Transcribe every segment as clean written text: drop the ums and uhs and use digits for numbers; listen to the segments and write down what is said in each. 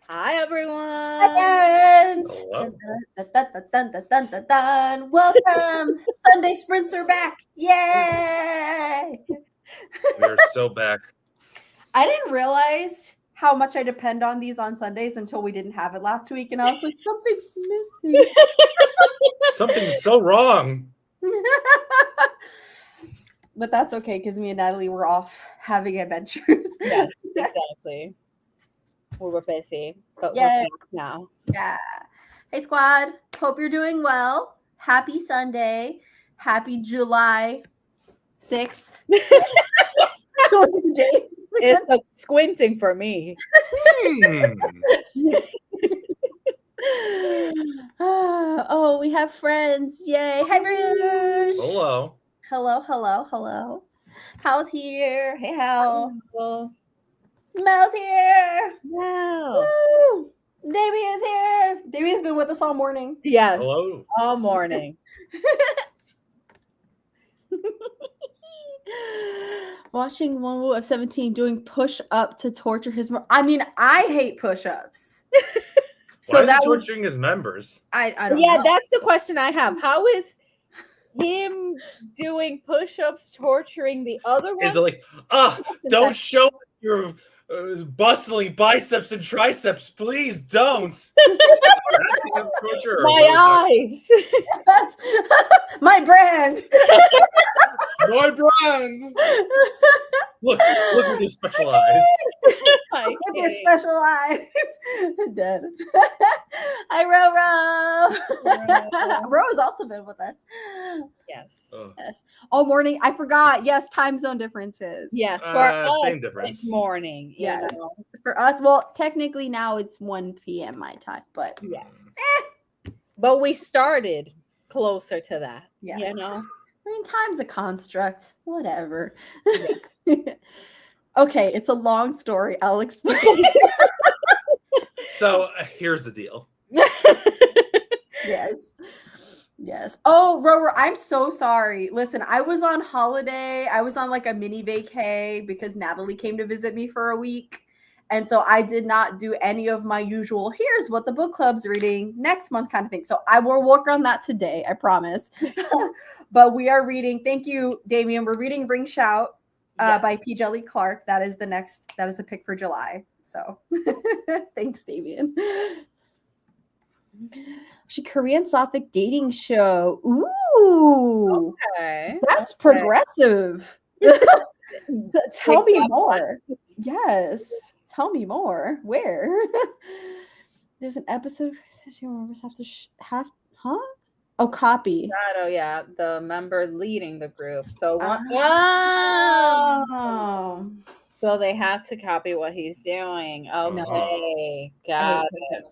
Hi, everyone. Hi, friends. Hello. Dun, dun, dun, dun, dun, dun, dun, dun. Welcome. Sunday sprints are back. Yay. We're so back. I didn't realize how much I depend on these on Sundays until we didn't have it last week. And I was like, something's missing. Something's so wrong. But that's okay because me and Natalie were off having adventures. Yes, exactly. We were busy, but we're Yay. back now. Yeah. Hey, squad. Hope you're doing well. Happy Sunday. Happy July 6th. It's like squinting for me. Oh, we have friends. Yay. Hi, Rouge. Hello. Hello, hello, hello. Hal's here. Hey, Hal. Well, Mel's here. wow. Woo. Damien's here. Damien's been with us all morning. Yes. Hello. All morning. Watching one Woo of 17 doing push-up to torture his I mean, I hate push-ups. Why is he torturing his members? I don't Yeah, know. that's the question I have. How is him doing push-ups torturing the other one? Is it like, don't show your bustling biceps and triceps, please don't. My eyes. That's my brand. My brand. Look at your special eyes. Look at your special eyes. Dead. Hi, Ro. Ro has also been with us. Yes. Yes. All morning. I forgot. Yes, time zone differences. Yes. For us, same difference. it's morning. Yes. You know? For us, well, technically now it's 1 p.m. my time, but Yes. But we started closer to that. Yes. You know? I mean, time's a construct. Whatever. Okay, it's a long story. I'll explain. So here's the deal. Yes. Yes. Oh, Rower, I'm so sorry. Listen, I was on holiday. I was on like a mini vacay because Natalie came to visit me for a week. And so I did not do any of my usual, here's what the book club's reading next month kind of thing. So I will work on that today, I promise. But we are reading, thank you, Damien. We're reading Ring Shout by P. Jelly Clark. That is a pick for July. So thanks, Damien. Korean Sophic dating show. Ooh. Okay. That's progressive. Tell me more. Yes. Tell me more. Where? There's an episode Oh, copy. Shadow, yeah, the member leading the group. So so they have to copy what he's doing. Okay, got it.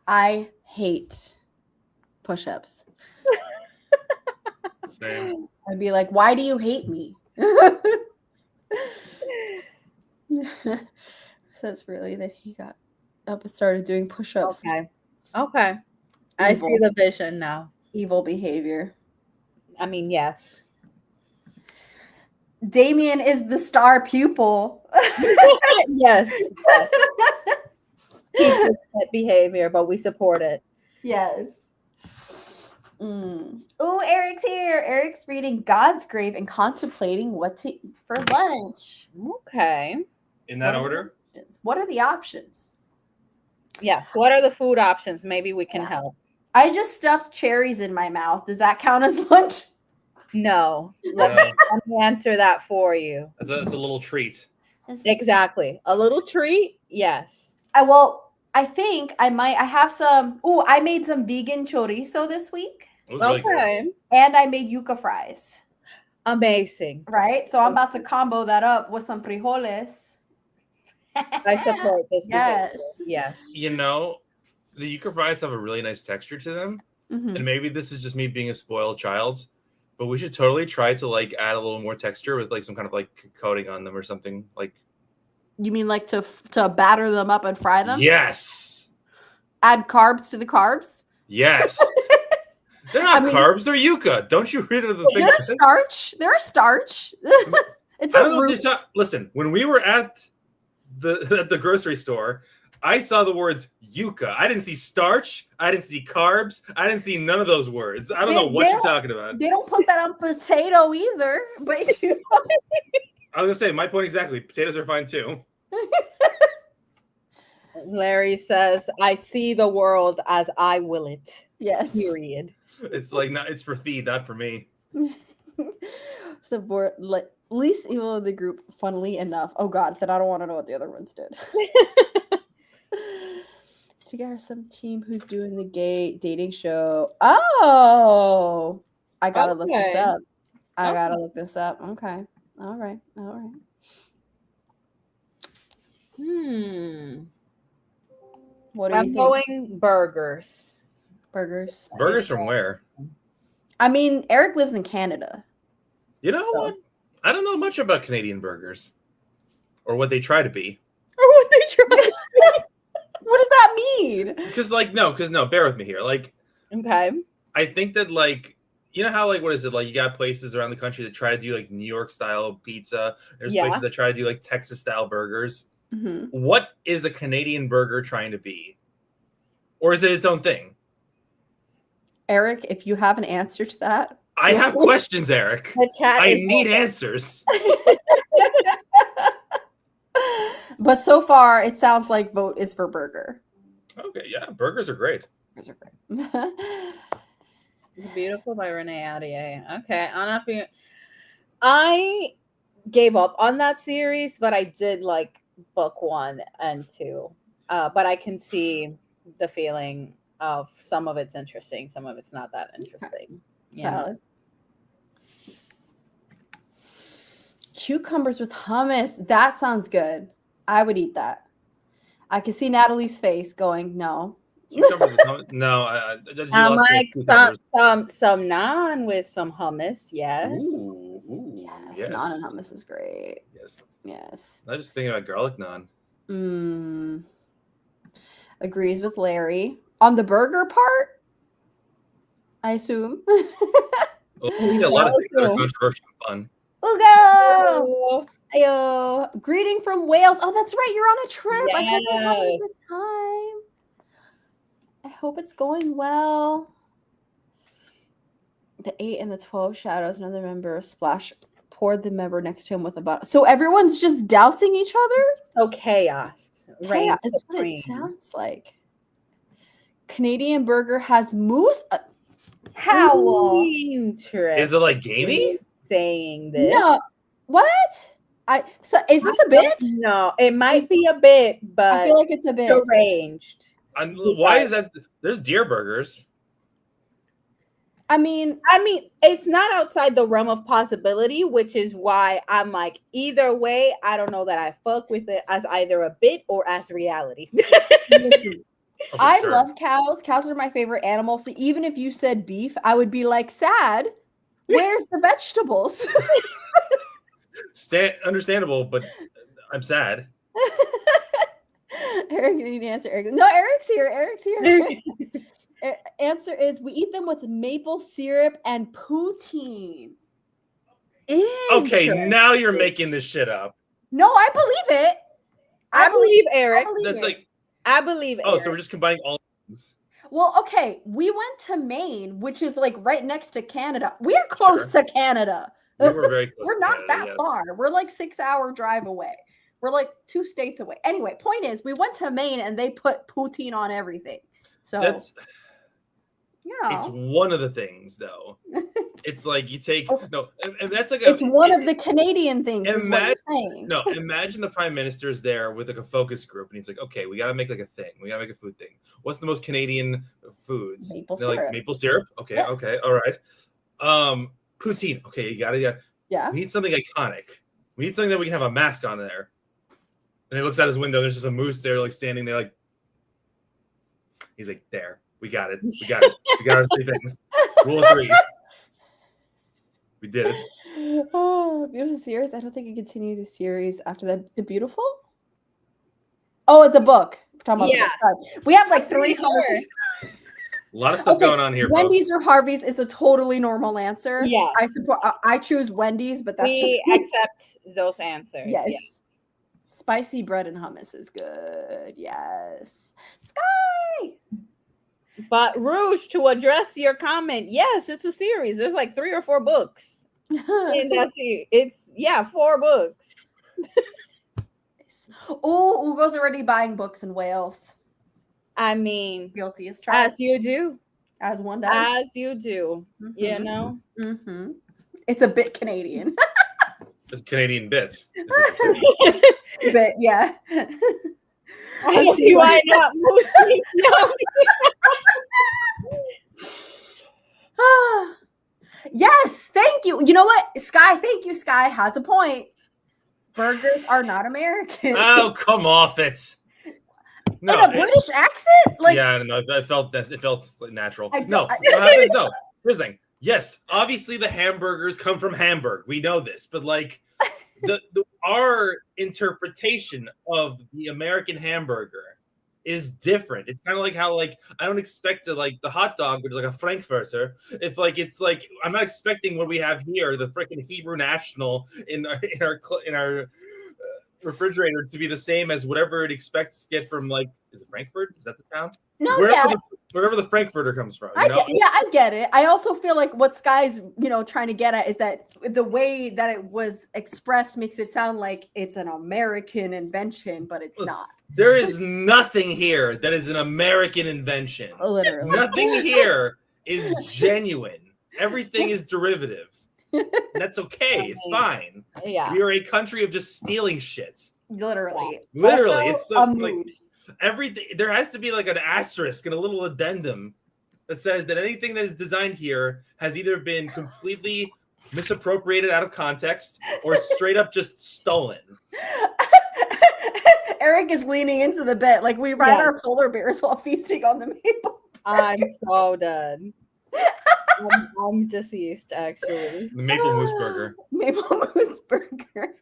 I hate push-ups. Same. I'd be like, why do you hate me? Says really that he got up and started doing push-ups. Okay. I see the vision now. Evil behavior. I mean, yes. Damien is the star pupil. Yes. He's that behavior, but we support it. Yes. Oh, Eric's here. Eric's reading God's Grave and contemplating what to eat for lunch. Okay. In that order? What are the options? Yes. What are the food options? Maybe we can help. I just stuffed cherries in my mouth. Does that count as lunch? No. Let me answer that for you. That's a little treat. Exactly. A little treat? Yes. I think I have some. Oh, I made some vegan chorizo this week. Really good. And I made yuca fries. Amazing. Right? So I'm about to combo that up with some frijoles. I support this. Yes. Yes. You know, the yuca fries have a really nice texture to them. Mm-hmm. And maybe this is just me being a spoiled child, but we should totally try to like add a little more texture with like some kind of like coating on them or something. Like, you mean like to batter them up and fry them? Yes. Add carbs to the carbs? Yes. They're not carbs, they're yuca. Don't you read the thing? They're starch. They're starch. It's I don't know if listen, when we were at the grocery store, I saw the words yuca. I didn't see starch. I didn't see carbs. I didn't see none of those words. I don't know what you're talking about. They don't put that on potato either. But you know. I was gonna say my point exactly. Potatoes are fine too. Larry says, "I see the world as I will it." Yes. Period. It's like it's for feed, not for me. So for least evil of the group, funnily enough. Oh God, then I don't want to know what the other ones did. Together, some team who's doing the gay dating show. Oh, I gotta look this up. I gotta look this up. Okay. All right. What are you thinking? Going burgers. Burgers. Burgers from where? I mean, Eric lives in Canada. You know what? I don't know much about Canadian burgers, or what they try to be. What does that mean? Because no, bear with me here. Like, okay, I think that you know how what is it like? You got places around the country that try to do New York style pizza. There's places that try to do Texas style burgers. Mm-hmm. What is a Canadian burger trying to be, or is it its own thing? Eric, if you have an answer to that, I have questions, Eric. The chat I need answers. But so far, it sounds like vote is for burger. Okay, yeah, burgers are great. Burgers are great. Beautiful by Renee Adier. Okay, I gave up on that series, but I did like book 1 and 2. But I can see the feeling of some of it's interesting, some of it's not that interesting. Yeah. Cucumbers with hummus. That sounds good. I would eat that. I can see Natalie's face going, no. Cucumbers with hummus? No, I'm like some naan with some hummus. Yes. Ooh, yes. Naan and hummus is great. Yes. I was just thinking about garlic naan. Agrees with Larry. On the burger part, I assume. A lot of things that are controversial and fun. Ugo! Ayo. Greeting from Wales. Oh, that's right. You're on a trip. Yes. I hope you're having a good time. I hope it's going well. The 8 and the 12 shadows. Another member poured the member next to him with a bottle. So everyone's just dousing each other? Oh, chaos. Chaos is what it sounds like. Canadian burger has moose. How? Is it like gamey? Saying this? No. What? So is this a bit? No, it might be a bit, but I feel like it's a bit deranged. Why is that? There's deer burgers. I mean, it's not outside the realm of possibility, which is why I'm like, either way, I don't know that I fuck with it as either a bit or as reality. Listen, I love cows. Cows are my favorite animals. So even if you said beef, I would be like, sad. Where's the vegetables? Understandable, but I'm sad. Eric, you need to answer. Eric. No, Eric's here. Answer is we eat them with maple syrup and poutine. Okay, now you're making this shit up. No, I believe it. I believe Eric. I believe Eric. So we're just combining all things. Well, okay. We went to Maine, which is right next to Canada. We're close to Canada. We were very close. We're not that far. We're 6-hour drive away. We're 2 states away. Anyway, point is, we went to Maine and they put poutine on everything. So it's one of the things, though. It's you take and that's it's one of the Canadian things. Imagine the prime minister's there with a focus group, and he's like, "Okay, we got to make a thing. We got to make a food thing. What's the most Canadian foods? Syrup. Maple syrup. Okay, yes. Okay, all right. Poutine. Okay, you got to. Yeah. We need something iconic. We need something that we can have a mask on there." And he looks out his window. There's just a moose there, standing there, He's like, "There, we got it. We got it. We got our 3 things. Rule of 3. We did it." Oh, beautiful series. I don't think you continue the series after that. The beautiful? Oh, the book. We're talking about the book. We have 3 conversations. A lot of stuff going on here. Wendy's or Harvey's is a totally normal answer. Yes. I choose Wendy's, but that's we accept those answers. Yes. Spicy bread and hummus is good. Yes. Sky. But Rouge, to address your comment, yes, it's a series. There's like 3 or 4 books. And that's it. It's 4 books. Oh, Ugo's already buying books in Wales. I mean, guilty as charged. As you do. As one does. As you do. Mm-hmm. You know? Mm-hmm. It's a bit Canadian. It's Canadian bits. Bit, yeah. I don't see why not. Yes, thank you. You know what? Sky, thank you. Sky has a point. Burgers are not American. Oh, come off it. No, in a British accent? Like, yeah, no, it felt natural. No. Here's the thing. Yes, obviously the hamburgers come from Hamburg. We know this, but like our interpretation of the American hamburger is different. It's kind of like how like I don't expect to like the hot dog, which is like a Frankfurter. It's like I'm not expecting what we have here, the freaking Hebrew National in our refrigerator to be the same as whatever it expects to get from like is it Frankfurt? Is that the town? No, wherever the Frankfurter comes from. I get it. I also feel like what Sky's trying to get at is that the way that it was expressed makes it sound like it's an American invention, but it's not. There is nothing here that is an American invention. Literally, nothing here is genuine. Everything is derivative. That's okay. It's fine. Yeah, we are a country of just stealing shit. Literally, also, it's so like everything. There has to be like an asterisk and a little addendum that says that anything that is designed here has either been completely misappropriated out of context or straight up just stolen. Eric is leaning into the bit like we ride our polar bears while feasting on the maple. I'm so done. I'm deceased, actually. The maple moose burger. Maple moose burger.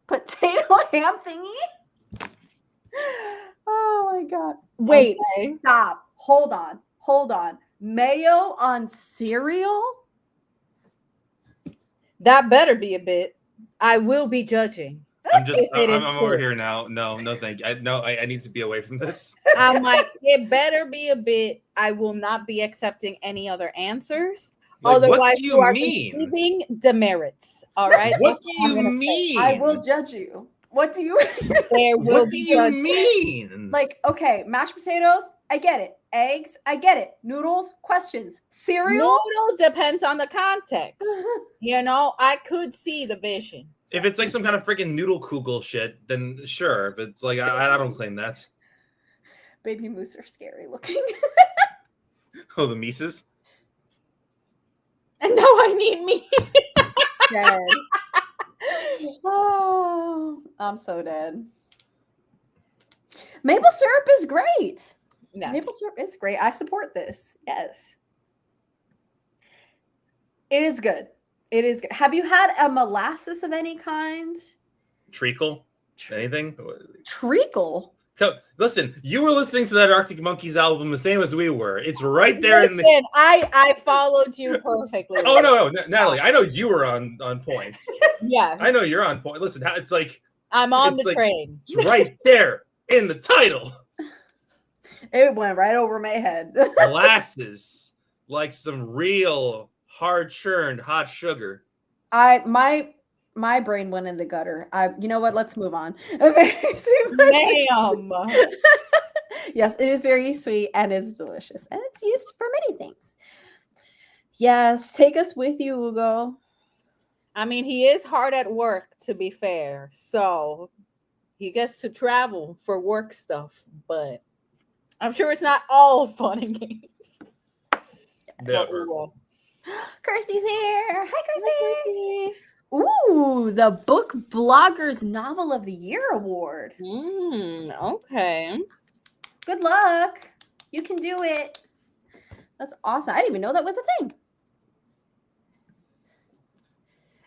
Potato ham thingy. Oh my god. Wait, stop. Hold on. Mayo on cereal? That better be a bit. I will be judging. I'm over here now. No, thank you. I need to be away from this. I'm like, it better be a bit. I will not be accepting any other ansers. Like, otherwise, what do you mean? Receiving demerits. All right. What do you mean? Say. I will judge you. What do you mean? What do you mean? Like, okay, mashed potatoes, I get it. Eggs, I get it. Noodles, questions. Cereal? Noodle depends on the context. I could see the vision. If it's like some kind of freaking noodle kugel shit, then sure. If it's like, I don't claim that. Baby moose are scary looking. Oh, the Mises? And now I need me. Dead. Oh, I'm so dead. Maple syrup is great. Yes. Maple syrup is great. I support this. Yes. It is good. It is good. Have you had a molasses of any kind? Treacle? Anything? Treacle? Listen, you were listening to that Arctic Monkeys album the same as we were. It's right there in the. I folled you perfectly. Oh no, Natalie, I know you were on point. Yeah, I know you're on point. Listen, it's like I'm on the train. It's right there in the title. It went right over my head. Molasses, like some real hard churned hot sugar. My brain went in the gutter. You know what? Let's move on. Ma'am. Yes, it is very sweet and it's delicious. And it's used for many things. Yes, take us with you, Ugo. I mean, he is hard at work, to be fair. So he gets to travel for work stuff. But I'm sure it's not all fun and games. Never. Kirsty's here. Hi, Kirsty. Ooh, the Book Bloggers Novel of the Year Award. Okay. Good luck. You can do it. That's awesome. I didn't even know that was a thing.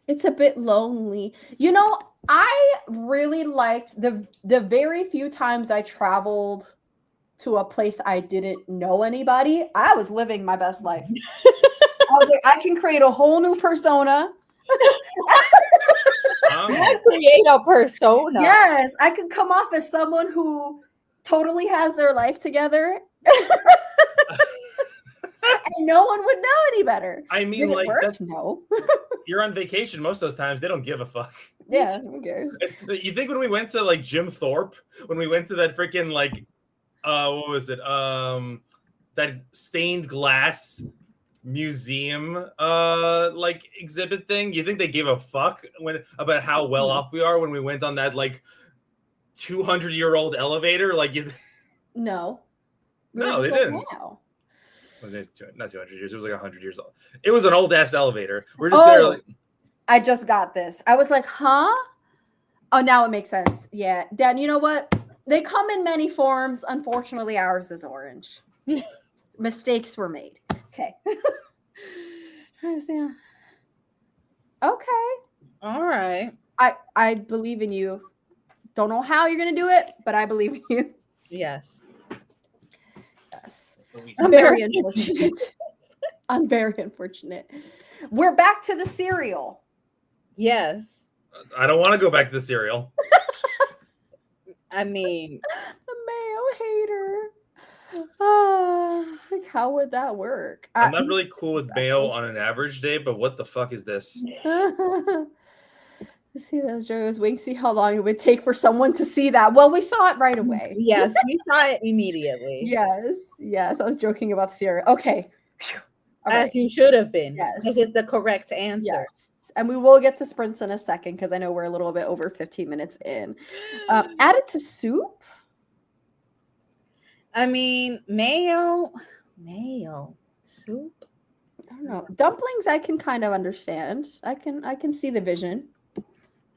It's a bit lonely. I really liked the very few times I traveled to a place I didn't know anybody. I was living my best life. I was like, I can create a whole new persona. Create a persona. Yes, I could come off as someone who totally has their life together. And no one would know any better. I mean, Did it like, work? that's No. You're on vacation most of those times. They don't give a fuck. Yeah, who cares? You think when we went to like Jim Thorpe, when we went to that freaking like, what was it? That stained glass museum, like exhibit thing. You think they gave a fuck about how well off we are when we went on that like 200-year-old elevator? Like you. No. No, they didn't. Wow. Not 200 years. It was like 100 years old. It was an old ass elevator. We're just there. Like, I just got this. I was like, huh? Oh, now it makes sense. Yeah. Dan, you know what? They come in many forms. Unfortunately, ours is orange. Mistakes were made. Okay. Okay. All right. I believe in you. Don't know how you're going to do it, but I believe in you. Yes. Yes. I'm very unfortunate. We're back to the cereal. Yes. I don't want to go back to the cereal. I mean, The mayo hater. Like how would that work? I'm not really cool with mayo on an average day, but what the fuck is this? Let's see those Joe's wings. See how long it would take for someone to see that. Well, we saw it right away. yes, we saw it immediately. Yes. I was joking about cereal. Okay. As you should have been. Yes. This is the correct answer. Yes. And we will get to sprints in a second because I know we're a little bit over 15 minutes in. Add it to soup? I mean, mayo, soup. I don't know. Dumplings I can kind of understand. I can see the vision.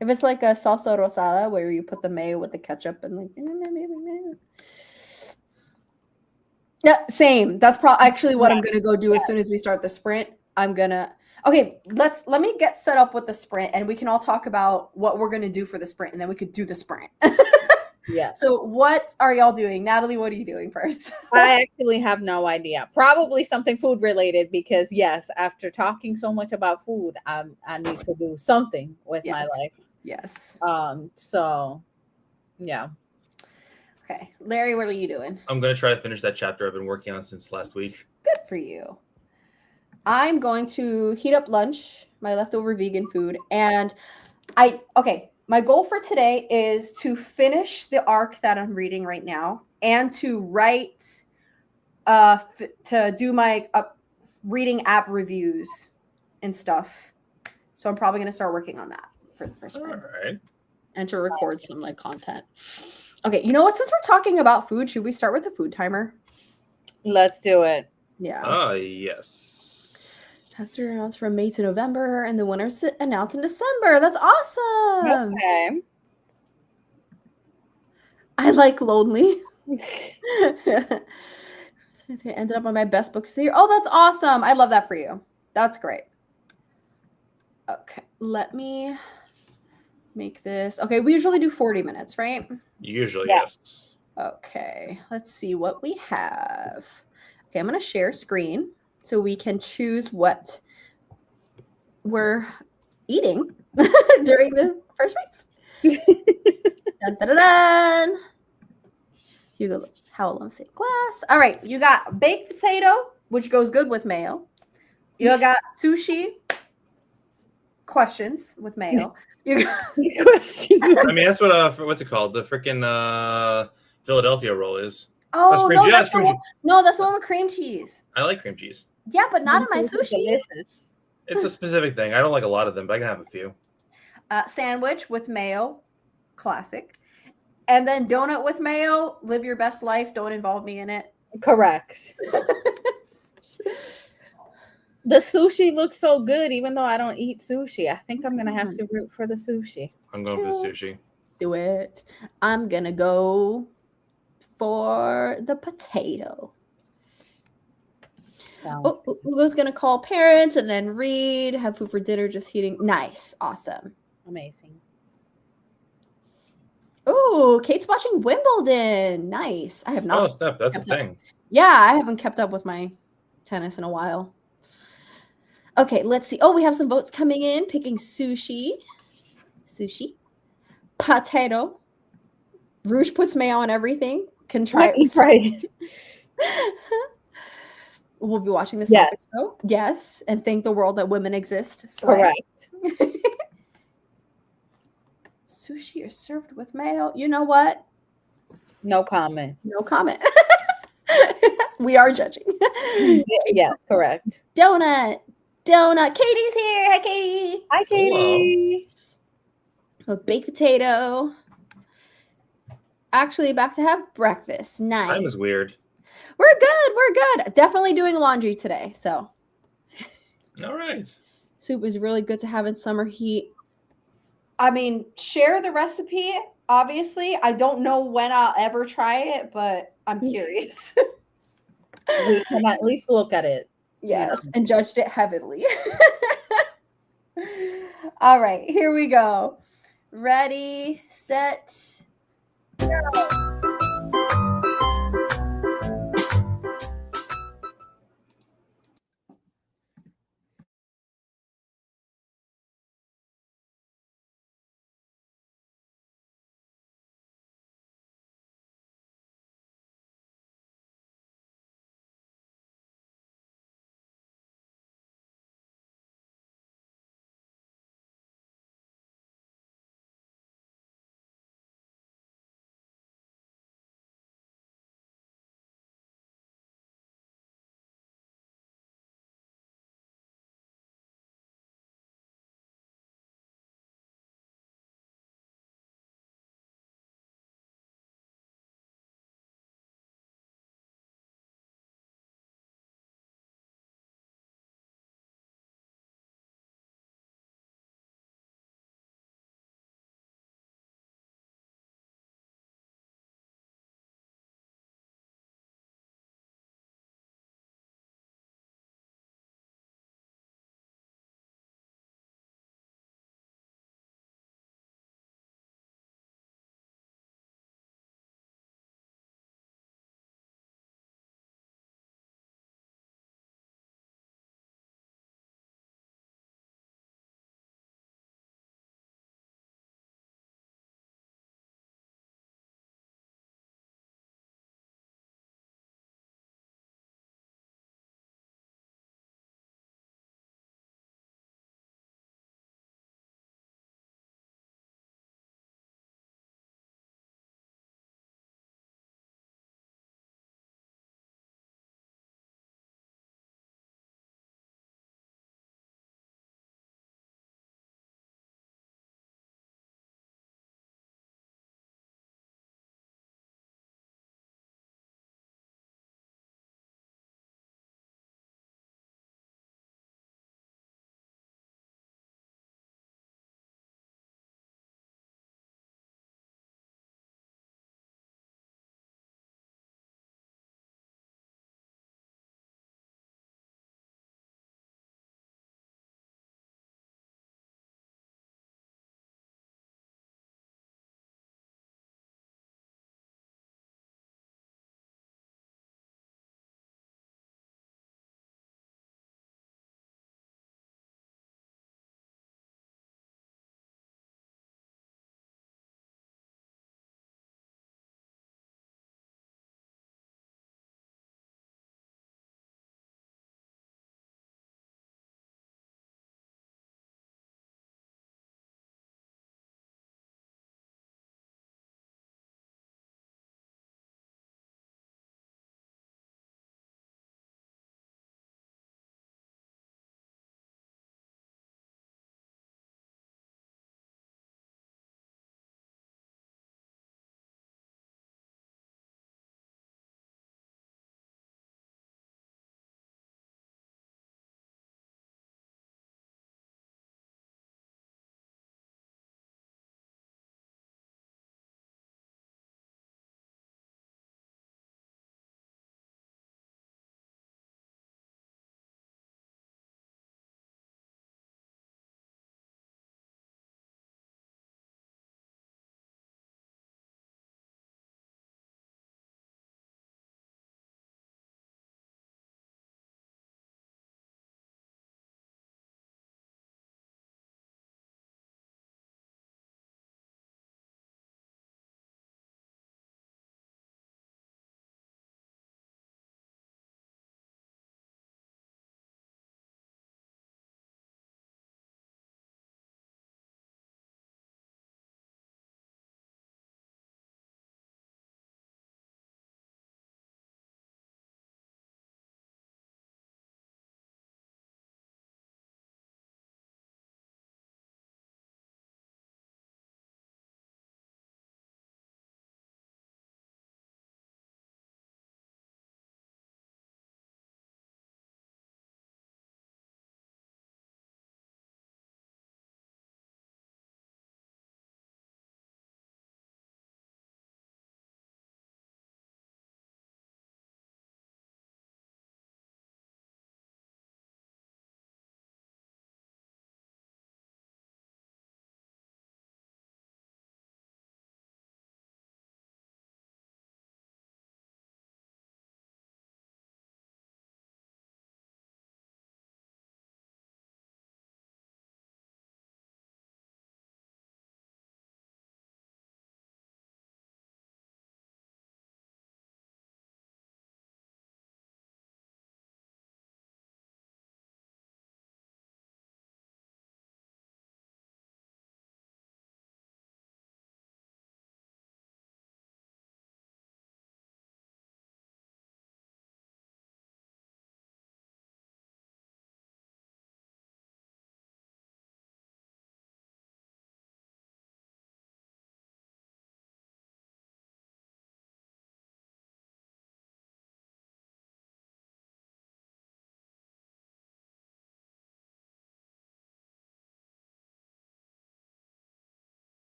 If it's like a salsa rosada where you put the mayo with the ketchup and like yeah, same. That's probably actually what I'm gonna go do as soon as we start the sprint. Let me get set up with the sprint and we can all talk about what we're gonna do for the sprint and then we could do the sprint. Yeah. So what are y'all doing? Natalie, what are you doing first? I actually have no idea. Probably something food related because yes, after talking so much about food, I need to do something with my life. Yes. So yeah. Okay. Larry, what are you doing? I'm gonna try to finish that chapter I've been working on since last week. Good for you. I'm going to heat up lunch, my leftover vegan food, and my goal for today is to finish the arc that I'm reading right now and to write to do my reading app reviews and stuff. So I'm probably going to start working on that for the first one. All right. And to record some like content. Okay, you know what? Since we're talking about food, should we start with the food timer? Let's do it. Yeah. Yes. Tester announced from May to November, and the winners announced in December. That's awesome. Okay. I like Lonely. Ended up on my best books of the year. Oh, that's awesome. I love that for you. That's great. Okay, let me make this. Okay, we usually do 40 minutes, right? Usually, Yeah. yes. Okay, let's see what we have. Okay, I'm going to share screen so we can choose what we're eating during the first weeks. Dun, dun, dun, dun. Hugo Howell on the same class. All right, you got baked potato, which goes good with mayo. You got sushi questions with mayo. You got Questions. I mean, that's what what's it called? The freaking Philadelphia roll is. oh cream no, cheese. that's the one. No, that's the one with cream cheese. I like cream cheese. Yeah, but not in my sushi. Delicious. It's a specific thing. I don't like a lot of them, but I can have a few. Sandwich with mayo, classic. And then donut with mayo, live your best life. Don't involve me in it. Correct. The sushi looks so good, even though I don't eat sushi. I think I'm gonna have to root for the sushi. I'm going for the sushi. Do it. I'm gonna go for the potato. Hugo's gonna call parents and then read, have food for dinner, just heating. Nice. Awesome. Amazing. Oh, Kate's watching Wimbledon. Nice. I have not. Oh, snap. That's a kept up. thing. Yeah, I haven't kept up with my tennis in a while. Okay, let's see. Oh, we have some votes coming in, picking sushi. sushi, potato. Rouge puts mayo on everything. Can try it with Right. We'll be watching this Yes. episode. Yes, and thank the world that women exist. Slay. Correct. Sushi is served with mayo. You know what? No comment. No comment. We are judging. Yes, correct. Donut. Katie's here. Hi, Katie. Hi, Katie. A baked potato. Actually, about to have breakfast. Nice. Time is weird. We're good. We're good. Definitely doing laundry today. So, All right. soup is really good to have in summer heat. I mean, share the recipe. Obviously, I don't know when I'll ever try it, but I'm curious. We can at least look at it. Yes, and judged it heavily. All right, here we go. Ready, set, go.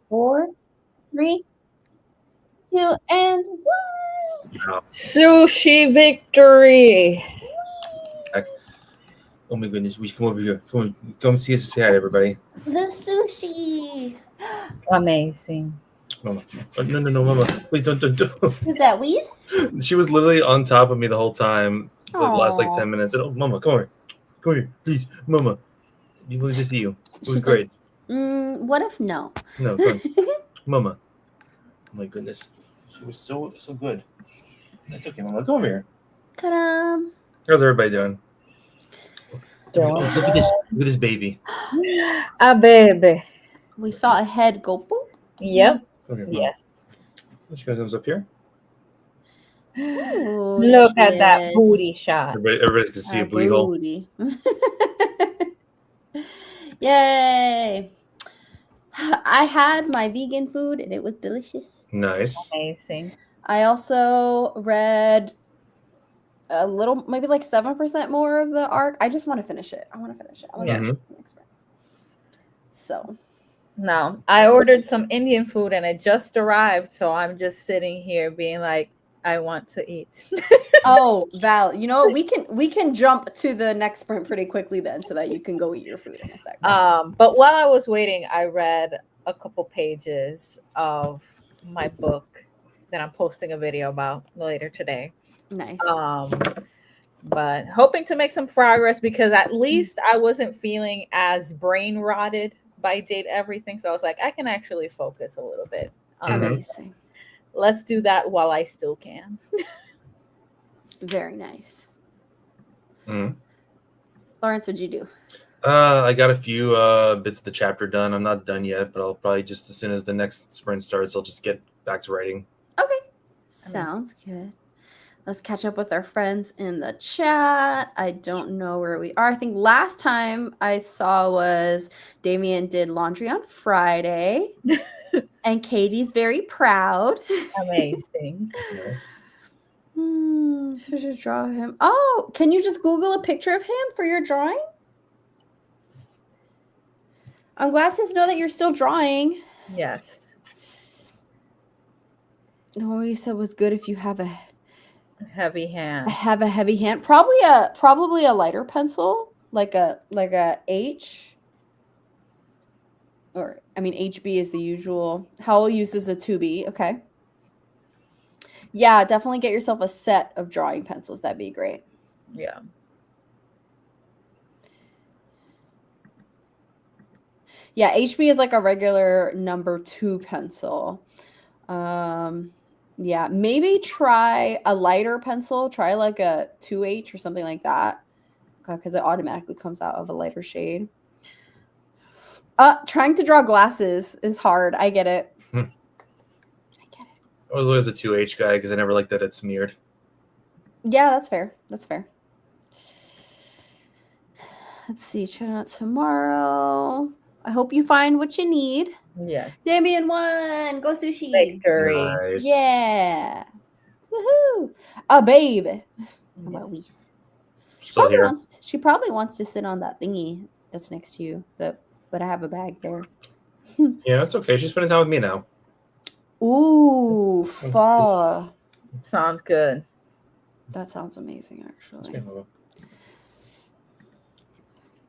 4, 3, 2, and 1. Sushi victory. Oh my goodness, we should come over here. Come see us and say hi to everybody. The sushi. Amazing. Mama. Oh, no, Mama. Please don't. Was that Weiss? She was literally on top of me the whole time for the last like Aw. 10 minutes. And, oh, Mama, come here. Come here, please. Mama. You wanted to see you. It was She's great. Like, what if no? No, come on. Mama. Oh my goodness. She was so good. That's okay, Mama. Come over here. Ta-da. How's everybody doing? Oh, look at this baby. A baby. We saw a head go boop. Yep. Okay, Yes. Let's go thumbs up here. Ooh, Look at that yes. booty shot. Everybody can see a booty hole. Yay. I had my vegan food and it was delicious. Nice. Amazing. I also read a little, maybe like 7% more of the arc. I just want to finish it. I want to finish it. So. No, I ordered some Indian food and it just arrived. So I'm just sitting here being like, I want to eat. Oh, Val, you know, we can jump to the next sprint pretty quickly then so that you can go eat your food in a second. But while I was waiting, I read a couple pages of my book that I'm posting a video about later today. Nice. But hoping to make some progress because at least I wasn't feeling as brain rotted by Date Everything. So I was like, I can actually focus a little bit on this. Amazing. Let's do that while I still can. Very nice. Mm-hmm. Lawrence, what'd you do? I got a few bits of the chapter done. I'm not done yet, but I'll probably just as soon as the next sprint starts, I'll just get back to writing. Okay. Sounds good. Let's catch up with our friends in the chat. I don't know where we are. I think last time I saw was Damien did laundry on Friday. And Katie's very proud. Amazing. Yes. Should I draw him? Oh, can you just Google a picture of him for your drawing? I'm glad to know that you're still drawing. Yes. No, you said was good if you have a heavy hand. Have a heavy hand. Probably a lighter pencil, like a H. Or I mean HB is the usual. Howell uses a 2B. Okay. Yeah, definitely get yourself a set of drawing pencils. That'd be great. Yeah. Yeah, HB is like a regular number 2 pencil. Yeah, maybe try a lighter pencil. Try like a 2H or something like that, because it automatically comes out of a lighter shade. Trying to draw glasses is hard. I get it. I get it. I was always a 2H guy because I never liked that it smeared. Yeah, that's fair. That's fair. Let's see. Try out tomorrow. I hope you find what you need. Yes. Damien won. Go sushi. Victory. Nice. Yeah. Woohoo. A baby. How about we? Still here. She probably wants to sit on that thingy that's next to you. But I have a bag there. Yeah, that's okay. She's spending time with me now. Ooh, pho. Sounds good. That sounds amazing, actually. Okay,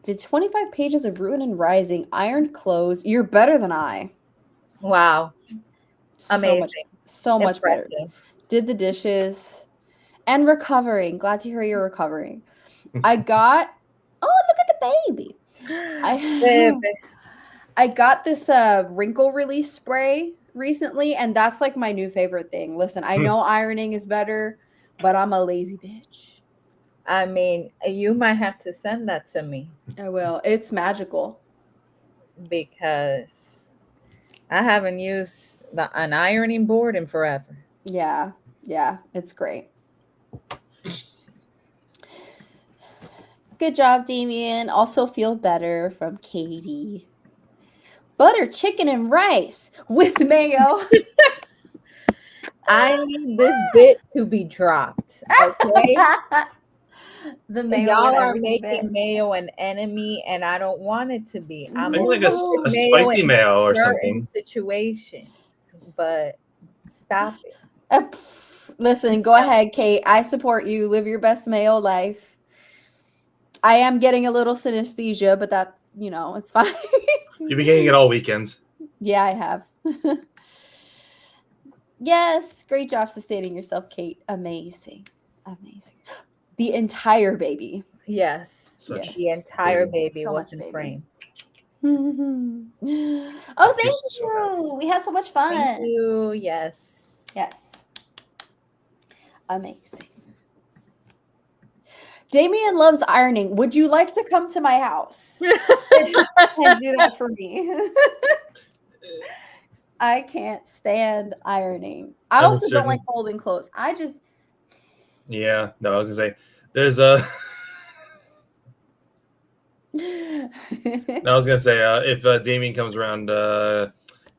Did 25 pages of Ruin and Rising, ironed clothes. You're better than I. Wow. Amazing. So much better. Did the dishes and recovering. Glad to hear you're recovering. I got, oh, look at the baby. I got this wrinkle release spray recently, and that's like my new favorite thing. Listen, I know ironing is better, but I'm a lazy bitch. I mean, you might have to send that to me. I will. It's magical. Because I haven't used an ironing board in forever. Yeah, it's great. Good job, Damien. Also feel better from Katie. Butter chicken and rice with mayo. I need this bit to be dropped. Okay. The mayo Y'all and are everything making bit. mayo an enemy, and I don't want it to be. I'm Maybe like okay a with spicy in mayo or certain something. situations, but stop it. Listen, go ahead, Kate. I support you. Live your best mayo life. I am getting a little synesthesia, but that's, it's fine. You've been getting it all weekend. Yeah, I have. Yes, great job sustaining yourself, Kate. Amazing. The entire baby. Yes, Such the entire baby So was much in baby. frame. Oh, thank So you. We had so much fun. Thank you. Yes. Yes. Amazing. Damien loves ironing. Would you like to come to my house and do that for me? I can't stand ironing. I also don't like folding clothes. Yeah, no, I was gonna say there's a. I was gonna say if Damien comes around,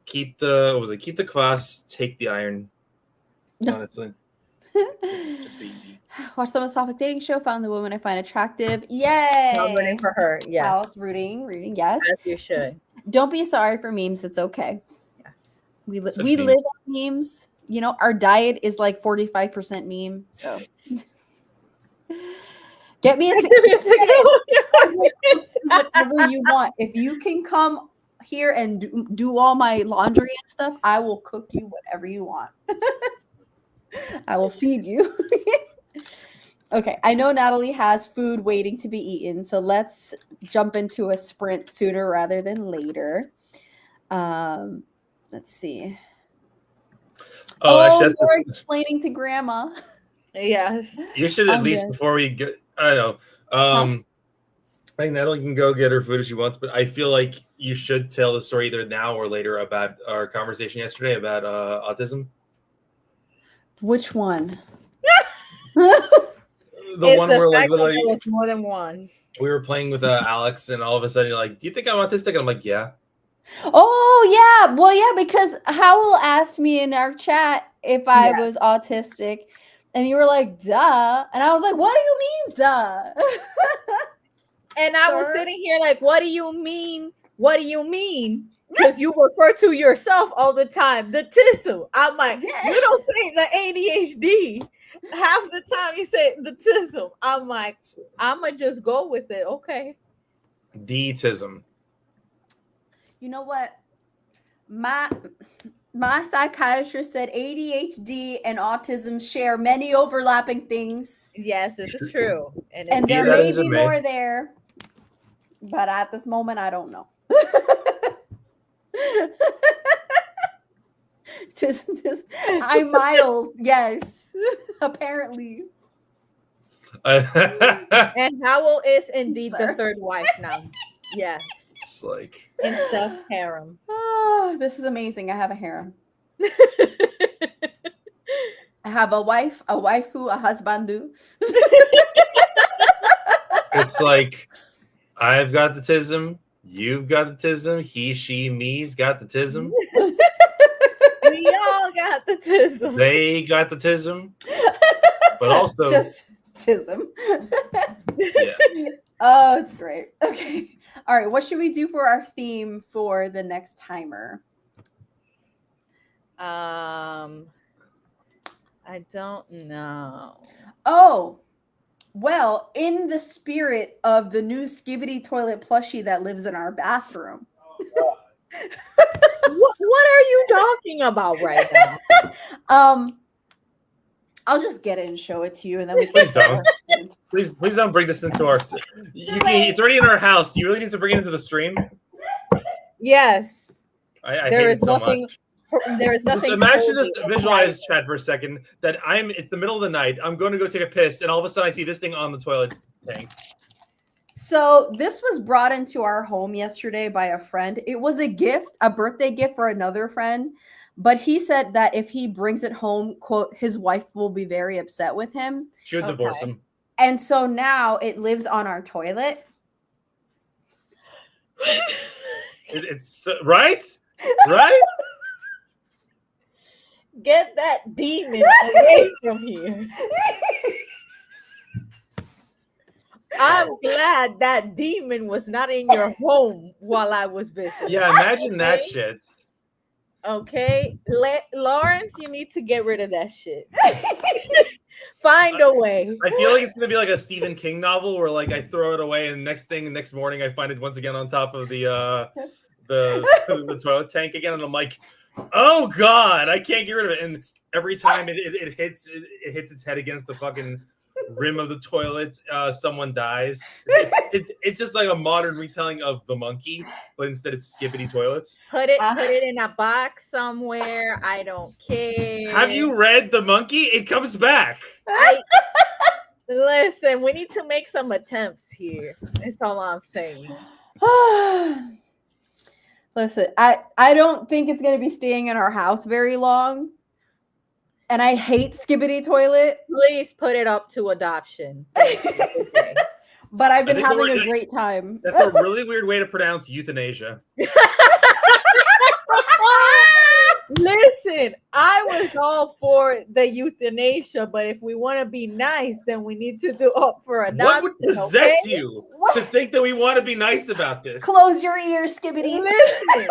keep the class, take the iron. Honestly. Watch some of the Sophic dating show. Found the woman I find attractive. Yay! I'm rooting for her. Yes. House rooting. Yes. As you should. Don't be sorry for memes. It's okay. Yes. We live on memes. Our diet is like 45% meme. So get me a ticket. Whatever you want. If you can come here and do all my laundry and stuff, I will cook you whatever you want. I will feed you. Okay, I know Natalie has food waiting to be eaten, so let's jump into a sprint sooner rather than later. Let's see. Actually, you're explaining to Grandma. Yes. You should at least before we get. I don't know. I think Natalie can go get her food if she wants, but I feel like you should tell the story either now or later about our conversation yesterday about autism. Which one? The one where like literally there was more than one. We were playing with Alex, and all of a sudden you're like, "Do you think I'm autistic?" And I'm like, "Yeah." Oh yeah, well yeah, because Howell asked me in our chat if I was autistic, and you were like, "Duh," and I was like, "What do you mean, duh?" And I was sitting here like, "What do you mean? What do you mean?" Because you refer to yourself all the time, the tissue. I'm like, you don't say the ADHD. Half the time you say the tissue. I'm like, I'ma just go with it. Okay. Detism. You know what? My psychiatrist said ADHD and autism share many overlapping things. Yes, this is true. And there may be more there. But at this moment, I don't know. I'm Miles, yes. Apparently. And Howell is indeed the third wife now. Yes. It's like in Steph's harem. Oh, this is amazing. I have a harem. I have a wife, a waifu, a husbandu. It's like I've got the tism, you've got the tism, he, she, me's got the tism. We all got the tism. They got the tism. But also just tism. Yeah. Oh, it's great. Okay. All right. What should we do for our theme for the next timer? I don't know. Oh, well, in the spirit of the new Skibbity toilet plushie that lives in our bathroom. What are you talking about right now? I'll just get it and show it to you, and then we can please don't. Please don't bring this into our. It's already in our house. Do you really need to bring it into the stream? Yes. I hate it so nothing. Much. There is nothing. Just imagine this. Visualize, chat for a second. That it's the middle of the night. I'm going to go take a piss, and all of a sudden I see this thing on the toilet tank. So this was brought into our home yesterday by a friend. It was a gift, a birthday gift for another friend. But he said that if he brings it home, quote, his wife will be very upset with him. She would divorce him. And so now it lives on our toilet. It's right? Right? Get that demon away from here. I'm glad that demon was not in your home while I was visiting. Yeah, imagine that shit. Okay, Lawrence, you need to get rid of that shit. Find a way. I feel like it's gonna be like a Stephen King novel where like I throw it away and next morning I find it once again on top of the toilet tank again, and I'm like, oh god, I can't get rid of it. And every time it hits its head against the fucking rim of the toilet, someone dies. It's just like a modern retelling of The Monkey, but instead it's Skibbity Toilets. Put it in a box somewhere. I don't care. Have you read The Monkey? It comes back. Listen, we need to make some attempts here. That's all I'm saying. Listen, I don't think it's going to be staying in our house very long. And I hate Skibbity Toilet. Please put it up to adoption. But I've been having a great time. That's a really weird way to pronounce euthanasia. Listen, I was all for the euthanasia, but if we want to be nice, then we need to do up for adoption. What would possess you to think that we want to be nice about this? Close your ears, Skibbity. Listen,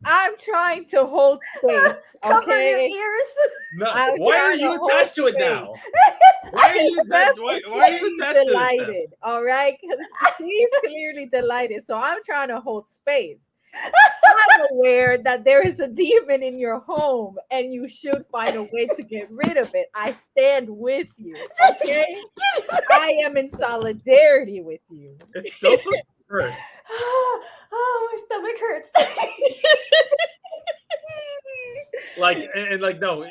I'm trying to hold space. Okay? Cover your ears. No, why are you attached to it now? Why are you attached to it? Delighted, all right? Because she's clearly delighted. So I'm trying to hold space. I'm aware that there is a demon in your home and you should find a way to get rid of it. I stand with you. Okay? I am in solidarity with you. It's so first. Oh, my stomach hurts. No,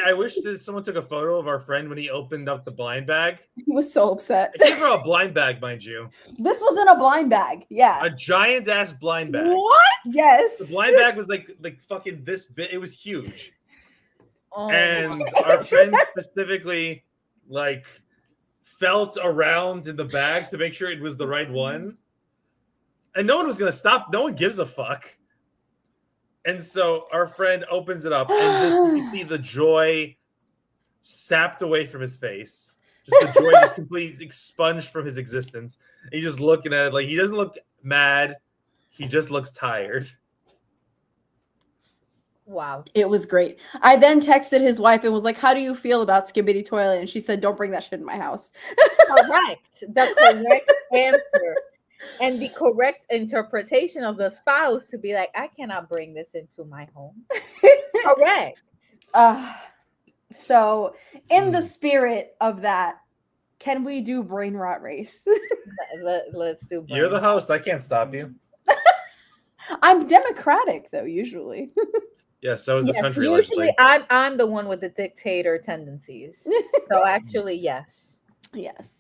I wish that someone took a photo of our friend when he opened up the blind bag. He was so upset. It came from a blind bag, mind you. This wasn't a blind bag. Yeah. A giant ass blind bag. What? Yes. The blind bag was like fucking this big. It was huge. Oh. And our friend specifically felt around in the bag to make sure it was the right one. And no one was gonna stop. No one gives a fuck. And so our friend opens it up, and just you see the joy sapped away from his face. Just the joy just completely expunged from his existence. And he's just looking at it like he doesn't look mad. He just looks tired. Wow. It was great. I then texted his wife and was like, how do you feel about Skibbity Toilet? And she said, don't bring that shit in my house. Correct. The correct answer. And the correct interpretation of the spouse to be like, I cannot bring this into my home. Correct. So in the spirit of that, can we do brain rot race? Let's do brain You're the rot. host. I can't stop you. I'm democratic though, usually. Yeah, so is this country. Usually I'm the one with the dictator tendencies. So actually, yes. Yes.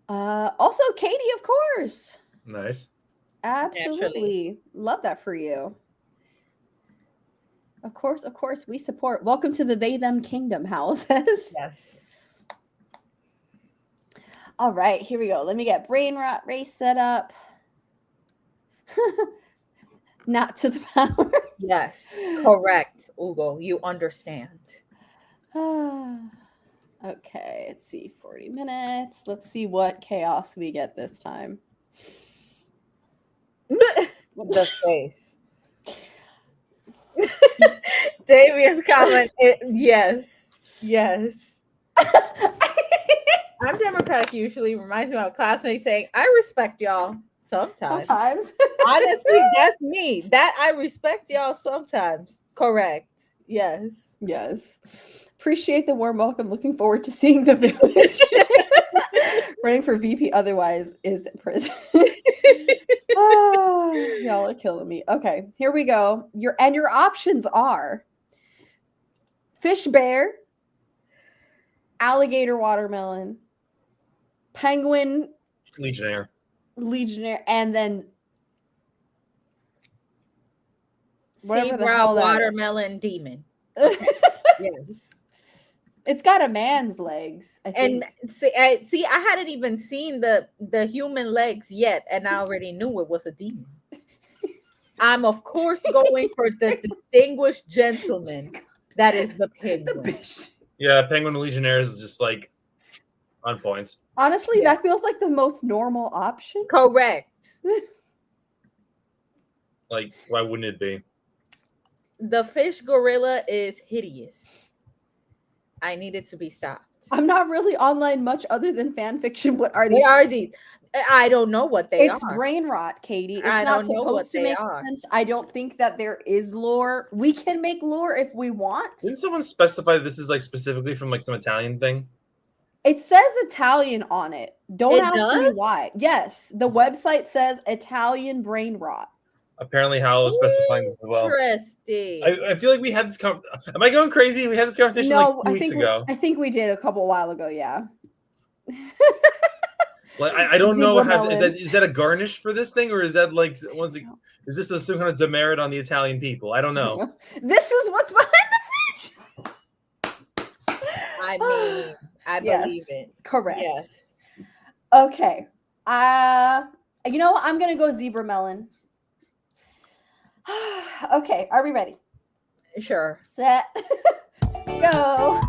Also, Katie, of course. Nice. Absolutely. Naturally. Love that for you. Of course, we support. Welcome to the They Them Kingdom houses. Yes. All right, here we go. Let me get brain rot race set up. Not to the power. Yes. Correct, Ugo. You understand. Okay, let's see. 40 minutes. Let's see what chaos we get this time. The face. Damien's comment. Yes. I'm democratic usually. Reminds me of a classmate saying, I respect y'all sometimes. Honestly, that's me. That I respect y'all sometimes. Correct. Yes. Appreciate the warm welcome. Looking forward to seeing the village. Running for VP otherwise is prison. Y'all are killing me. Okay, here we go. Your options are fish bear, alligator watermelon, penguin Legionnaire, and then Zebra watermelon demon. Okay. Yes. It's got a man's legs. I think. And see, I hadn't even seen the human legs yet, and I already knew it was a demon. I'm of course going for the distinguished gentleman that is the penguin. Yeah, penguin legionnaire is just like On point. Honestly, Yeah. that feels like the most normal option. Correct. Like, why wouldn't it be? The fish gorilla is hideous. I need it to be stopped. I'm not really online much other than fan fiction. What are What these? are these? I don't know what they It's are. brain rot, Katie. It's I not don't know what supposed to they make are. sense. I don't think that there is lore. We can make lore if we want. Didn't someone specify this is like specifically from like some Italian thing? It says Italian on it. Don't It ask me does? why. Yes, the website says Italian brain rot. Apparently, Hal is specifying this as well. Interesting. I feel like we had this. Am I going crazy? We had this conversation like No, 2 weeks ago. I think we did a couple while ago. Yeah. Like I don't know. Zebra melon. Is that a garnish for this thing, or is that like is this some kind of demerit on the Italian people? I don't know. This is what's behind the pitch. I mean, I believe it. Correct. Yes. Okay. You know what? I'm gonna go zebra melon. Okay, are we ready? Sure. Set. Go.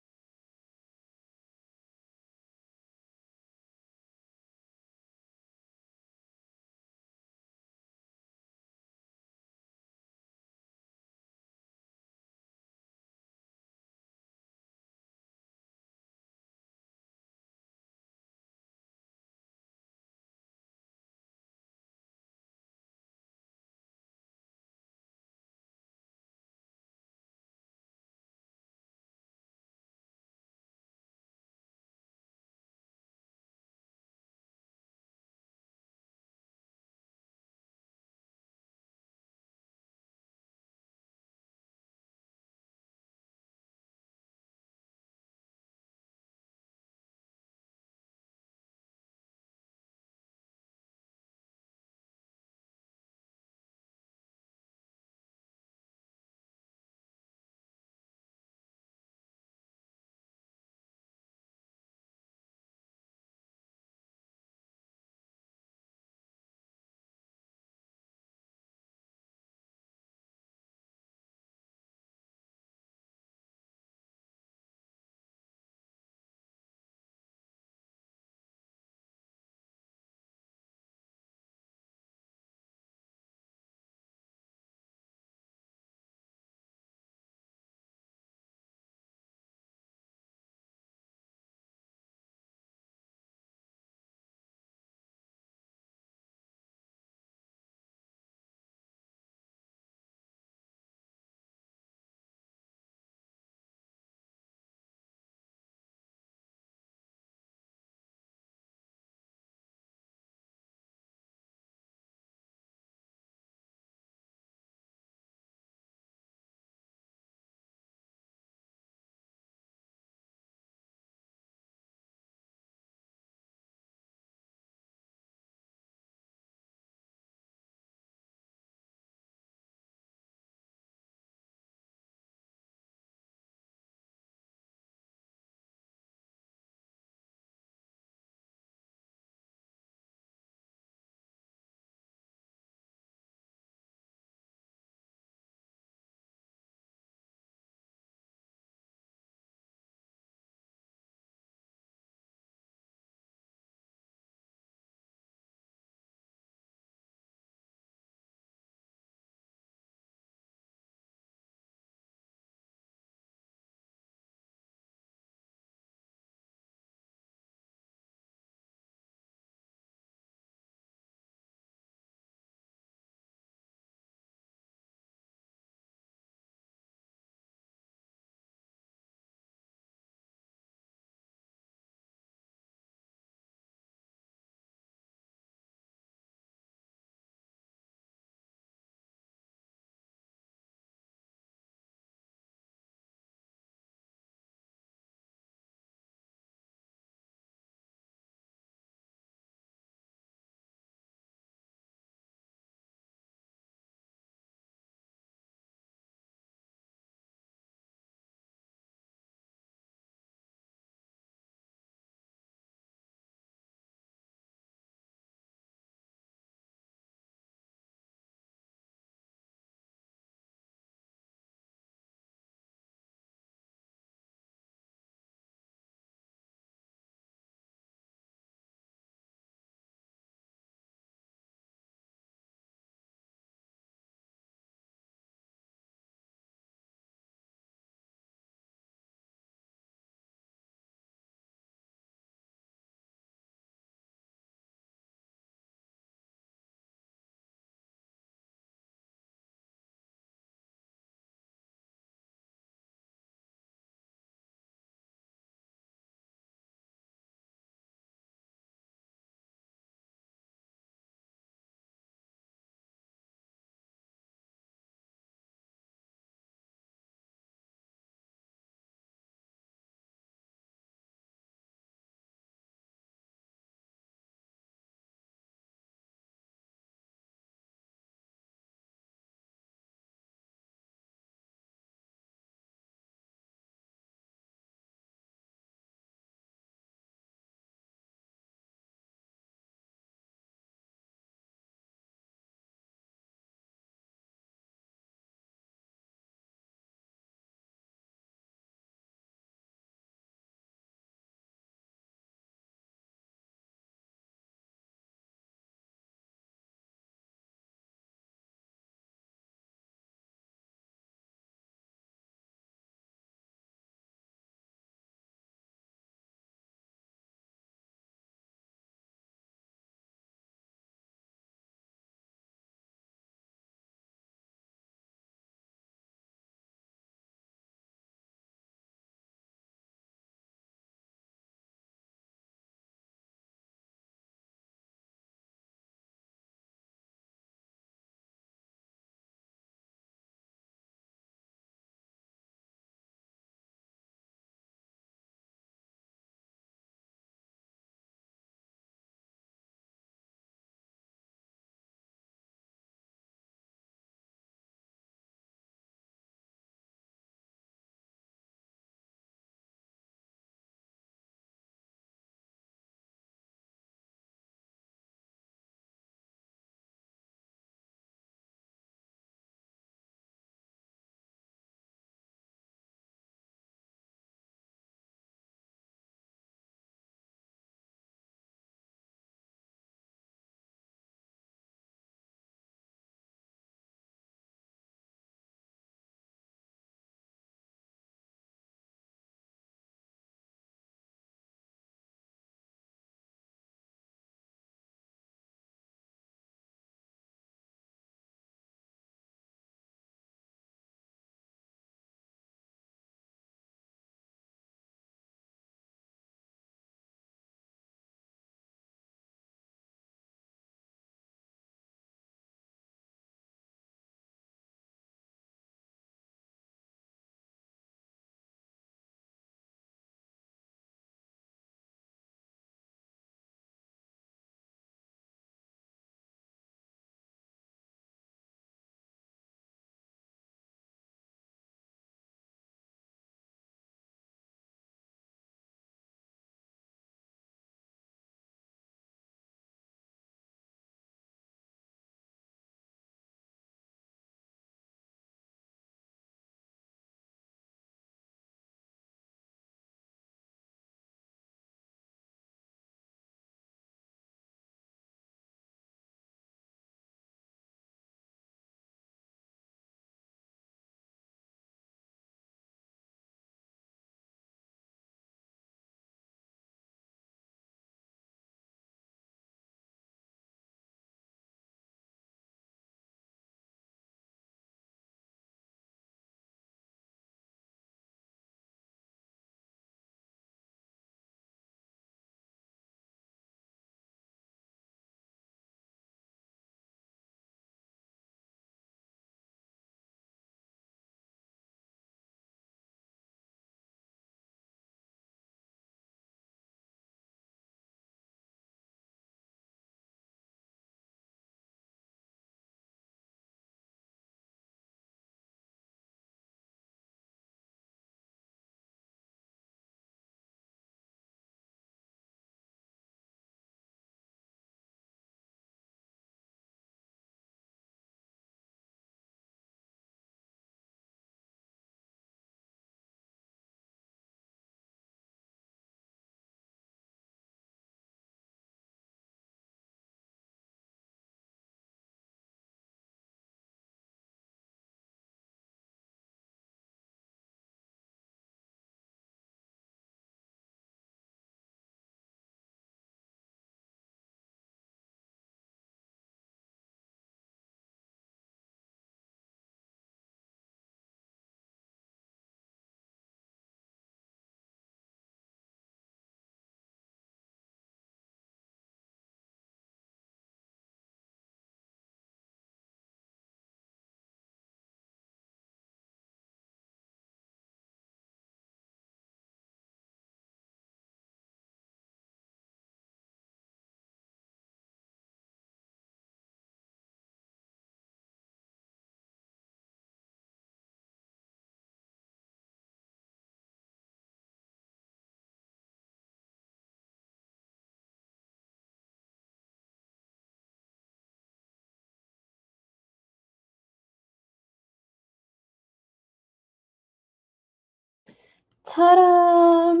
Ta-da!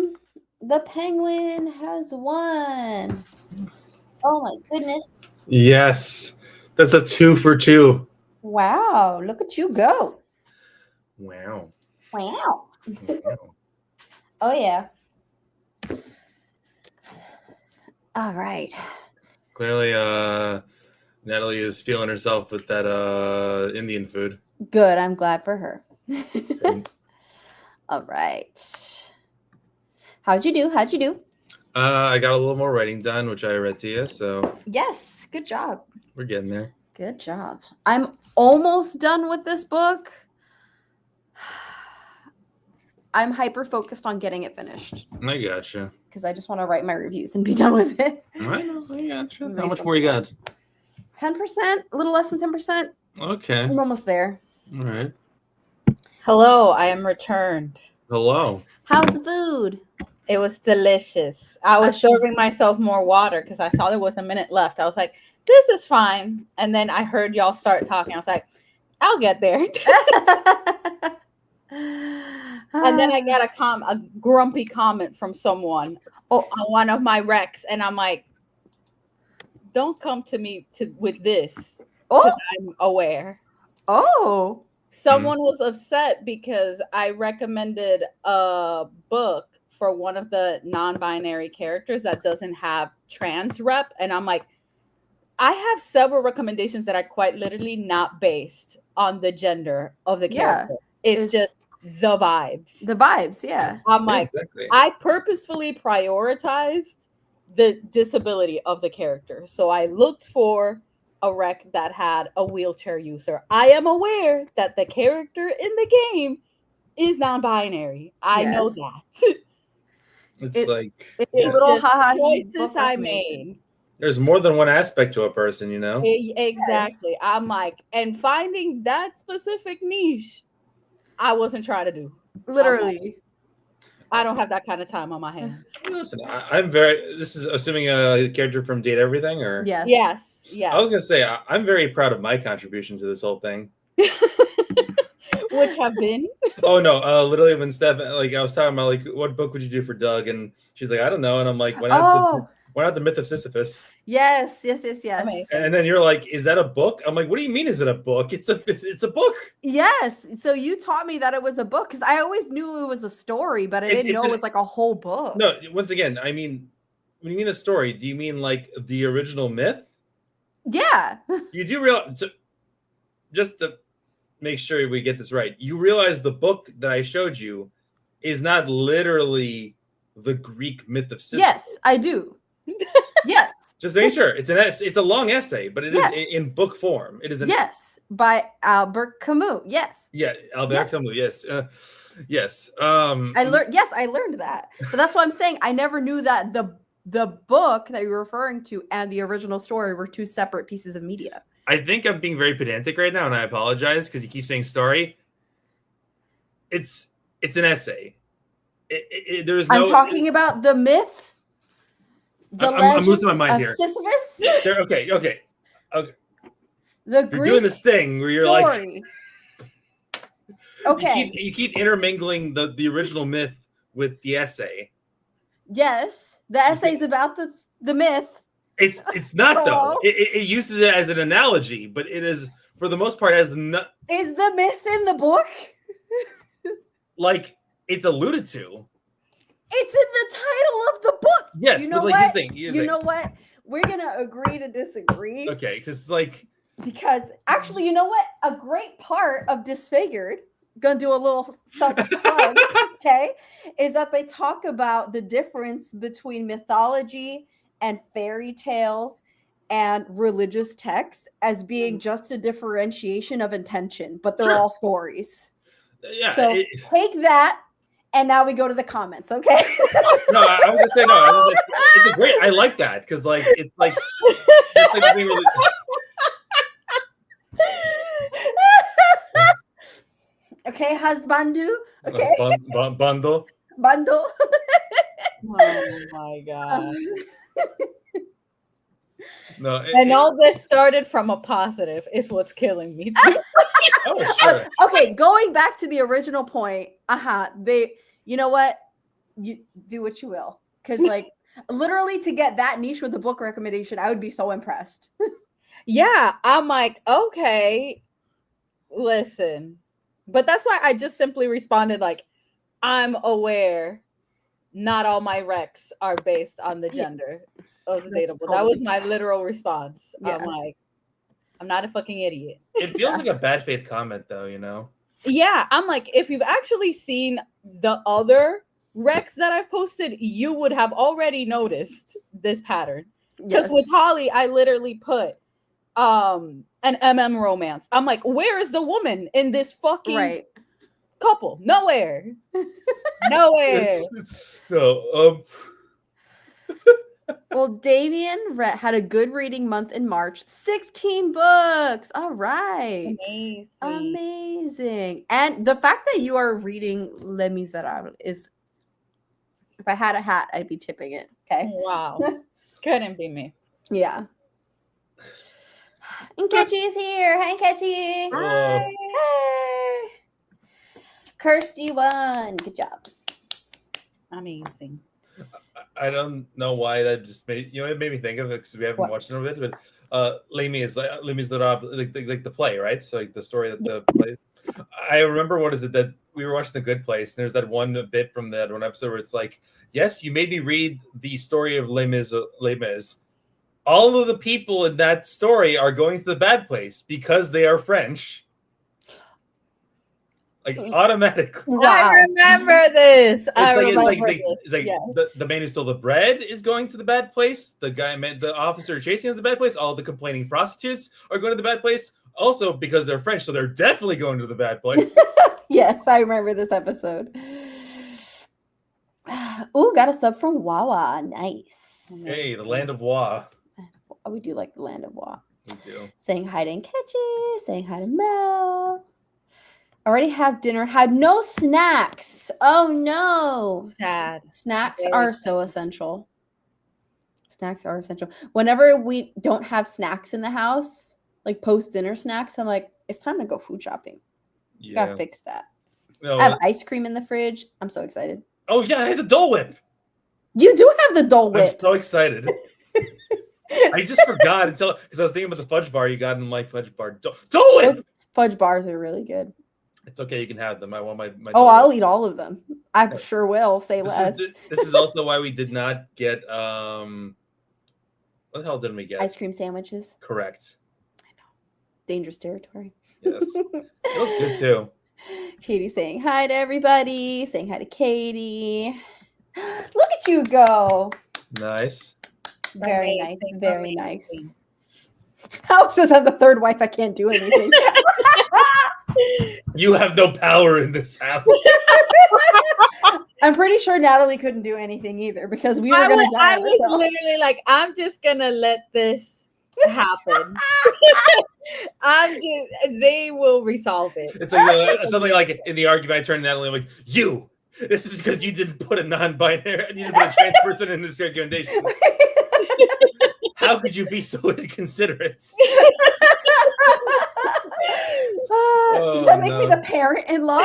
The penguin has won. Oh my goodness. Yes. That's a 2 for 2. Wow, look at you go. Wow. Wow. Wow. Oh yeah. All right. Clearly, Natalie is feeling herself with that Indian food. Good. I'm glad for her. Same. All right. How'd you do? I got a little more writing done, which I read to you, so Yes. Good job. we're getting there. Good job. I'm almost done with this book. I'm hyper focused on getting it finished I gotcha. because I just want to write my reviews and be done with it. I know. I gotcha. How Read much some more you got? 10%, a little less than 10%. Okay. I'm almost there. All right. Hello, I am returned. Hello. How's the food? It was delicious. I was Actually- serving myself more water because I saw there was a minute left. I was like, this is fine. And then I heard y'all start talking. I was like, I'll get there. And then I got a grumpy comment from someone on one of my recs. And I'm like, don't come to me with this because I'm aware. Oh. Someone was upset because I recommended a book for one of the non-binary characters that doesn't have trans rep. And I'm like, I have several recommendations that are quite literally not based on the gender of the character. It's just the vibes. The vibes, yeah. I'm like, exactly. I purposefully prioritized the disability of the character. So I looked for a rec that had a wheelchair user. I am aware that the character in the game is non-binary. I know that. It's like it's yeah. little choices I made. There's more than one aspect to a person, you know? Exactly. Yes. I'm like, and finding that specific niche, I wasn't trying to do. Literally. I don't have that kind of time on my hands. Listen, I'm very. This is assuming a character from Date Everything, or yes. I was gonna say I'm very proud of my contribution to this whole thing. Which have been? Oh no! Literally, when Steph, like, I was talking about, like, what book would you do for Doug, and she's like, I don't know, and I'm like, why not the Myth of Sisyphus? Yes. Amazing. And then you're like, is that a book? I'm like, what do you mean? Is it a book? It's a book. Yes. So you taught me that it was a book because I always knew it was a story, but I didn't know it was like a whole book. No, once again, I mean, when you mean a story, do you mean like the original myth? Yeah. You do realize, just to make sure we get this right, you realize the book that I showed you is not literally the Greek myth of Sisyphus. Yes, I do. Yes. Just make sure. It's a long essay, but it is in book form. It is by Albert Camus. Yes. Yeah, Albert Camus. Yes. Yes. I learned that. But that's what I'm saying. I never knew that the book that you're referring to and the original story were two separate pieces of media. I think I'm being very pedantic right now, and I apologize because you keep saying story. It's an essay. I'm talking about the myth. I'm losing my mind here. Sisyphus? Okay. The Greek you're doing this thing where you're story. Like, okay, you keep intermingling the original myth with the essay. Yes, the essay is about the myth. It's not though. It uses it as an analogy, but it is for the most part as no. Is the myth in the book? Like it's alluded to. It's in the title of the book. Yes, but like you know what? We're gonna agree to disagree. Okay, because actually, you know what? A great part of Disfigured, gonna do a little self-plug, okay, is that they talk about the difference between mythology and fairy tales and religious texts as being just a differentiation of intention, but they're all stories. Yeah. So take that. And now we go to the comments, okay? No, I was just saying, it's a great. I like that because, like, it's like really... Okay, husbandu. Okay, bundle. Oh my god! No, and all this started from a positive. Is what's killing me too. Oh, sure. Okay, going back to the original point. you know what? You do what you will. Because like literally to get that niche with the book recommendation, I would be so impressed. Yeah, I'm like, okay, listen. But that's why I just simply responded like, I'm aware not all my recs are based on the gender of the That's dateable. That totally was my literal response. Yeah. I'm like, I'm not a fucking idiot. It feels like a bad faith comment, though, you know? Yeah, I'm like, if you've actually seen the other recs that I've posted, you would have already noticed this pattern. Because with Holly, I literally put an romance. I'm like, where is the woman in this fucking couple? Nowhere. Nowhere. No. Well, Damien had a good reading month in March. 16 books. All right. Amazing. And the fact that you are reading Les Miserables is, if I had a hat, I'd be tipping it. Okay. Wow. Couldn't be me. Yeah. Nkechi is here. Hi, Nkechi. Hi. Hey. Kirsty won. Good job. Amazing. I don't know why that just made it made me think of it because we haven't watched it in a bit, but Les Miserables, like the play, right? So like the story that the play. I remember, what is it that we were watching The Good Place, and there's that one bit from that one episode where it's like, yes, you made me read the story of Les Mis. All of the people in that story are going to the bad place because they are French. Like automatically. Wow. I remember this. It's like yes. the man who stole the bread is going to the bad place. The officer chasing us to the bad place. All the complaining prostitutes are going to the bad place. Also because they're French, so they're definitely going to the bad place. Yes, I remember this episode. Ooh, got a sub from Wawa. Nice. Hey, the land of Wa. We do like the land of Wa. We do. Saying hi to Nkechi. Saying hi to Mel. Already have dinner. Had no snacks. Oh no. Sad. Snacks are so essential. Snacks are essential. Whenever we don't have snacks in the house, like post-dinner snacks, I'm like, it's time to go food shopping. Yeah. Gotta fix that. No, I have ice cream in the fridge. I'm so excited. Oh yeah, I have the Dole Whip. You do have the Dole Whip. I'm so excited. I just forgot until because I was thinking about the fudge bar you got in my fudge bar. Dole Whip. Those fudge bars are really good. It's okay, you can have them. I want my I'll eat all of them. I sure will. Say less. This is also why we did not get what the hell did we get? Ice cream sandwiches. Correct. I know. Dangerous territory. Yes. It looks good too. Katie saying hi to everybody. Saying hi to Katie. Look at you go. Nice. Very nice. Very nice. How says I'm the third wife? I can't do anything. You have no power in this house. I'm pretty sure Natalie couldn't do anything either because we were going to die. I was literally like, I'm just going to let this happen. They will resolve it. It's like something like in the argument, I turned to Natalie, I'm like, this is because you didn't put a non-binary, you didn't put a trans person in this recommendation. How could you be so inconsiderate? Does that make me the parent-in-law?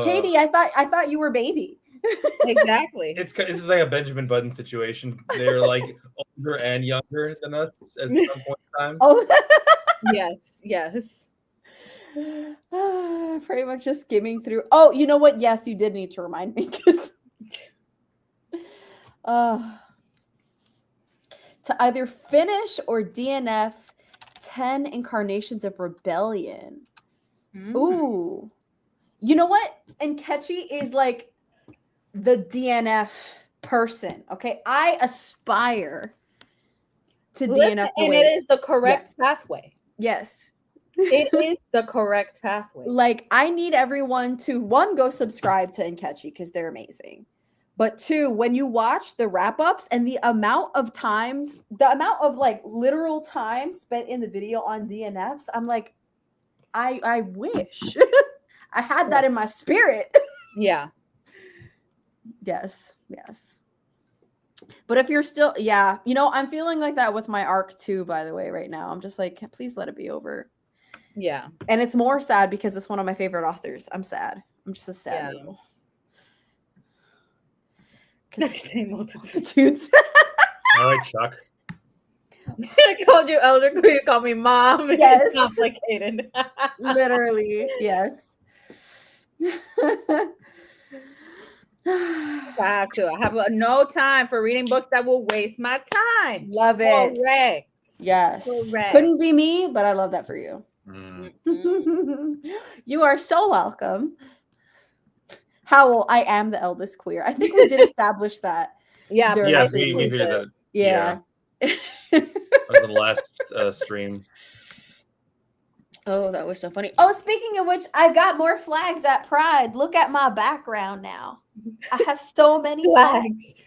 Katie, I thought you were baby. Exactly. This is like a Benjamin Button situation. They're like older and younger than us at some point in time. Oh, yes. Pretty much just skimming through. Oh, you know what? Yes, you did need to remind me because to either finish or DNF 10 incarnations of rebellion. Ooh. You know what? Nkechi is like the DNF person. Okay. I aspire to DNF. And it is the correct pathway. Yes. It is the correct pathway. Like, I need everyone to, one, go subscribe to Nkechi because they're amazing. But two, when you watch the wrap-ups and the amount of like literal time spent in the video on DNFs, I'm like, I wish I had that in my spirit. Yeah. Yes. But if you're still, I'm feeling like that with my arc too, by the way, right now. I'm just like, please let it be over. Yeah. And it's more sad because it's one of my favorite authors. I'm sad. I'm just a sad Yeah. noodle. Contain multitudes. Multitudes. All right, Chuck. I called you Elder Queen. You call me Mom. Yes. It's complicated. Literally, yes. I have to. I have no time for reading books that will waste my time. Love it. Correct. Yes. Correct. Couldn't be me, but I love that for you. Mm-mm. You are so welcome. Howell, I am the eldest queer. I think we did establish that. Yeah. During Yes, the we series. figured that. Yeah. That was the last stream. Oh, that was so funny. Oh, speaking of which, I got more flags at Pride. Look at my background now. I have so many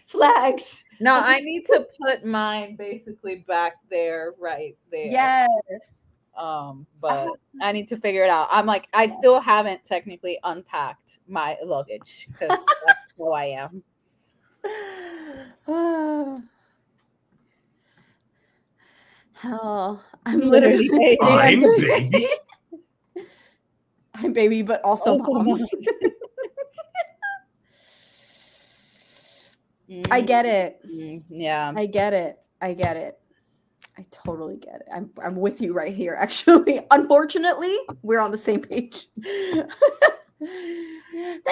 flags. No, I need to put mine basically back there, right there. Yes. But I need to figure it out. I'm like, I still haven't technically unpacked my luggage because that's who I am. Oh, I'm literally baby. I'm baby. I'm baby, but also mom. I get it. Yeah. I get it. I get it. I totally get it. I'm with you right here, actually. Unfortunately, we're on the same page. Thank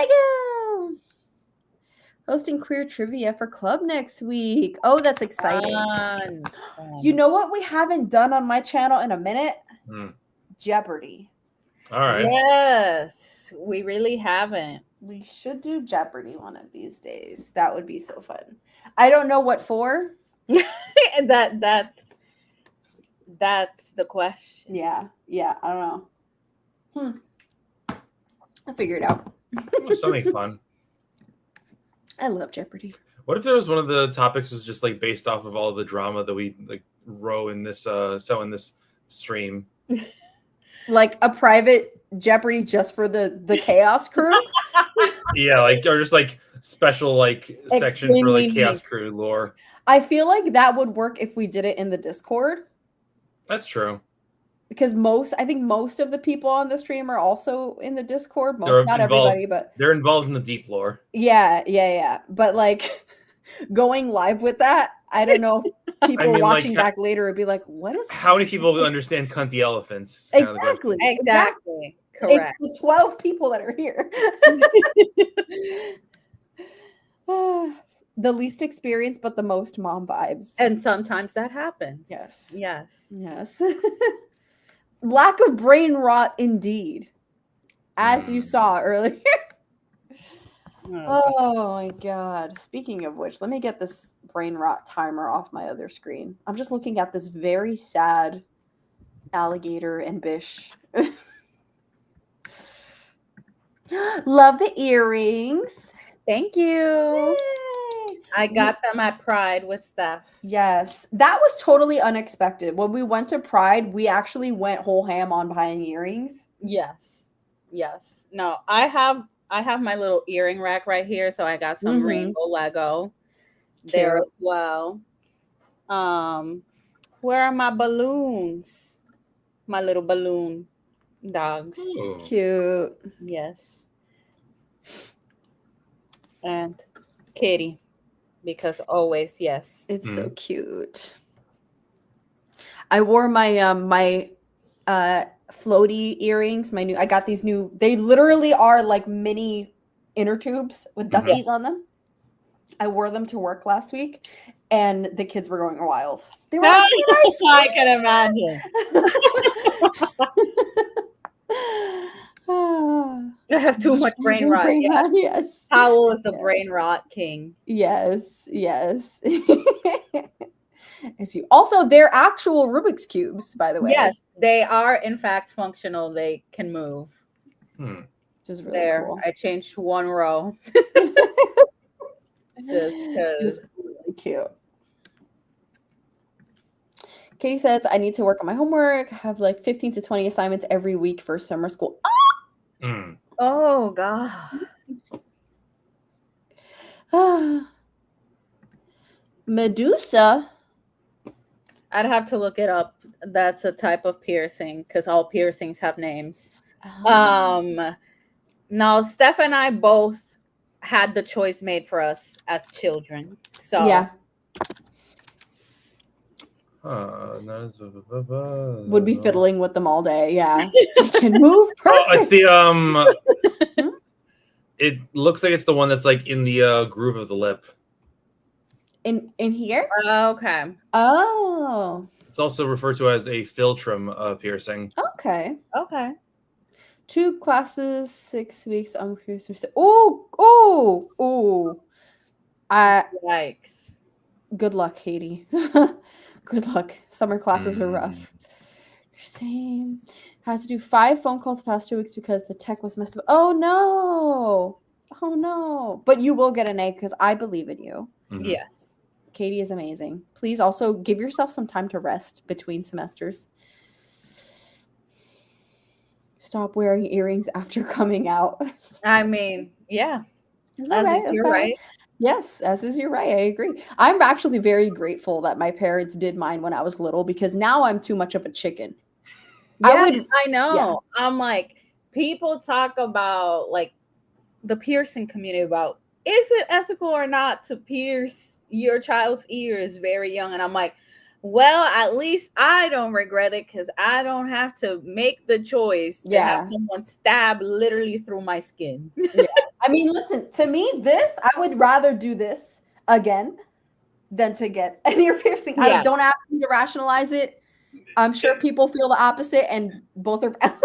you. Hosting queer trivia for club next week. Oh, that's exciting. You know what we haven't done on my channel in a minute? Jeopardy. All right. Yes, we really haven't. We should do Jeopardy one of these days. That would be so fun. I don't know what for. That's the question. Yeah, I don't know. I'll figure it out. Something fun. I love Jeopardy. What if there was one of the topics was just like based off of all the drama that we like row in this in this stream? Like a private Jeopardy just for the chaos crew? Yeah, like or just like special like section for like chaos crew lore. I feel like that would work if we did it in the Discord. That's true. Because I think most of the people on the stream are also in the Discord. Not everybody, but they're involved in the deep lore. Yeah. But like going live with that, I don't know. People watching back later would be like, "What is?" How many people understand cunty elephants? Exactly. Correct. It's the 12 people that are here. The least experience, but the most mom vibes. And sometimes that happens. Yes. Lack of brain rot, indeed. As you saw earlier. Oh my god. Speaking of which, let me get this brain rot timer off my other screen. I'm just looking at this very sad alligator and bish. Love the earrings. Thank you. Yay. I got them at Pride with Steph. Yes. That was totally unexpected. When we went to Pride, we actually went whole ham on buying earrings. Yes. No, I have my little earring rack right here, so I got some rainbow Lego there as well. Where are my balloons? My little balloon dogs. Ooh. Cute. Yes. And Kitty, because always yes. It's so cute. I wore my my floaty earrings. I got these new. They literally are like mini inner tubes with duckies on them. I wore them to work last week, and the kids were going wild. They were like, I can imagine. I have too much brain rot. Yes. Howell is a brain rot king. Yes. Also, they're actual Rubik's cubes, by the way. Yes, they are in fact functional. They can move. Which is really cool. I changed one row. Just because. It's really cute. Katie says, I need to work on my homework. I have like 15 to 20 assignments every week for summer school. Oh, God. Medusa. I'd have to look it up. That's a type of piercing because all piercings have names. No, Steph and I both had the choice made for us as children. So Yeah. Would be fiddling with them all day. Yeah. They can move perfect. Oh, it's the it looks like it's the one that's like in the groove of the lip. In here? Okay. Oh. It's also referred to as a philtrum piercing. Okay. Okay. 2 classes, 6 weeks. I'm curious. Oh. Yikes. Good luck, Katie. Good luck. Summer classes are rough. Same. Had to do 5 phone calls the past 2 weeks because the tech was messed up. Oh no. But you will get an A because I believe in you. Yes. Katie is amazing. Please also give yourself some time to rest between semesters. Stop wearing earrings after coming out. I mean, yeah. You're right. Yes, as is you're right. I agree. I'm actually very grateful that my parents did mine when I was little because now I'm too much of a chicken. Yeah, I know. Yeah. I'm like, people talk about like the piercing community about is it ethical or not to pierce your child's ears very young? And I'm like, well, at least I don't regret it because I don't have to make the choice to have someone stab literally through my skin. Yeah. I mean, listen, to me, I would rather do this again than to get an ear piercing. Yeah. Don't ask me to rationalize it. I'm sure people feel the opposite, and both are valid.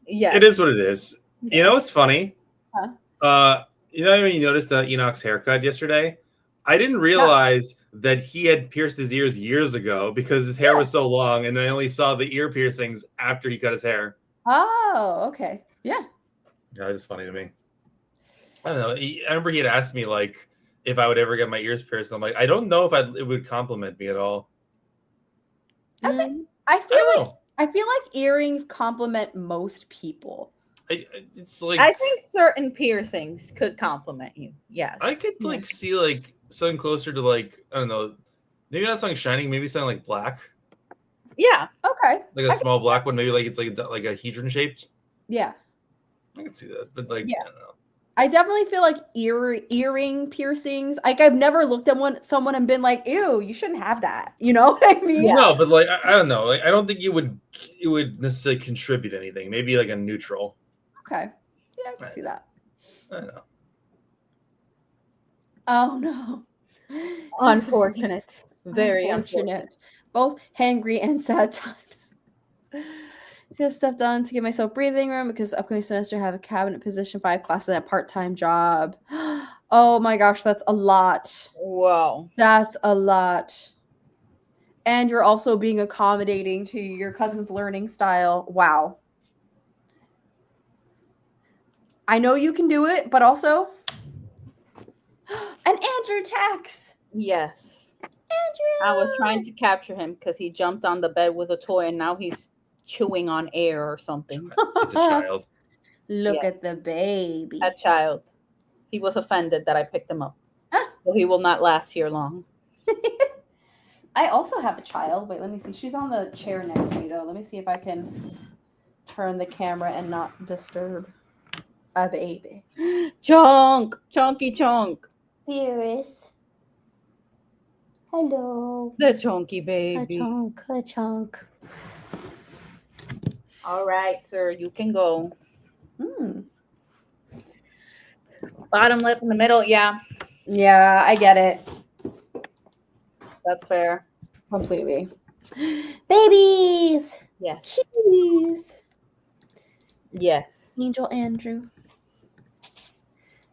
Yeah, it is what it is. Yeah. You know what's funny? Huh? You know when you noticed Enoch's haircut yesterday? I didn't realize that he had pierced his ears years ago because his hair was so long, and I only saw the ear piercings after he cut his hair. Oh, okay. Yeah. Yeah, it's just funny to me. I don't know. I remember he had asked me like if I would ever get my ears pierced. And I'm like, I don't know if it would compliment me at all. I feel like earrings compliment most people. It's like I think certain piercings could compliment you. Yes, I could like see like something closer to like I don't know, maybe not something shining, maybe something like black. Yeah. Okay. Like a small black one, maybe like it's like a hedron shaped. Yeah. I can see that, but like I don't know. I definitely feel like earring piercings. Like I've never looked at someone and been like, "Ew, you shouldn't have that." You know what I mean? Yeah. No, but like I don't know. Like I don't think it would necessarily contribute anything. Maybe like a neutral. Okay. Yeah, I can see that. I don't know. Oh no. Unfortunate. Very unfortunate. Both hangry and sad times. Get stuff done to give myself breathing room because upcoming semester I have a cabinet position, 5 classes, and a part-time job. Oh my gosh, that's a lot. Wow. That's a lot. And you're also being accommodating to your cousin's learning style. Wow. I know you can do it, but also an Andrew tax. Yes. Andrew. I was trying to capture him because he jumped on the bed with a toy and now he's chewing on air or something. It's a child. Look at the baby. A child. He was offended that I picked him up. So he will not last here long. I also have a child. Wait, let me see. She's on the chair next to me, though. Let me see if I can turn the camera and not disturb a baby. Chunk. Chunky chunk. Beerus. Hello. The chunky baby. A chunk. All right, sir. You can go. Hmm. Bottom lip in the middle. Yeah. Yeah, I get it. That's fair. Completely. Babies. Yes. Kitties. Yes. Angel Andrew.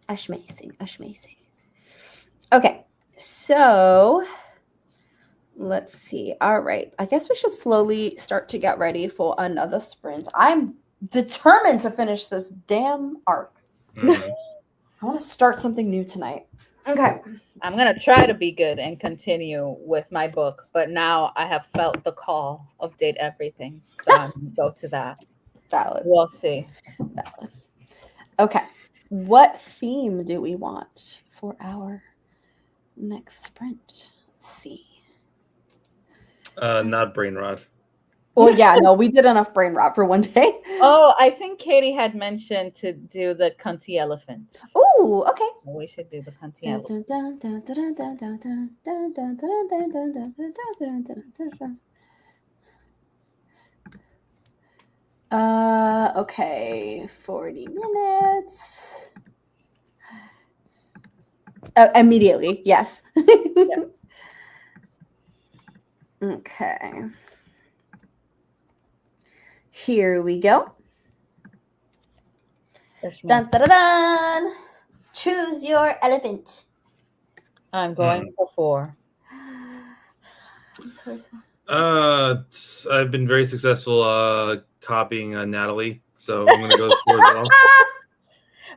Amazing. Okay, so let's see. All right. I guess we should slowly start to get ready for another sprint. I'm determined to finish this damn arc. I want to start something new tonight. Okay. I'm going to try to be good and continue with my book, but now I have felt the call of date everything. So I'm going to go to that. Valid. We'll see. Valid. Okay. What theme do we want for our next sprint? Let's see. Not brain rot. Well, yeah, no, we did enough brain rot for one day. Oh, I think Katie had mentioned to do the cunty elephants. Ooh, okay. We should do the cunty elephants. Okay, 40 minutes. Immediately, yes. Yes. Okay. Here we go. Dun, dun, dun, dun. Choose your elephant. I'm going for 4. I've been very successful copying Natalie, so I'm gonna go for as well.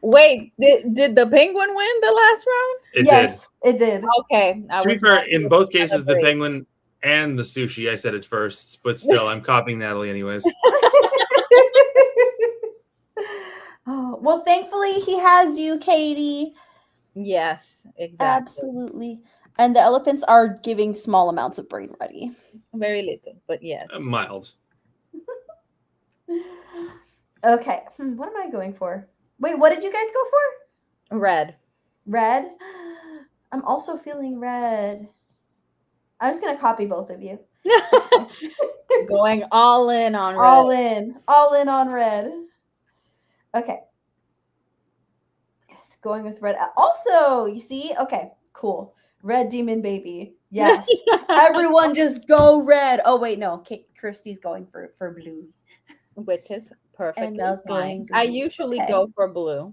Wait, did the penguin win the last round? Yes, it did. Okay. To be fair, in both cases, the penguin and the sushi, I said it first, but still, I'm copying Natalie anyways. Oh, well, thankfully he has you, Katie. Yes, exactly. Absolutely. And the elephants are giving small amounts of brain ready. Very little, but yes. Mild. Okay. What am I going for? Wait, what did you guys go for? Red. Red? I'm also feeling red. I'm just going to copy both of you. Going all in on red. All in on red. Okay. Yes, going with red. Also, you see? Okay, cool. Red demon baby. Yes. Everyone just go red. Oh, wait, no. Christy's going for blue. Which is perfectly And Mel's going fine. I green. usually Okay. go for blue.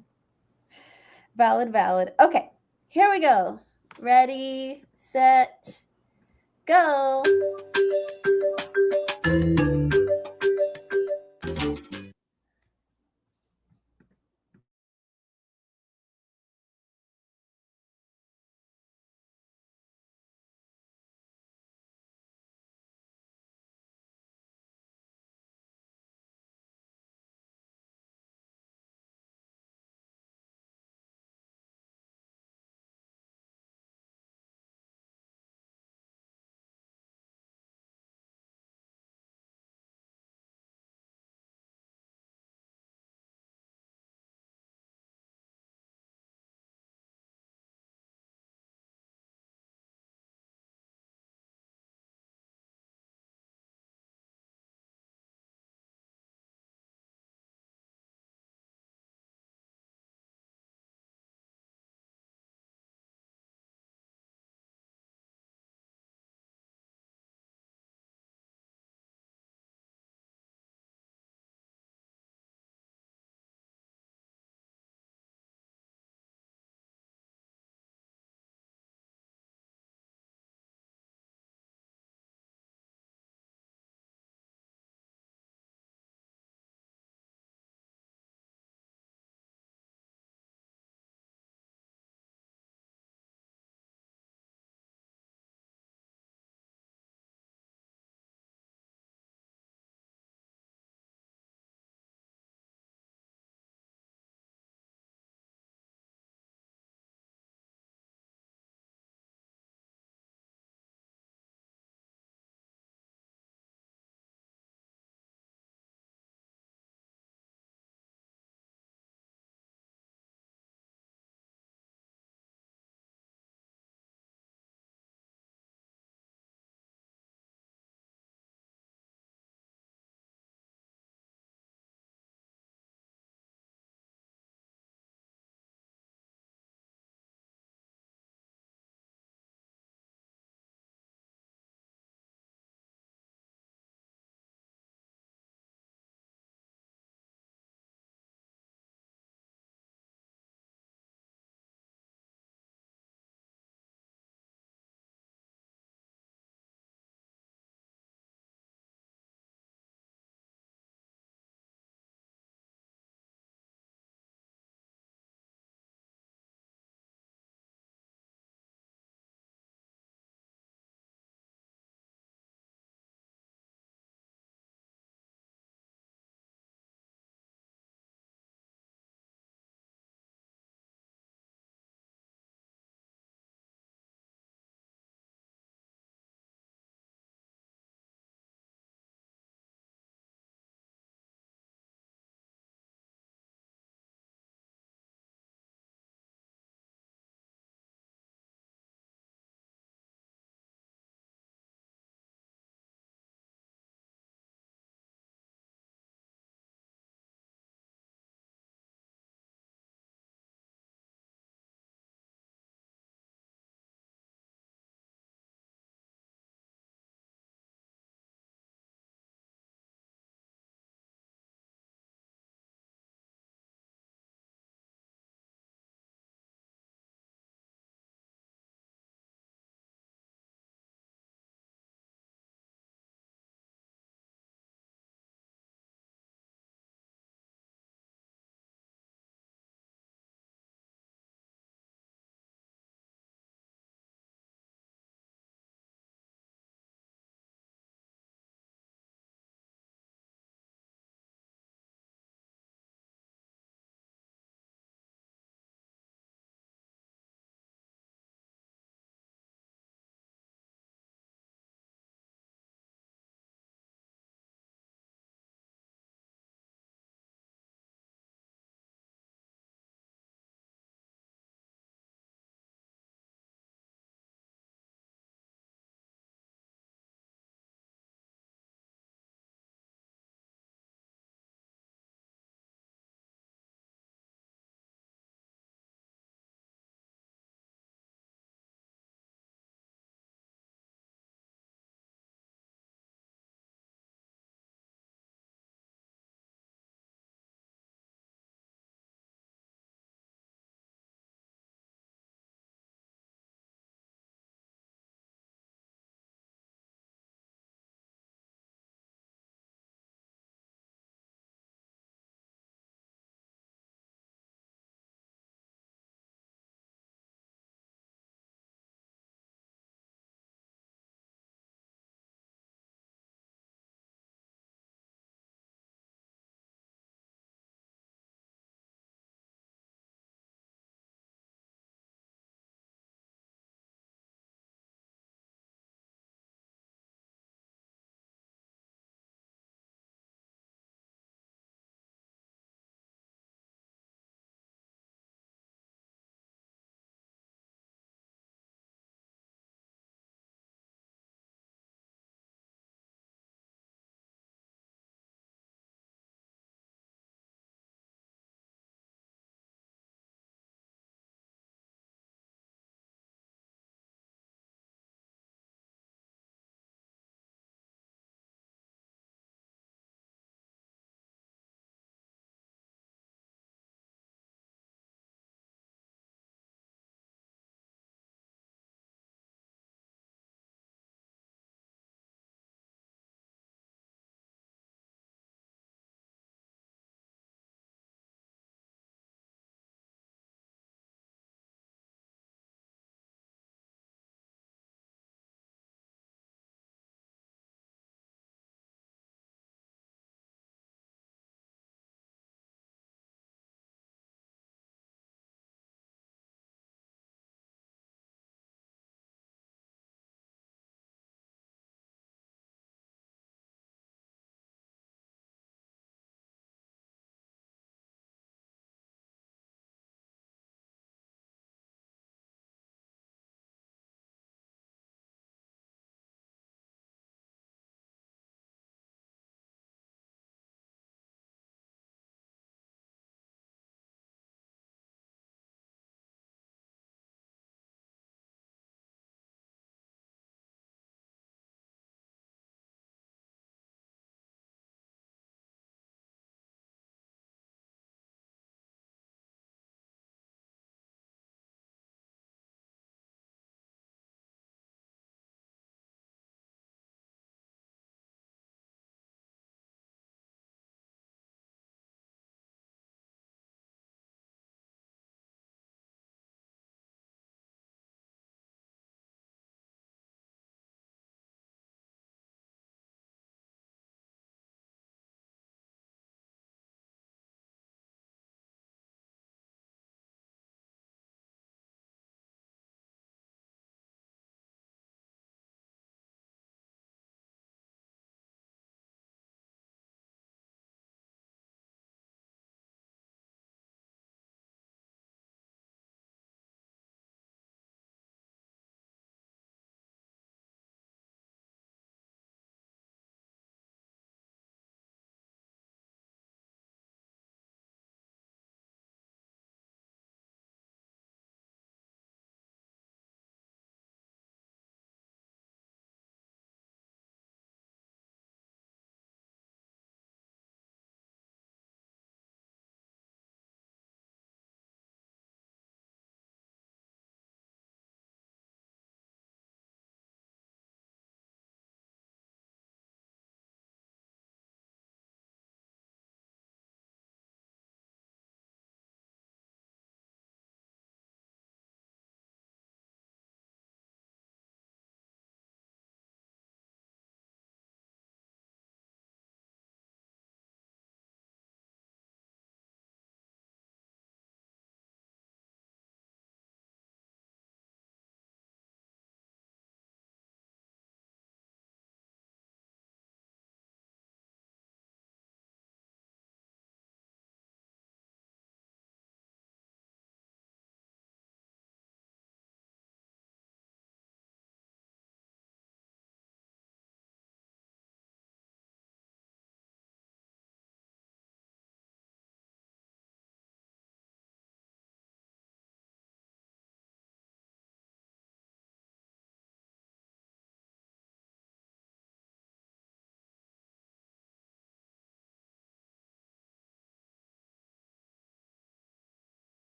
Valid. Okay, here we go. Ready, set, go.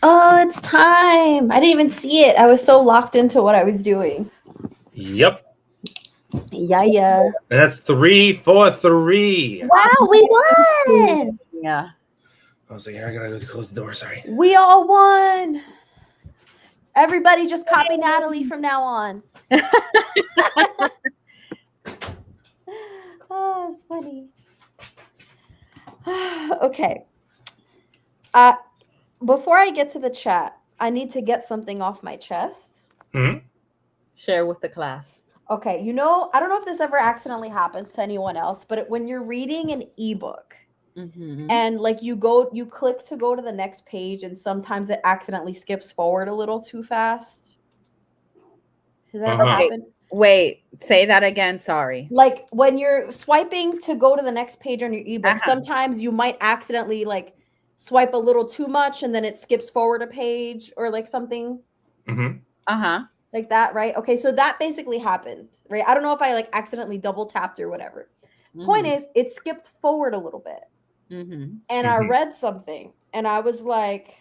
Oh, it's time. I didn't even see it. I was so locked into what I was doing. Yep. Yeah. And that's 3 for 3. Wow, we won. Yeah. I was like, I gotta go close the door. Sorry. We all won. Everybody just copy Natalie from now on. Oh, it's funny. Okay. Before I get to the chat, I need to get something off my chest. Mm-hmm. Share with the class. Okay, you know, I don't know if this ever accidentally happens to anyone else, but when you're reading an ebook and like you click to go to the next page and sometimes it accidentally skips forward a little too fast. Has that ever happened? Wait, say that again. Sorry. Like when you're swiping to go to the next page on your ebook, sometimes you might accidentally like swipe a little too much and then it skips forward a page or like something. Like that, right? Okay, so that basically happened, right? I don't know if I like accidentally double tapped or whatever. Point is, it skipped forward a little bit. And I read something and I was like,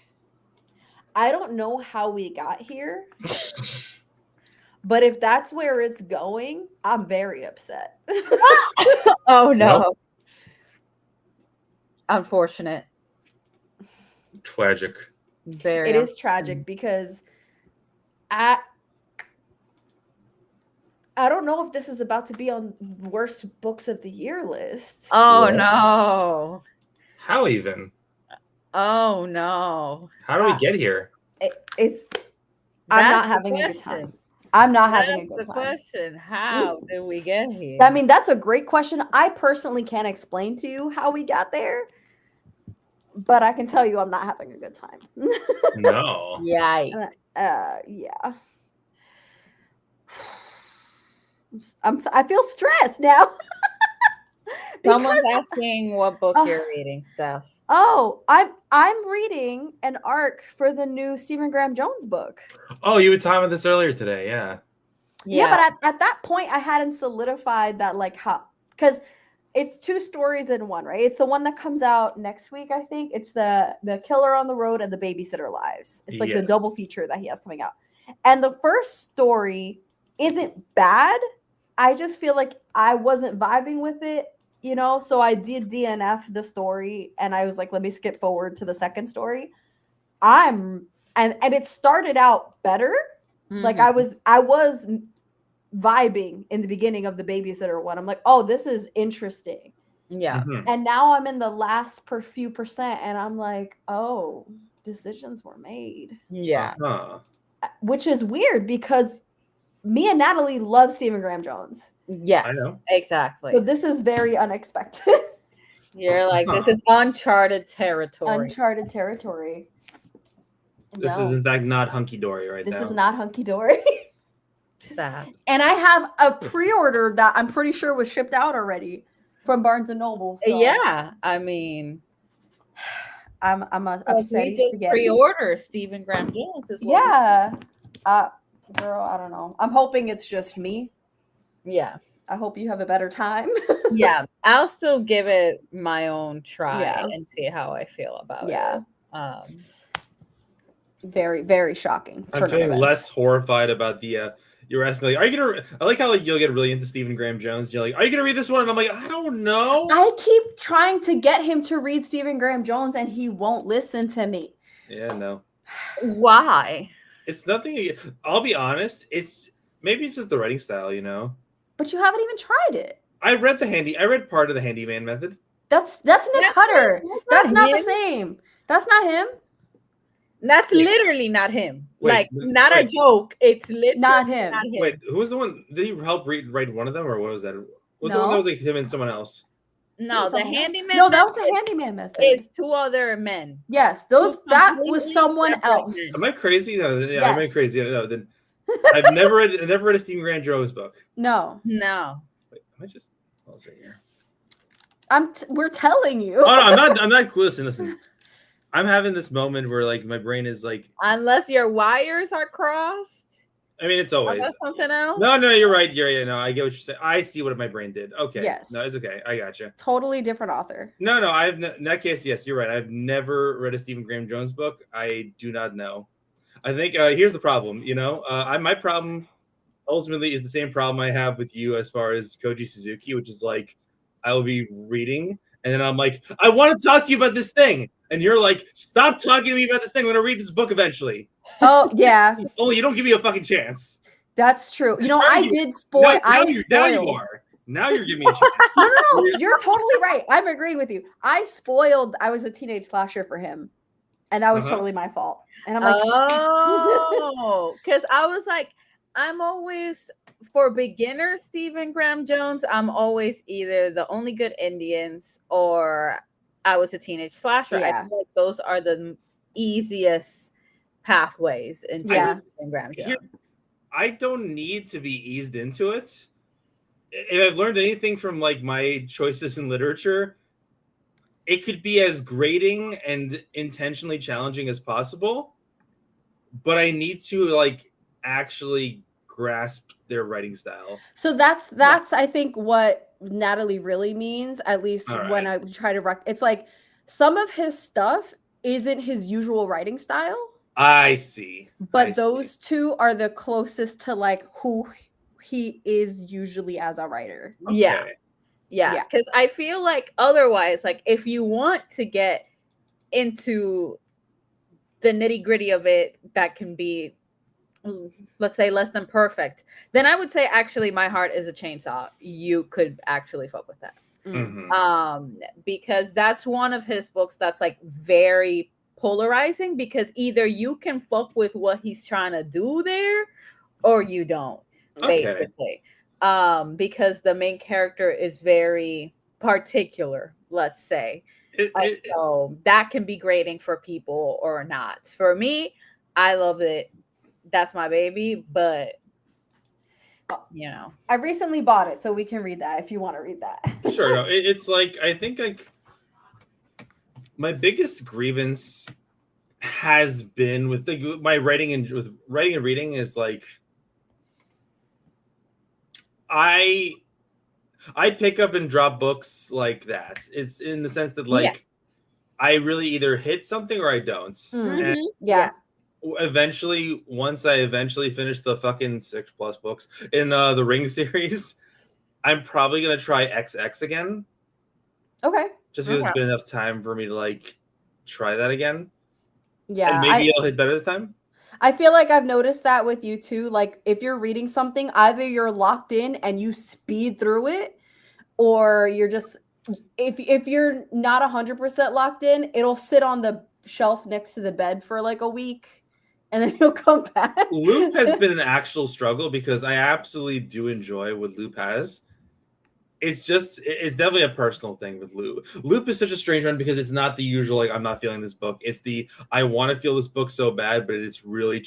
I don't know how we got here. But if that's where it's going, I'm very upset. Oh, no. Nope. Unfortunate. Tragic. It is tragic because I don't know if this is about to be on worst books of the year list. Oh, no. How even? Oh, no. How do we get here? I'm not having a good time. I'm not having a good time. That's the question. How did we get here? I mean, that's a great question. I personally can't explain to you how we got there, but I can tell you I'm not having a good time. No. Yikes. Yeah. I feel stressed now. Someone's asking what book you're reading, Steph. Oh, I'm reading an arc for the new Stephen Graham Jones book. Oh, you were talking about this earlier today, yeah. Yeah, but at that point I hadn't solidified that like how, because it's 2 stories in one, right? It's the one that comes out next week, I think. It's the Killer on the Road and the Babysitter Lives. It's like the double feature that he has coming out. And the first story isn't bad. I just feel like I wasn't vibing with it, you know? So I did DNF the story and I was like, let me skip forward to the second story. And it started out better. Like I was vibing in the beginning of the Babysitter one. I'm like, oh, this is interesting. Yeah. And now I'm in the last few percent and I'm like, oh, decisions were made. Yeah. Which is weird because me and Natalie love Stephen Graham Jones. Yes, I know. Exactly. So this is very unexpected. You're like, this is uncharted territory. Uncharted territory. This is in fact not hunky dory right now. This is not hunky dory. Sad. And I have a pre-order that I'm pretty sure was shipped out already from Barnes and Noble. So yeah, I mean, I'm upset. We just pre-order Stephen Graham Jones as well. Yeah. Girl, I don't know. I'm hoping it's just me. Yeah. I hope you have a better time. Yeah. I'll still give it my own try and see how I feel about it. Very, very shocking. I'm feeling less horrified about the you're asking, like, are you gonna? I like how like you'll get really into Stephen Graham Jones. You're like, are you gonna read this one? And I'm like, I don't know. I keep trying to get him to read Stephen Graham Jones, and he won't listen to me. Yeah, no. Why? It's nothing. I'll be honest. Maybe it's just the writing style, you know. But you haven't even tried it. I read part of the Handyman Method. That's Nick Cutter. That's not the same. That's not him. That's literally not him. Not a joke. It's literally not him. Wait, who was the one? Did he help write one of them, or what was that? Was the one that was like him and someone else? No, the Handyman. No, that was the Handyman Method. It's 2 other men. Yes, that was someone else. Am I crazy? No, yeah, yes. Am I crazy? No, then I've never read a Stephen Graham Jones book. No. Wait, am I just? I'll say here. We're telling you. Oh no, I'm not. Listen. I'm having this moment where like my brain is like, unless your wires are crossed. I mean, it's Oh, always that's something else. no. You're right. No, I get what you're saying. I see what my brain did. Okay, Yes. no, it's okay. I gotcha. Totally different author. No, in that case, yes, you're right. I've never read a Stephen Graham Jones book. I do not know. I think here's the problem. My problem ultimately is the same problem I have with you as far as Koji Suzuki, which is like I will be reading and then I'm like, I want to talk to you about this thing, and you're like, stop talking to me about this thing. I'm gonna read this book eventually. Oh yeah. Only you don't give me a fucking chance. That's true. I did spoil. Now you are. Now you're giving me a chance. No. You're totally right. I'm agreeing with you. I was a teenage slasher for him. And that was totally my fault. And I'm like, oh, because I was like, I'm always, for beginner Stephen Graham Jones, I'm always either The Only Good Indians or I Was a Teenage Slasher. Yeah. I feel like those are the easiest pathways into Stephen Graham Jones. I don't need to be eased into it. If I've learned anything from like my choices in literature, it could be as grating and intentionally challenging as possible, but I need to like actually grasp their writing style. So that's I think what Natalie really means, at least when I try to it's like some of his stuff isn't his usual writing style. I see. But those two are the closest to like who he is usually as a writer. Okay. Yeah, because I feel like otherwise, like if you want to get into the nitty-gritty of it, that can be, let's say, less than perfect, then I would say actually My Heart is a Chainsaw. You could actually fuck with that. Because that's one of his books that's like very polarizing, because either you can fuck with what he's trying to do there or you don't, basically. Because the main character is very particular, let's say. So that can be grating for people or not. For me, I love it. That's my baby, but I recently bought it, so we can read that if you want to read that. Sure. No, it's like, I think like my biggest grievance has been with my writing and reading is like I pick up and drop books like that. It's in the sense that like I really either hit something or I don't. And eventually, once I finish the fucking 6+ books in the Ring series, I'm probably gonna try XX again. Okay. Just because it's been enough time for me to like try that again. Yeah. And maybe I'll hit better this time. I feel like I've noticed that with you too. Like if you're reading something, either you're locked in and you speed through it, or you're just if you're not 100% locked in, it'll sit on the shelf next to the bed for like a week, and then you'll come back. Loop has been an actual struggle because I absolutely do enjoy what Loop has. It's definitely a personal thing with Loop. Loop is such a strange one because it's not the usual, like, I'm not feeling this book. It's I want to feel this book so bad, but it's really,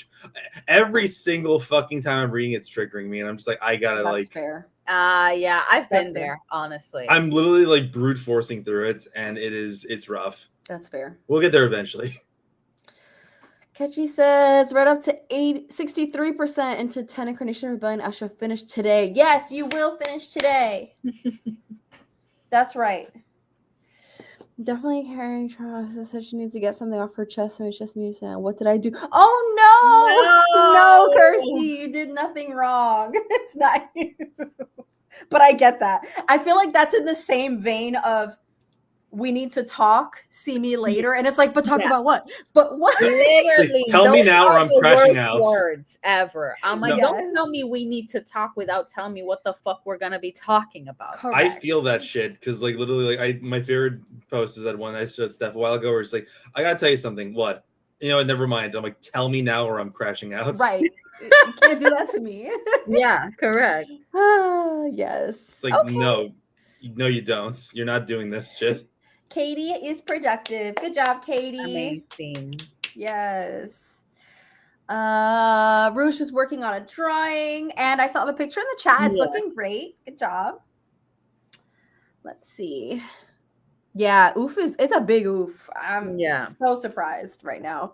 every single fucking time I'm reading, it's triggering me. And I'm just like, I gotta That's fair. Yeah, I've been there, honestly. I'm literally like brute forcing through it, and it's rough. That's fair. We'll get there eventually. Ketchy says, read up to 63% into 10 Incarnation Rebellion. I shall finish today. Yes, you will finish today. That's right. Definitely carrying trauma. She said she needs to get something off her chest. So it's just me saying, what did I do? Oh, no, Kirsty, you did nothing wrong. It's not you. But I get that. I feel like that's in the same vein of, we need to talk, see me later. And it's like, but talk about what? But what? Literally. Tell me now or I'm crashing out. Words ever. I'm like, don't tell me we need to talk without telling me what the fuck we're going to be talking about. Correct. I feel that shit because like literally like my favorite post is that one I showed Steph a while ago where it's like, I got to tell you something. What? Never mind. I'm like, tell me now or I'm crashing out. Right. You can't do that to me. Yeah, correct. Yes. It's like, no, you don't. You're not doing this shit. Katie is productive. Good job, Katie. Amazing. Yes. Roosh is working on a drawing, and I saw the picture in the chat. It's looking great. Good job. Let's see. Yeah, it's a big oof. I'm so surprised right now.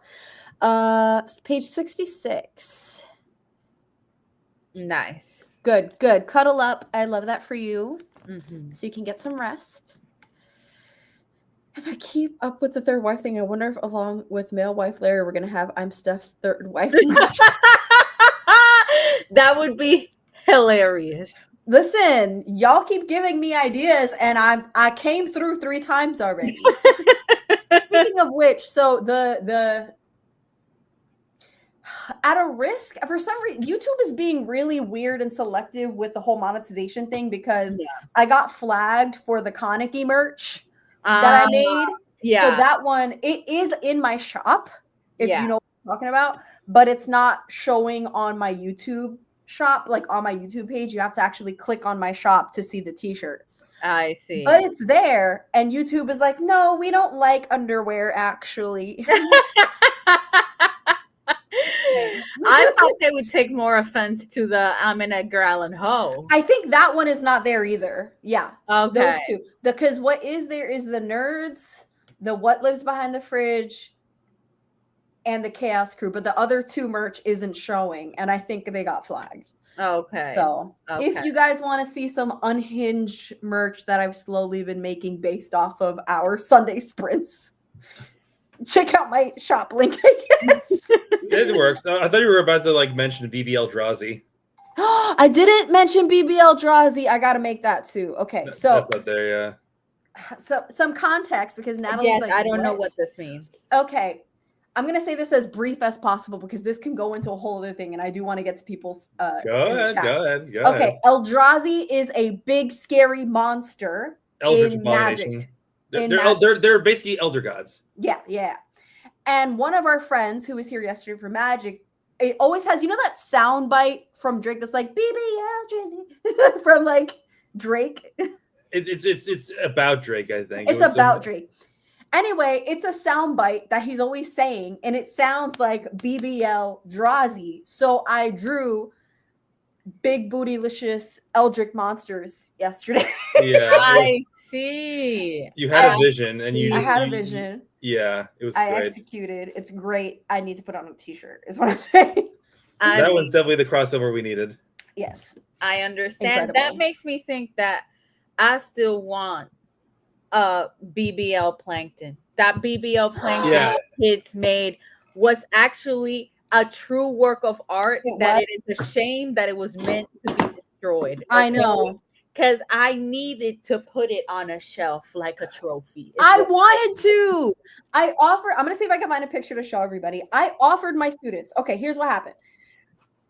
Page 66. Nice. Good. Cuddle up. I love that for you. Mm-hmm. So you can get some rest. If I keep up with the third wife thing, I wonder if along with male wife Larry, we're gonna have I'm Steph's third wife. That would be hilarious. Listen, y'all keep giving me ideas, and I came through 3 times already. Speaking of which, so the at a risk, for some reason, YouTube is being really weird and selective with the whole monetization thing because I got flagged for the Kaneki merch that I made. Yeah. So that one, it is in my shop, if you know what I'm talking about, but it's not showing on my YouTube shop, like on my YouTube page. You have to actually click on my shop to see the t-shirts. I see. But it's there, and YouTube is like, no, we don't like underwear, actually. I thought they would take more offense to the I'm in Edgar Allan Poe. I think that one is not there either. Yeah. Okay. Those two. Because what is there is the Nerds, the What Lives Behind the Fridge, and the Chaos Crew. But the other 2 merch isn't showing, and I think they got flagged. Okay. So if you guys want to see some unhinged merch that I've slowly been making based off of our Sunday sprints, check out my shop link, I guess. It works. I thought you were about to like mention BBL Drazi. I didn't mention BBL Drazi. I got to make that too. Okay, so that's there, yeah. So some context because Natalie's like, I don't know what this means. Okay, I'm gonna say this as brief as possible because this can go into a whole other thing, and I do want to get to people's. Go ahead. Okay, Eldrazi is a big scary monster in Magic. They're basically elder gods. Yeah. And one of our friends who was here yesterday for Magic, it always has, you know, that sound bite from Drake that's like BBL Drizzy from like Drake. It's about Drake, I think. It's about Drake. Anyway, it's a sound bite that he's always saying, and it sounds like BBL Drazi. So I drew big bootylicious Eldritch monsters yesterday. Yeah. I see. You had a vision, and I had a vision. Yeah, it was I great. executed. It's great. I need to put on a t-shirt, is what I'm saying. That was definitely the crossover we needed. Yes. I understand. Incredible. That makes me think that I still want BBL Plankton. That BBL Plankton kids made was actually a true work of art. That it is a shame that it was meant to be destroyed. Okay? I know. Because I needed to put it on a shelf like a trophy. I wanted to. I'm going to see if I can find a picture to show everybody. I offered my students. Okay, here's what happened.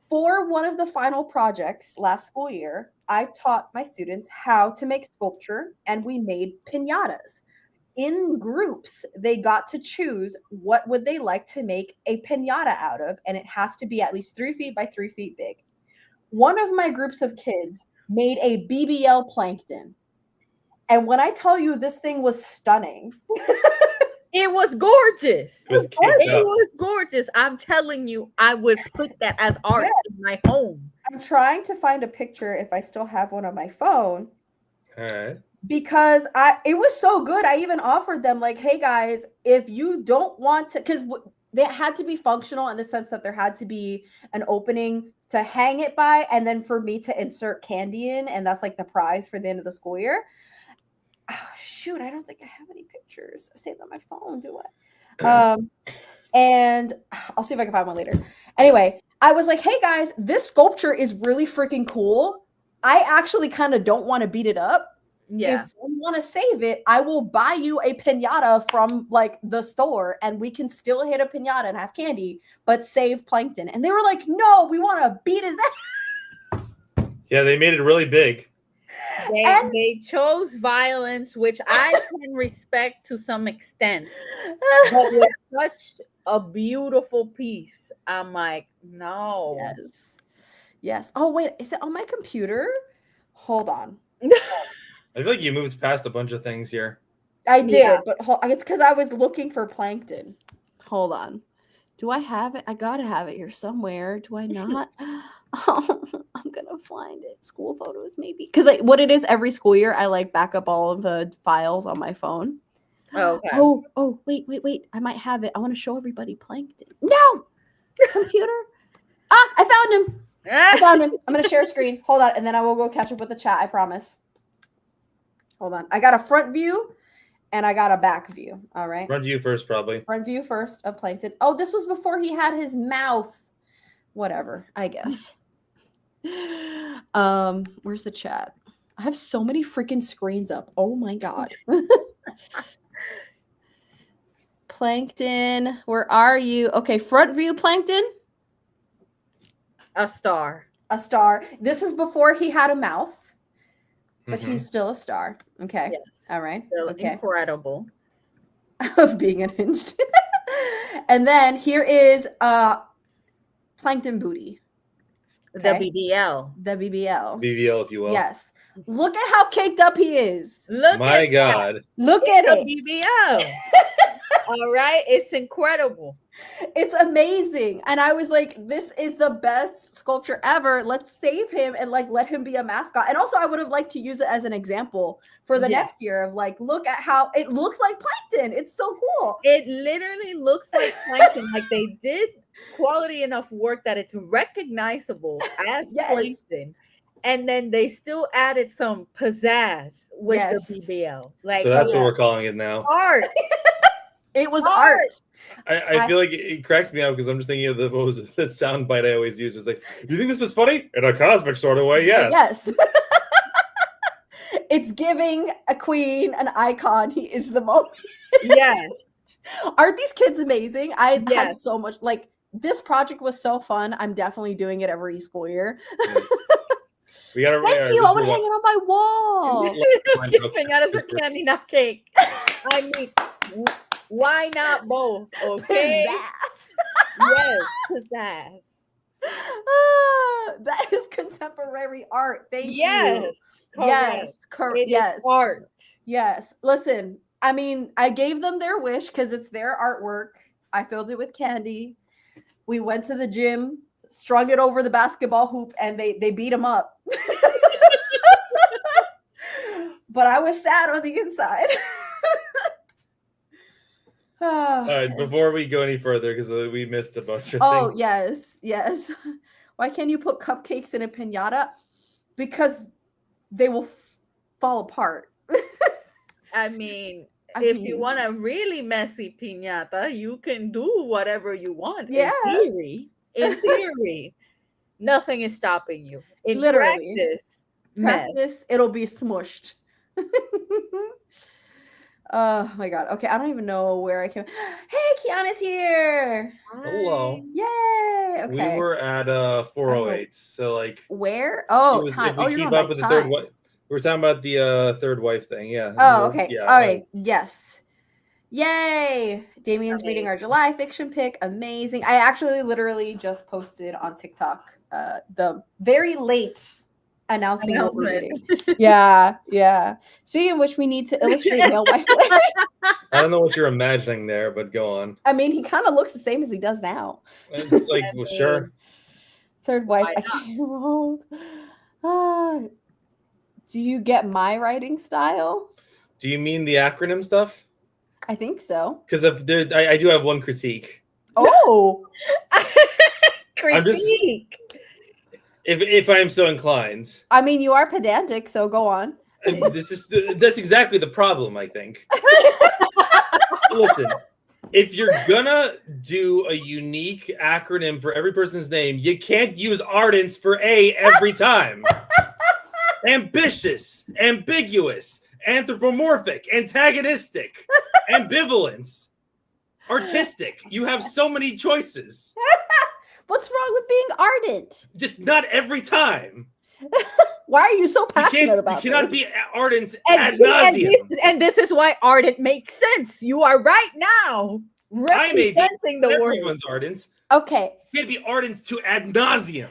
For one of the final projects last school year, I taught my students how to make sculpture, and we made piñatas. In groups, they got to choose what would they like to make a piñata out of, and it has to be at least 3 feet by 3 feet big. One of my groups of kids made a BBL Plankton. And when I tell you this thing was stunning. It was gorgeous. It was gorgeous. I'm telling you, I would put that as art in my home. I'm trying to find a picture if I still have one on my phone. All right. Because it was so good. I even offered them like, hey guys, if you don't want to, because they had to be functional in the sense that there had to be an opening to hang it by, and then for me to insert candy in, and that's like the prize for the end of the school year. Oh, shoot, I don't think I have any pictures saved on my phone, do I? And I'll see if I can find one later. Anyway, I was like, hey guys, this sculpture is really freaking cool. I actually kind of don't want to beat it up. Yeah. If you want to save it, I will buy you a piñata from like the store, and we can still hit a piñata and have candy, but save Plankton. And they were like, no, we want to beat his ass. Yeah, they made it really big. They chose violence, which I can respect to some extent. But with such a beautiful piece, I'm like, no. Yes. Oh, wait. Is it on my computer? Hold on. I feel like you moved past a bunch of things here. I did, but it's because I was looking for Plankton. Hold on. Do I have it? I gotta have it here somewhere. Do I not? I'm gonna find it. School photos, maybe. Because what it is every school year, I like back up all of the files on my phone. Okay. Oh, wait. I might have it. I want to show everybody Plankton. No! Computer. I found him. I found him. I'm gonna share a screen. Hold on, and then I will go catch up with the chat. I promise. Hold on. I got a front view and I got a back view. All right. Front view first, probably. Front view first of Plankton. Oh, this was before he had his mouth. Whatever, I guess. Where's the chat? I have so many freaking screens up. Oh my god. Plankton, where are you? Okay, front view Plankton. A star. A star. This is before he had a mouth, but he's still a star. Okay. Yes. All right. Still okay. Incredible. Of being unhinged. And then here is Plankton Booty. Okay? The BBL. The BBL. BBL, if you will. Yes. Look at how caked up he is. Look My at God. That. Look at the it. BBL. All right. It's incredible. It's amazing. And I was like, this is the best sculpture ever. Let's save him and like let him be a mascot. And also I would have liked to use it as an example for the next year of like, look at how it looks like Plankton. It's so cool. It literally looks like Plankton. Like they did quality enough work that it's recognizable as Plankton. And then they still added some pizzazz with the BBL. Like, so that's what we're calling it now. Art. It was art. I feel like it cracks me up because I'm just thinking of what was it, that sound bite I always use. It's like, you think this is funny? In a cosmic sort of way, yes. Yes. It's giving a queen, an icon. He is the moment. Yes. Aren't these kids amazing? I had so much, like, this project was so fun. I'm definitely doing it every school year. We gotta, Thank you. I would hang it on my wall. Giving out as a candy, not cake. I mean, why not both? Okay. Yes, pizzazz. That is contemporary art. Thank you. Yes, correct. Yes, art. Yes. Listen, I mean, I gave them their wish because it's their artwork. I filled it with candy. We went to the gym, strung it over the basketball hoop, and they beat him up. But I was sad on the inside. All right, before we go any further, because we missed a bunch of things. Oh, yes. Why can't you put cupcakes in a piñata? Because they will fall apart. I mean, if you want a really messy piñata, you can do whatever you want. Yeah. In theory, nothing is stopping you. In Literally. practice, it'll be smushed. Oh my god. Okay, I don't even know where I came. Hey, Kiana's here. Hello. Yay. Okay. We were at 408. So like where? Oh, time. If we keep up with the third wife. We were talking about the third wife thing. Yeah. Oh, okay. Yeah, all right. Yes. Yay. Damien's reading our July fiction pick. Amazing. I actually literally just posted on TikTok the very late announcing what we're reading. Yeah. Speaking of which, we need to illustrate male wife. I don't know what you're imagining there, but go on. I mean, he kind of looks the same as he does now. It's like, well, sure. Third wife. I can't hold. Do you get my writing style? Do you mean the acronym stuff? I think so. Because I do have one critique. Oh, critique. If I'm so inclined. I mean, you are pedantic, so go on. That's exactly the problem, I think. Listen, if you're gonna do a unique acronym for every person's name, you can't use Ardents for A every time. Ambitious, ambiguous, anthropomorphic, antagonistic, ambivalence, artistic. You have so many choices. What's wrong with being ardent? Just not every time. Why are you so passionate about this? You cannot be ardent ad nauseum. And this is why ardent makes sense. You are right now representing the word. Everyone's ardent. Okay. You can't be ardent to ad nauseum.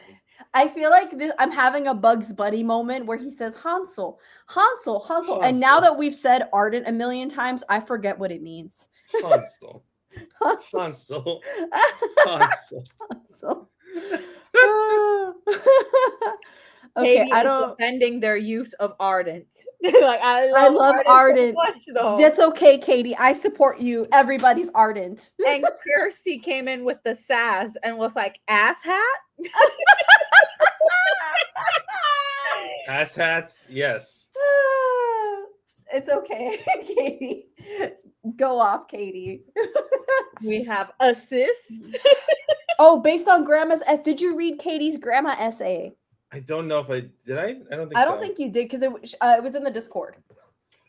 I feel like I'm having a Bugs Bunny moment where he says Hansel. And now that we've said ardent a million times, I forget what it means. Hansel. Okay, Katie, I don't defending their use of ardent. Like I love ardent. So much, though. That's okay, Katie. I support you. Everybody's ardent. And Kirsty came in with the sass and was like, ass hat. Asshats, yes. It's okay, Katie. Go off, Katie. We have assist. Oh, based on grandma's did you read Katie's grandma essay? I don't know if I did. I don't think. I don't so. think you did because it was in the Discord.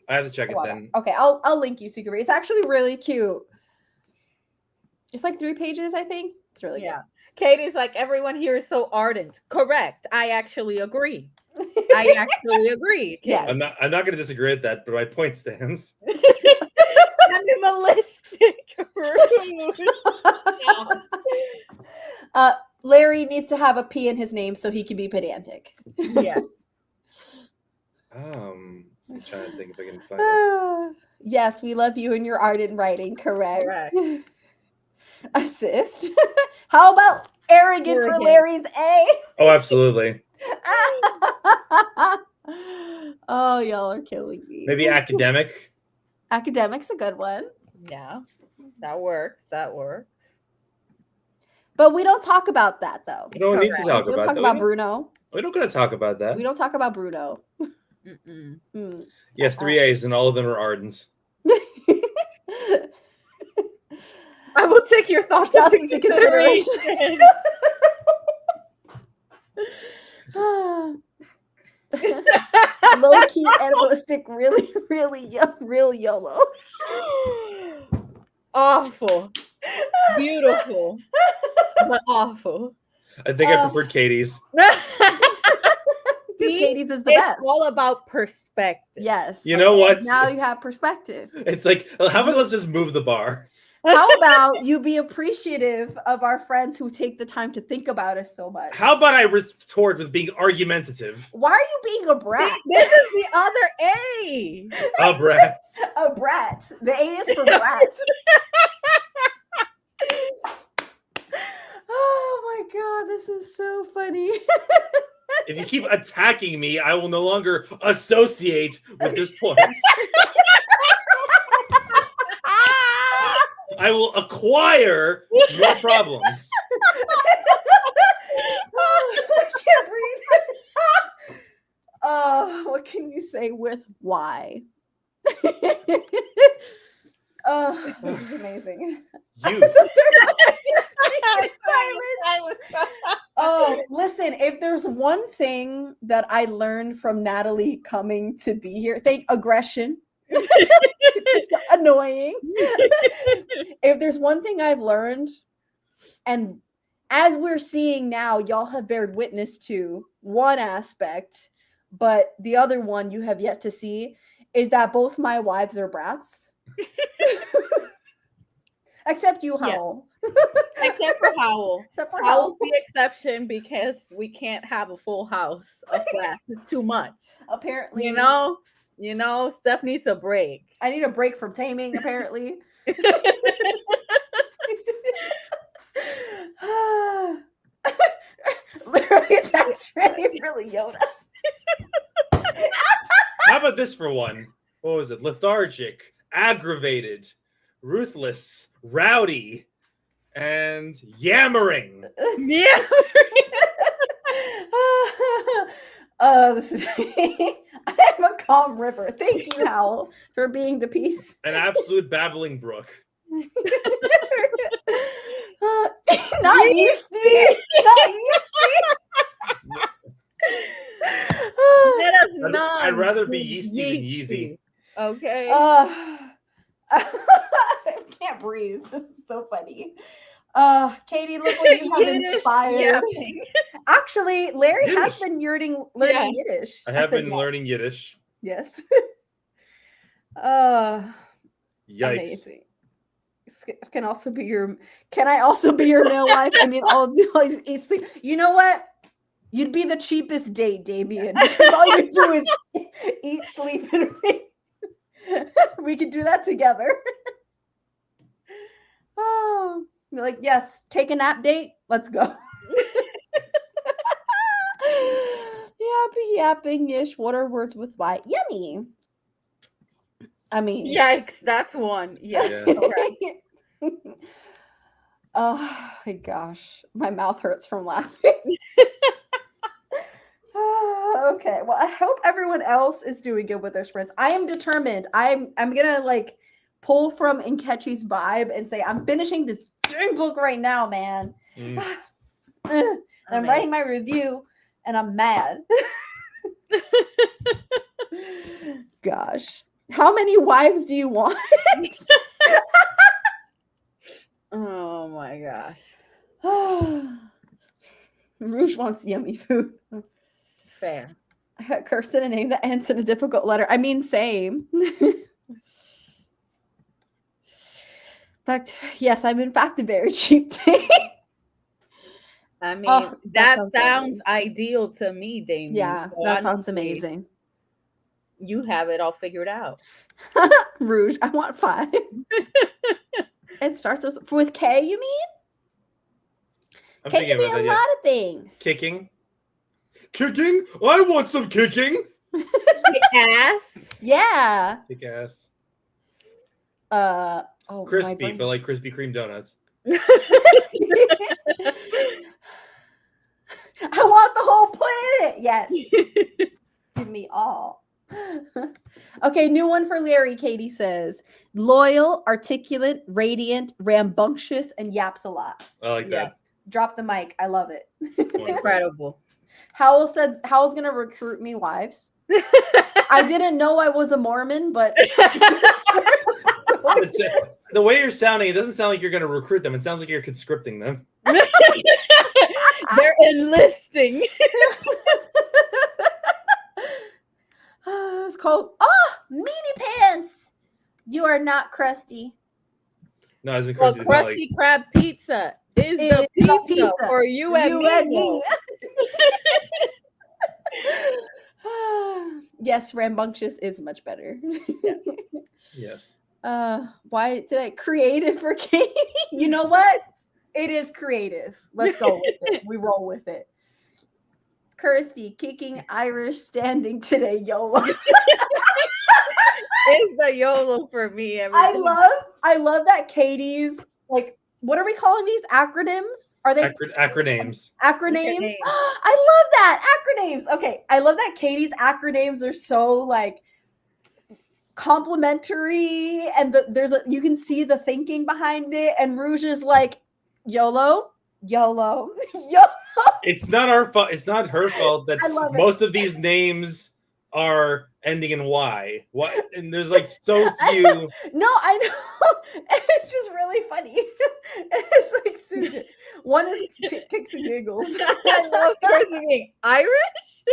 I have to check it then. Okay, I'll link you so you can read. It's actually really cute. It's like 3 pages, I think. It's really good. Katie's like, everyone here is so ardent. Correct. I actually agree. I actually agree. Yes. I'm not going to disagree with that, but my point stands. Animalistic. Larry needs to have a P in his name so he can be pedantic. Yeah. I'm trying to think if I can find it. Yes, we love you and your ardent writing. Correct. Assist. How about arrogant for Larry's A? Oh, absolutely. Oh, y'all are killing me. Maybe academic. Academic's a good one. Yeah, that works. That works. But we don't talk about that though. We don't need to talk we don't about talk that. about Bruno. We don't gotta talk about that. We don't talk about Bruno. Yes, 3 A's and all of them are ardent. I will take your thoughts into consideration. Low key animalistic, really, real YOLO. Awful. Beautiful. But awful. I think I preferred Katie's. Katie's is the it's best. all about perspective. Yes. You know what? Now you have perspective. It's like, how about let's just move the bar? How about you be appreciative of our friends who take the time to think about us so much? How about I retort with being argumentative? Why are you being a brat? This is the other A. A brat. A brat. The A is for brat. Oh my god, this is so funny. If you keep attacking me, I will no longer associate with this point. I will acquire more problems. I can't breathe. What can you say with why? Oh, this is amazing. Youth. Oh, listen, if there's one thing that I learned from Natalie coming to be here, aggression. It's annoying. If there's one thing I've learned, and as we're seeing now, y'all have bared witness to one aspect, but the other one you have yet to see, is that both my wives are brats. Except you, Howell. Except for Howell. Except for Howell's the exception because we can't have a full house of brats. It's too much. Apparently. You know, Steph needs a break. I need a break from taming, apparently. Literally, that's really Yoda. How about this for one? What was it? Lethargic, aggravated, ruthless, rowdy, and yammering. Yeah. This is I'm a calm river. Thank you, Howell, for being the peace. An absolute babbling brook. Not yeasty. Not yeasty. Let us know. I'd rather be yeasty than Yeezy. Okay. I can't breathe. This is so funny. Katie, look what you have inspired. Yapping. Actually, Larry Yiddish. has been learning Yiddish. I have been learning Yiddish. Yes. Yikes. Amazing. Can I also be your male wife? I mean, I'll do eat, sleep. You know what? You'd be the cheapest date, Damien. Because all you do is eat, sleep, and read. We could do that together. Oh, you're like, yes, take a nap date. Let's go. Yapping-ish. What are words with Y? Yummy. I mean, Yikes, that's one. Yes. Yeah. Oh my gosh, my mouth hurts from laughing. Okay. Well, I hope everyone else is doing good with their sprints. I am determined. I'm gonna like pull from Nkechi's vibe and say I'm finishing this dang book right now, man. I'm writing my review and I'm mad. Gosh. How many wives do you want? Oh my gosh. Rouge wants yummy food. Fair. I got cursed in a name that ends in a difficult letter. I mean, same. But yes, I'm in fact a very cheap date. I mean, Oh, that that sounds ideal to me, Damien. Yeah, So that sounds honestly, amazing. You have it all figured out. Rouge, I want 5. It starts with K, you mean? I'm K thinking can be about a that. lot of things. Kicking? I want some kicking. Kick ass. Yeah. Kick ass. Crispy, but like Krispy Kreme donuts. I want the whole planet. Yes. Give me all. Okay, new one for Larry. Katie says loyal, articulate, radiant, rambunctious, and yaps a lot. I like that. Yes. Drop the mic. I love it. Incredible. Howell's gonna recruit me wives. I didn't know I was a Mormon, but the way you're sounding, it doesn't sound like you're going to recruit them. It sounds like you're conscripting them. They're enlisting. It's called meanie pants. You are not crusty. No, as in Well, Krusty. Krusty Krab pizza is the pizza for you and me. Yes, rambunctious is much better. Yes. Yes. Why did I creative for Katie? You know what? It is creative. Let's go with it. We roll with it. Kirsty, kicking Irish standing today, YOLO. It's the YOLO for me. I love that Katie's like, what are we calling these acronyms? Are they acronyms? Acronyms. I love that acronyms. Okay, I love that Katie's acronyms are so like complimentary, and you can see the thinking behind it. And Rouge is like YOLO, YOLO, YOLO. It's not our fault. It's not her fault that most of these names are ending in Y. What? And there's like so few. No, I know. It's just really funny. It's like super. One is kicks and giggles. I love her being Irish.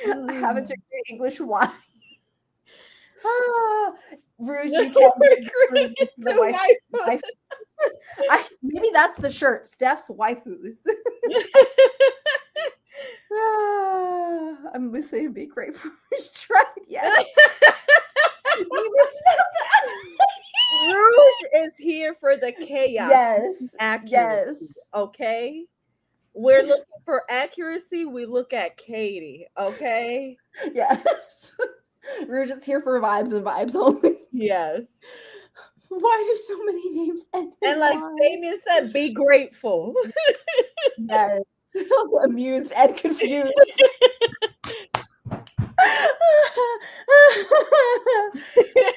I haven't degree English. Why? Rouge, you can't recruit the wife. Maybe that's the shirt. Steph's waifus. I'm listening. Be grateful. Tried. Yes. Rouge is here for the chaos. Yes. Accuracy, yes. Okay. We're looking for accuracy. We look at Katie. Okay. Yes. Rouge is here for vibes and vibes only. Yes. Why do so many names end? And like Damien said, be grateful. Yes. Amused and confused.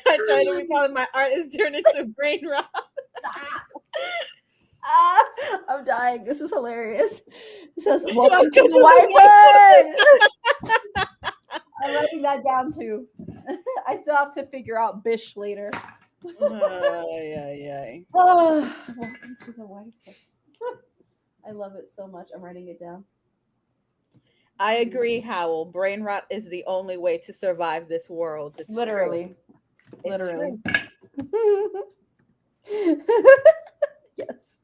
I tried to recall it. My art is turned into brain rot. I'm dying. This is hilarious. It says, welcome to the white one. I'm writing that down too. I still have to figure out Bish later. Oh, welcome to the white one. I love it so much. I'm writing it down. I agree, Howell. Brain rot is the only way to survive this world. It's literally. True. Literally. Yes.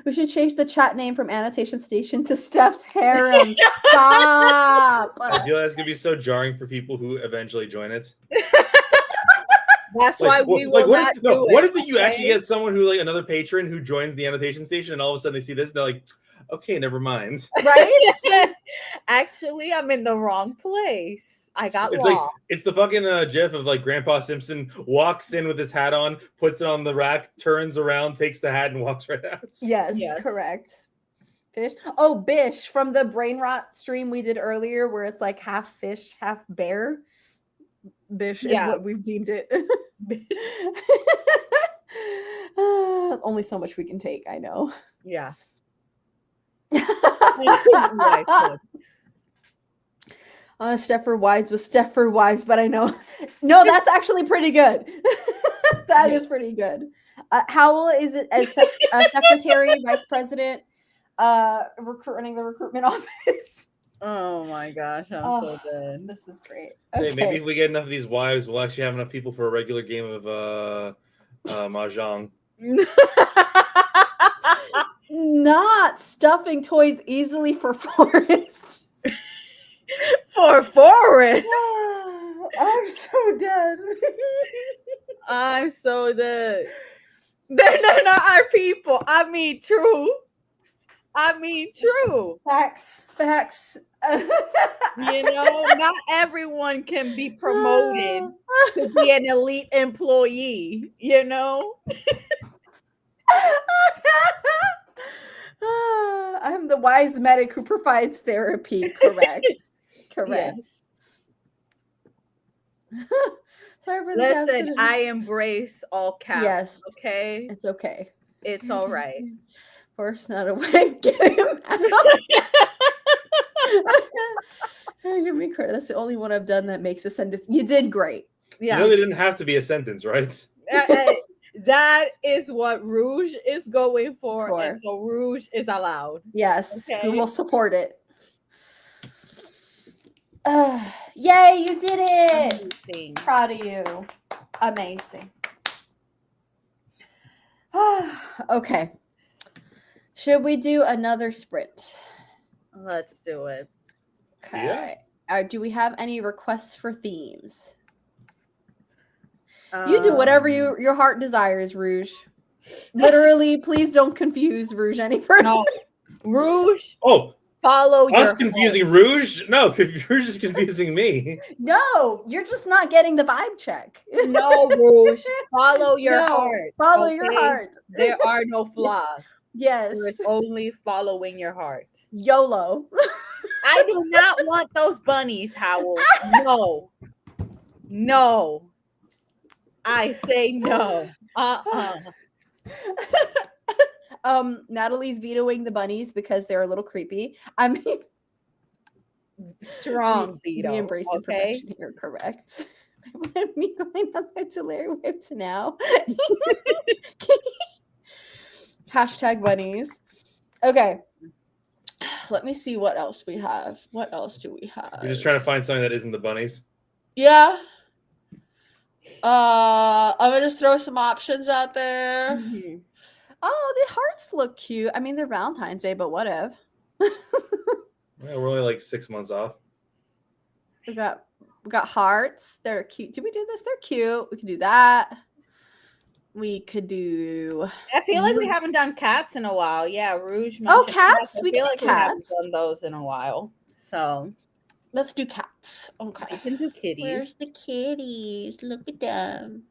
We should change the chat name from Annotation Station to Steph's Harem. Stop. I feel that's gonna be so jarring for people who eventually join it. That's why we will not do it. What if you actually get someone who, like, another patron who joins the Annotation Station, and all of a sudden they see this, and they're like, okay, never mind. Right? Actually, I'm in the wrong place. I got lost. Like, it's the fucking gif of like Grandpa Simpson walks in with his hat on, puts it on the rack, turns around, takes the hat, and walks right out. Yes, correct. Fish. Oh, Bish from the brain rot stream we did earlier, where it's like half fish, half bear. Bish is what we've deemed it. Only so much we can take, I know. Yeah. Stepford Wives was Stepford Wives, but I know. No, that's actually pretty good. That is pretty good. Howell is it as secretary, vice president, running the recruitment office. Oh my gosh, I'm so good. This is great. Okay. Hey, maybe if we get enough of these wives, we'll actually have enough people for a regular game of mahjong. Not stuffing toys easily for Forrest. For Forrest. I'm so dead. I'm so dead. They're not our people. I mean, true. Facts. You know, not everyone can be promoted to be an elite employee, you know? I'm the wise medic who provides therapy. Correct. Yes. Sorry for the Listen, I embrace all caps. Yes. Okay? It's okay. It's all right. Force not a wife. Get him out. Give me credit. That's the only one I've done that makes a sentence. You did great. Yeah. You know, they didn't have to be a sentence, right? That is what Rouge is going for. And so Rouge is allowed. Yes. Okay? We will support it. Yay, you did it. Amazing. Proud of you. Amazing. Okay. Should we do another sprint? Let's do it. Okay. Yeah. Do we have any requests for themes? You do whatever your heart desires, Rouge. Literally, please don't confuse Rouge any further. No. Rouge. Oh. Follow your heart. Confusing Rouge? No, Rouge is confusing me. No, you're just not getting the vibe check. No, Rouge. Follow your heart. Follow your heart. There are no flaws. Yes. There is only following your heart. YOLO. I do not want those bunnies, Howell. No. No. I say no. Natalie's vetoing the bunnies because they're a little creepy. I mean, strong veto. We embrace imperfection here, correct? Me going outside to Larry Whip to now. Hashtag bunnies. Okay. Let me see what else we have. What else do we have? You're just trying to find something that isn't the bunnies? Yeah. I'm gonna just throw some options out there. Mm-hmm. Oh, the hearts look cute. I mean, they're Valentine's Day, but whatever. Yeah, we're only like 6 months off. We got hearts. They're cute. Did we do this? They're cute. We can do that. We could do. I feel like we haven't done cats in a while. Yeah, Rouge. Oh, cats. We feel like we haven't done those in a while. So let's do cats. Okay. We can do kitties. Where's the kitties? Look at them.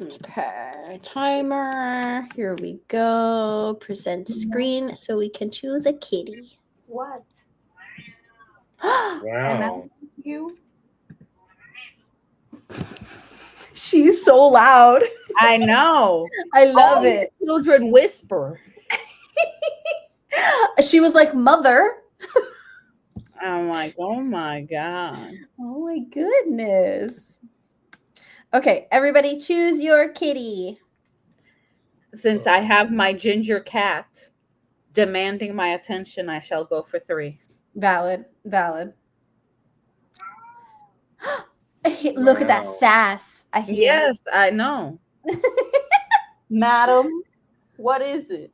Okay, timer. Here we go. Present screen so we can choose a kitty. What? Wow. You? She's so loud. I know. I love it. Children whisper. She was like, mother. I'm like, oh my God. Oh my goodness. Okay, everybody choose your kitty. Since I have my ginger cat demanding my attention, I shall go for 3. Valid. Look at that sass. I hear. Yes, I know. Madam, what is it?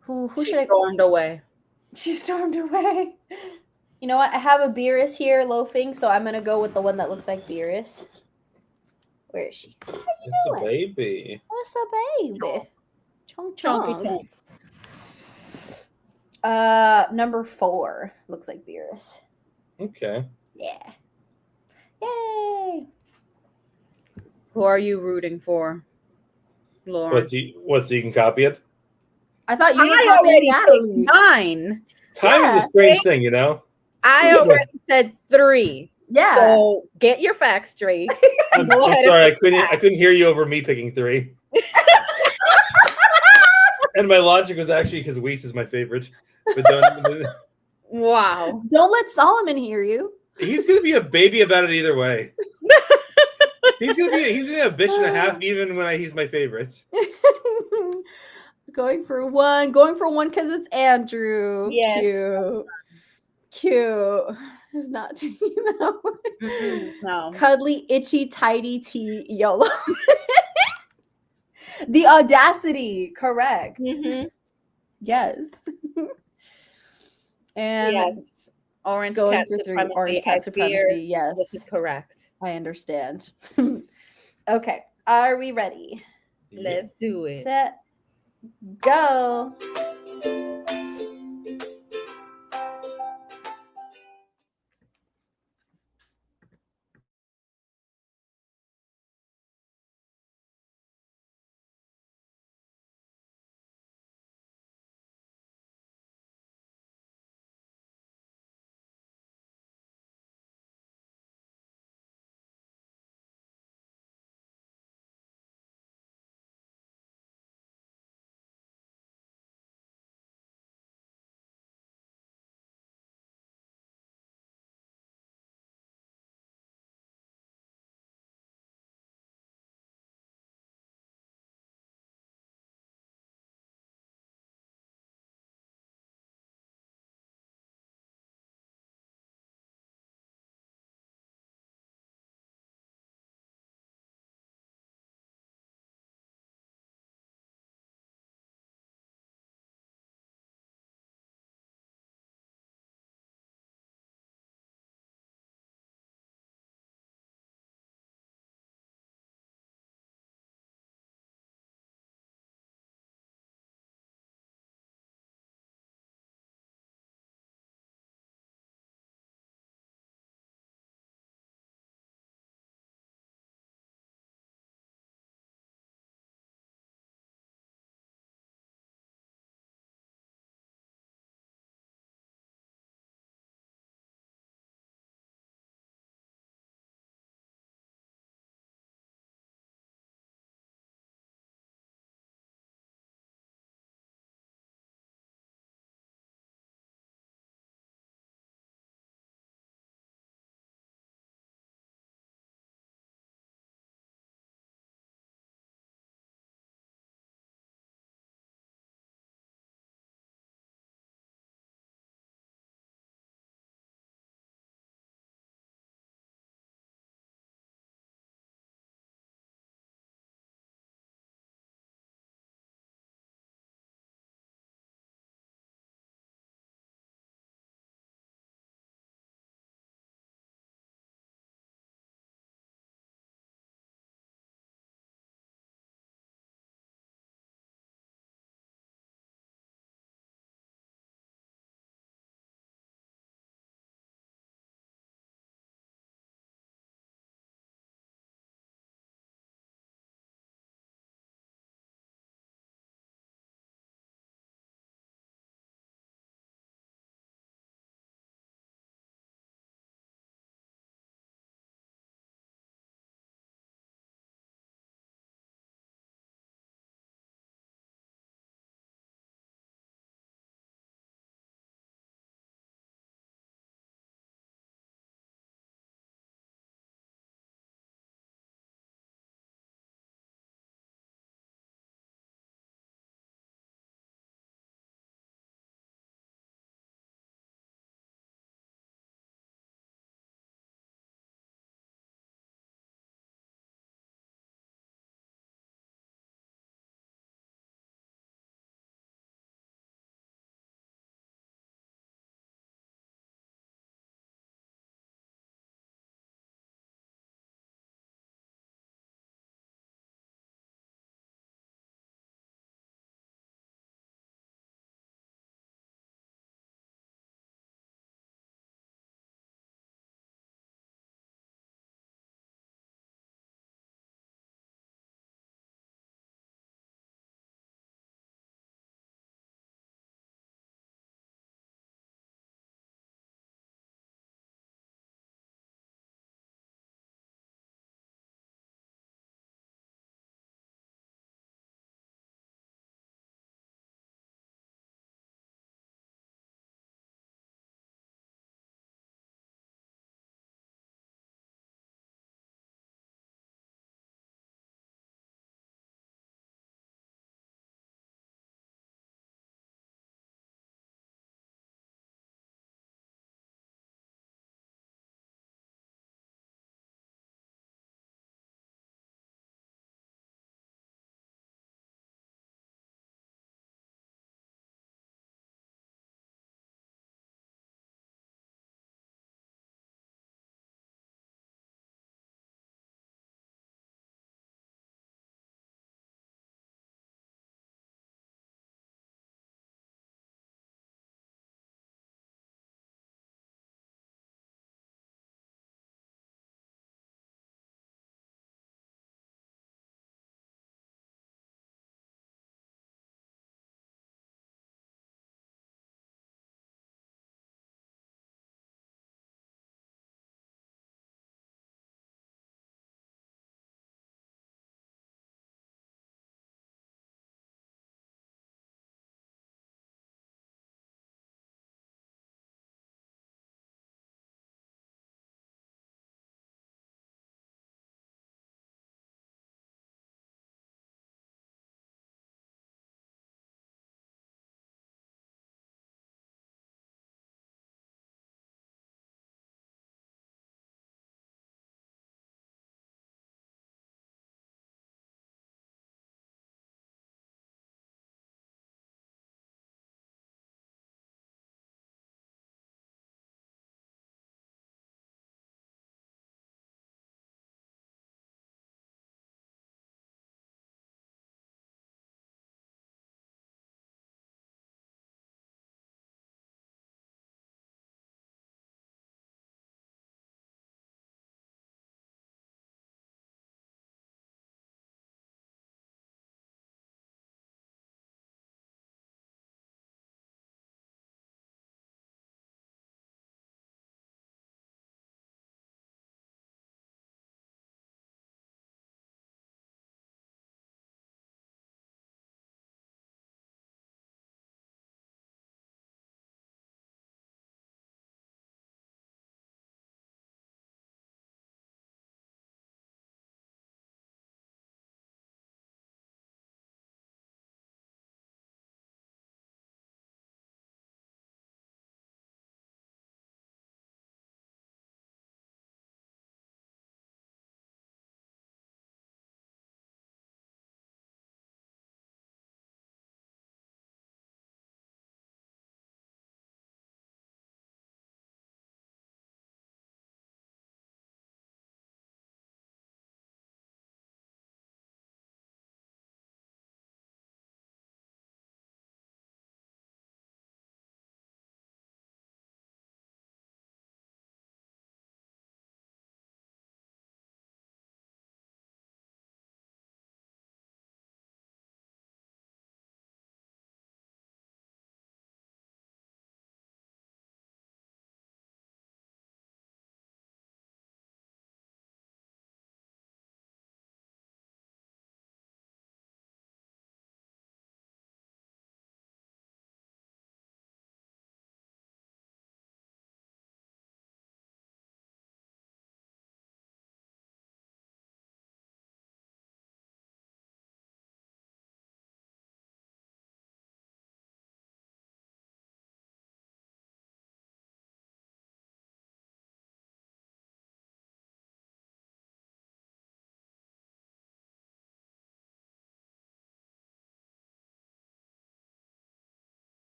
Who she stormed away. She stormed away. You know what? I have a Beerus here loafing, so I'm gonna go with the one that looks like Beerus. Where is she? It's a baby. That's a baby. Chonky. Number 4 looks like Beerus. Okay. Yeah. Yay! Who are you rooting for, Lawrence? What's you can copy it? I thought you were I copying already Natalie. picked mine. Time is Yeah. a strange thing, you know. I already said 3. Yeah. So get your facts straight. I'm sorry, I couldn't hear you over me picking 3. And my logic was actually because Weiss is my favorite. But Wow. Don't let Solomon hear you. he's gonna be a baby about it either way. He's gonna be a bitch and a half even when he's my favorite. Going for one because it's Andrew. Yes. Cute. He's not taking that one. No. Cuddly, itchy, tidy tea, YOLO. The audacity, correct. Yes. And yes. Orange going cat for 3. supremacy. Orange cat supremacy. Yes. This is correct. I understand. Okay. Are we ready? Let's do it. Set. Go.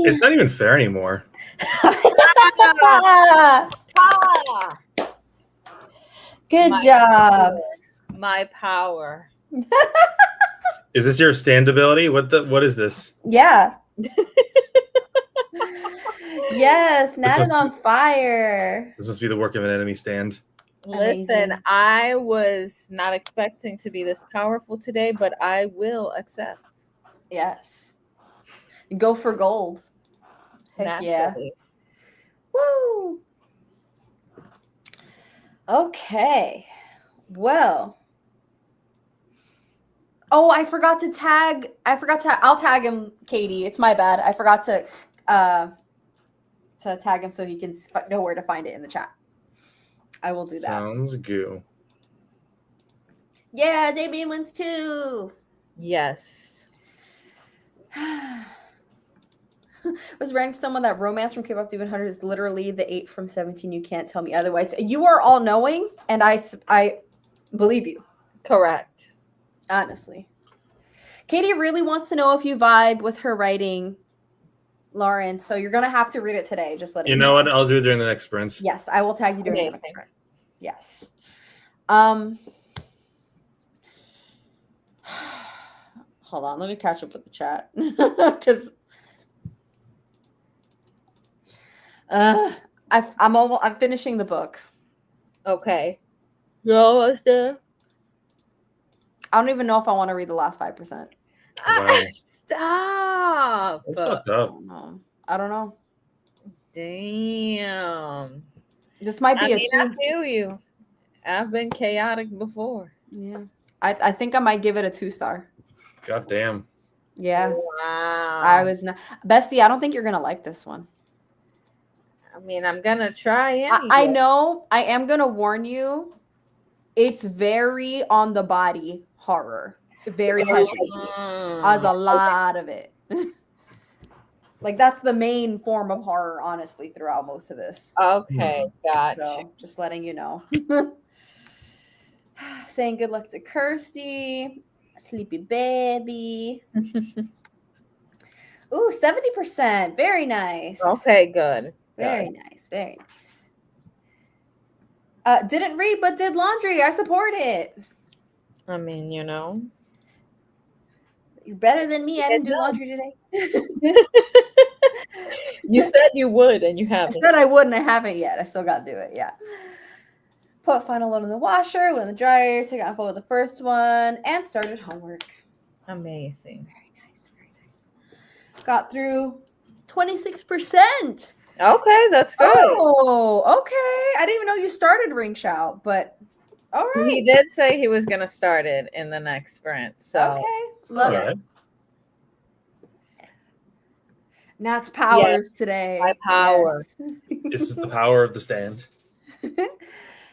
It's not even fair anymore. Good job. My power. Is this your stand ability? What is this? Yeah. Yes, Nat is must on fire. This must be the work of an enemy stand. Listen, Amazing. I was not expecting to be this powerful today, but I will accept. Yes. Go for gold. Heck yeah. Naturally. Woo. Okay. Well. Oh, I forgot to tag. I'll tag him, Katie. It's my bad. I forgot to tag him so he can know where to find it in the chat. I will do that. Sounds good. Yeah, Damien wins too. Yes. Was ranked someone that romance from K-pop Demon Hunter is literally the 8 from 17. You can't tell me otherwise. You are all knowing, and I believe you. Correct. Honestly. Katie really wants to know if you vibe with her writing, Lauren. So you're gonna have to read it today. Just let You know what? I'll do it during the next sprints. Yes, I will tag you during the Amazing. next sprint. Yes. Hold on, let me catch up with the chat because I'm finishing the book. Okay. You're almost there. I don't even know if I want to read the last 5%. Wow. Stop. That's fucked up. I don't know. Damn. This might be I a 2. I feel you. I've been chaotic before. Yeah. I think I might give it a 2-star. God damn. Yeah. Wow. I was not. Bestie, I don't think you're going to like this one. I mean, I'm going to try anyway. I know. I am going to warn you. It's very on the body horror. Very heavy. There's a lot of it. Like, that's the main form of horror, honestly, throughout most of this. Okay, got So, you. just letting you know. Saying good luck to Kirsty. Sleepy baby. Ooh, 70%. Very nice. Okay, good. Very nice. Very nice. Didn't read, but did laundry. I support it. I mean, you know. You're better than me. I didn't do laundry today. You said you would, and you haven't. I said I would, and I haven't yet. I still got to do it. Yeah. Put final load in the washer, went in the dryer, took out photo of the first one, and started homework. Amazing. Very nice. Very nice. Got through 26%. Okay, that's good. Oh, okay. I didn't even know you started Ring Shout, but all right. He did say he was going to start it in the next sprint. So okay. Love All it. right. Nat's powers today. My power. Yes. This is the power of the stand.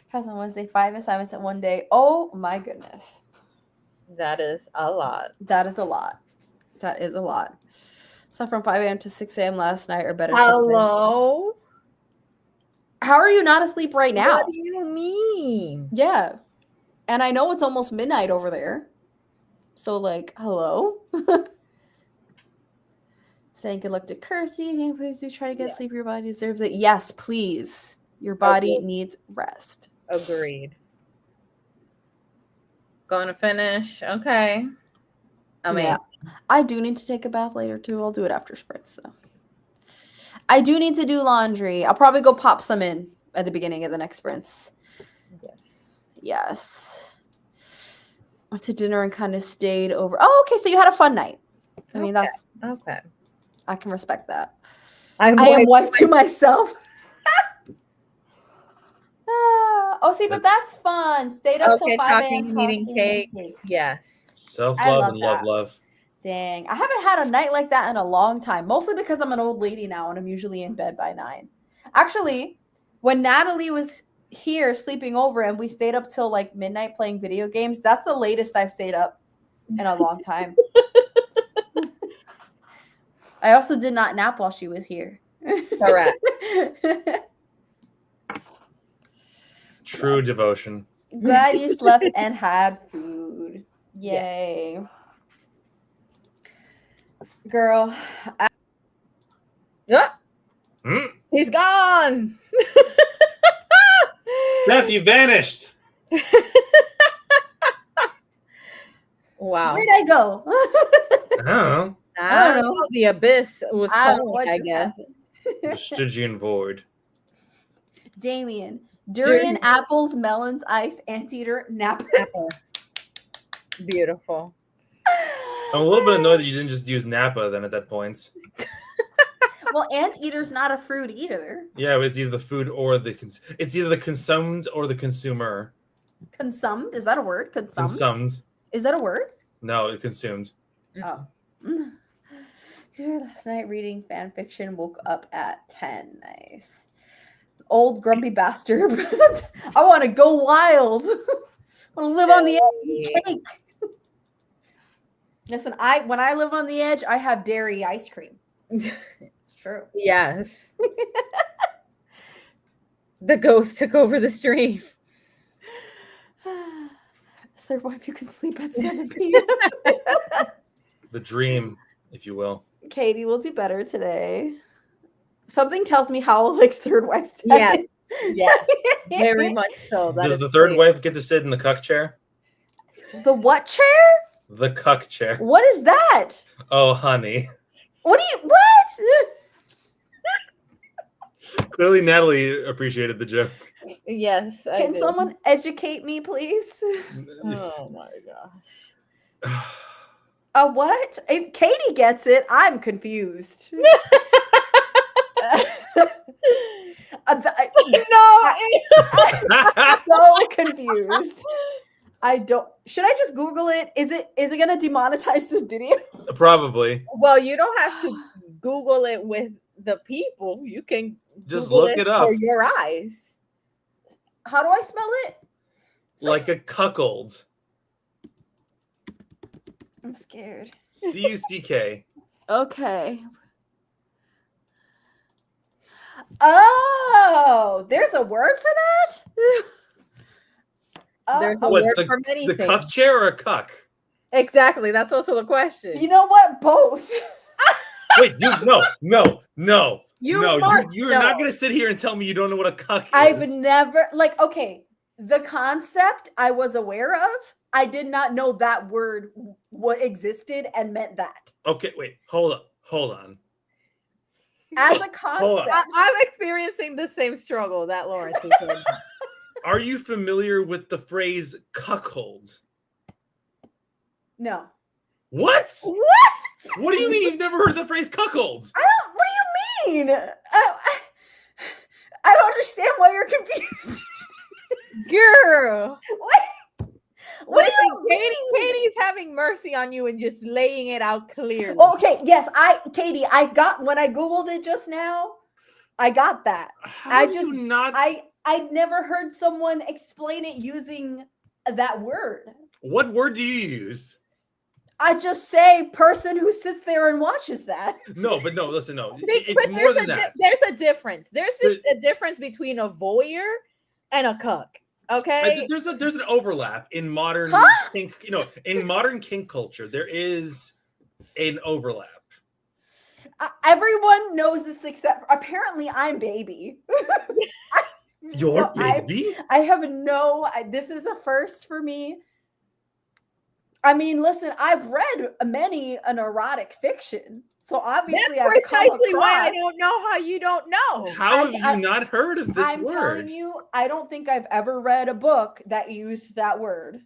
House on Wednesday, 5 assignments in one day. Oh my goodness. That is a lot. That is a lot. That is a lot. So from 5 a.m. to 6 a.m. last night or better. Hello? How are you not asleep right now? What do you mean? Yeah. And I know it's almost midnight over there. So like, hello? Saying good luck to Kirsty. Can you please do try to get sleep? Your body deserves it. Yes, please. Your body needs rest. Agreed. Going to finish. Okay. Amazing. Yeah. I do need to take a bath later too. I'll do it after sprints though. I do need to do laundry. I'll probably go pop some in at the beginning of the next sprints. Yes. Yes. Went to dinner and kind of stayed over. Oh, okay. So you had a fun night. I mean, that's okay. I can respect that. I am wife to myself. See, but that's fun. Stayed up till 5 a.m. talking, eating cake. Yes. Self-love and love. Dang. I haven't had a night like that in a long time, mostly because I'm an old lady now and I'm usually in bed by 9. Actually, when Natalie was here sleeping over and we stayed up till like midnight playing video games, that's the latest I've stayed up in a long time. I also did not nap while she was here. Correct. True devotion. Glad you slept and had food. Yay. Yeah. Girl, Ah, Hmm? he's gone. Steph, you vanished. Wow. Where'd I go? I don't know. I don't know. The abyss was I don't know calling, what I just guess. The Stygian void. Damien. Durian, apples, melons, ice, anteater, napper. Beautiful. I'm a little bit annoyed that you didn't just use Napa then at that point. Well, anteater's not a fruit either. Yeah, but it's either the food or it's either the consumed or the consumer. Consumed? Is that a word? Consumed? Consumed. Is that a word? No, it consumed. Oh. Here last night reading fan fiction, woke up at 10. Nice. Old grumpy bastard. I want to go wild. I want to live on the edge of cake. Listen, when I live on the edge, I have dairy ice cream. It's true. Yes. The ghost took over the stream. Sir, what if you can sleep at 7 p.m.? The dream, if you will. Katie will do better today. Something tells me Howell likes third wife's Yes. Yes. Very much so. That Does the third wife get to sit in the cuck chair? The what chair? The cuck chair. What is that? Oh, honey. What? Clearly, Natalie appreciated the joke. Yes. Can someone educate me, please? Oh my gosh. A what? If Katie gets it, I'm confused. I'm so confused. I don't. Should I just Google it? Is it gonna demonetize this video? Probably. Well, you don't have to Google it with the people. You can just Google look it up for your eyes. How do I spell it? like a cuckold. I'm scared. CUCK. Okay. Oh, there's a word for that? There's a What, word the, for many the things. cuck chair or a cuck? Exactly. That's also the question. You know what? Both. Wait, no. You're not going to sit here and tell me you don't know what a cuck is. I've never, okay, the concept I was aware of. I did not know that word what existed and meant that. Okay, wait, hold on. As a concept. I'm experiencing the same struggle that Lawrence is doing. Are you familiar with the phrase cuckold? No. What? What do you mean you've never heard the phrase cuckold? What do you mean? I don't understand why you're confused. Girl. What do you mean? Katie's having mercy on you and just laying it out clearly. Okay, yes, Katie, I got when I Googled it just now, I got that. I'd never heard someone explain it using that word. What word do you use? I just say person who sits there and watches that. No, listen, no. It's but more than that. There's a difference. There's a difference between a voyeur and a cuck. Okay. There's an overlap in modern kink, in modern kink culture. There is an overlap. Everyone knows this except apparently I'm baby. You're baby? I have this is a first for me. I mean, listen, I've read many an erotic fiction. So obviously that's precisely why I don't know how you don't know. How have you not heard of this word? I'm telling you, I don't think I've ever read a book that used that word.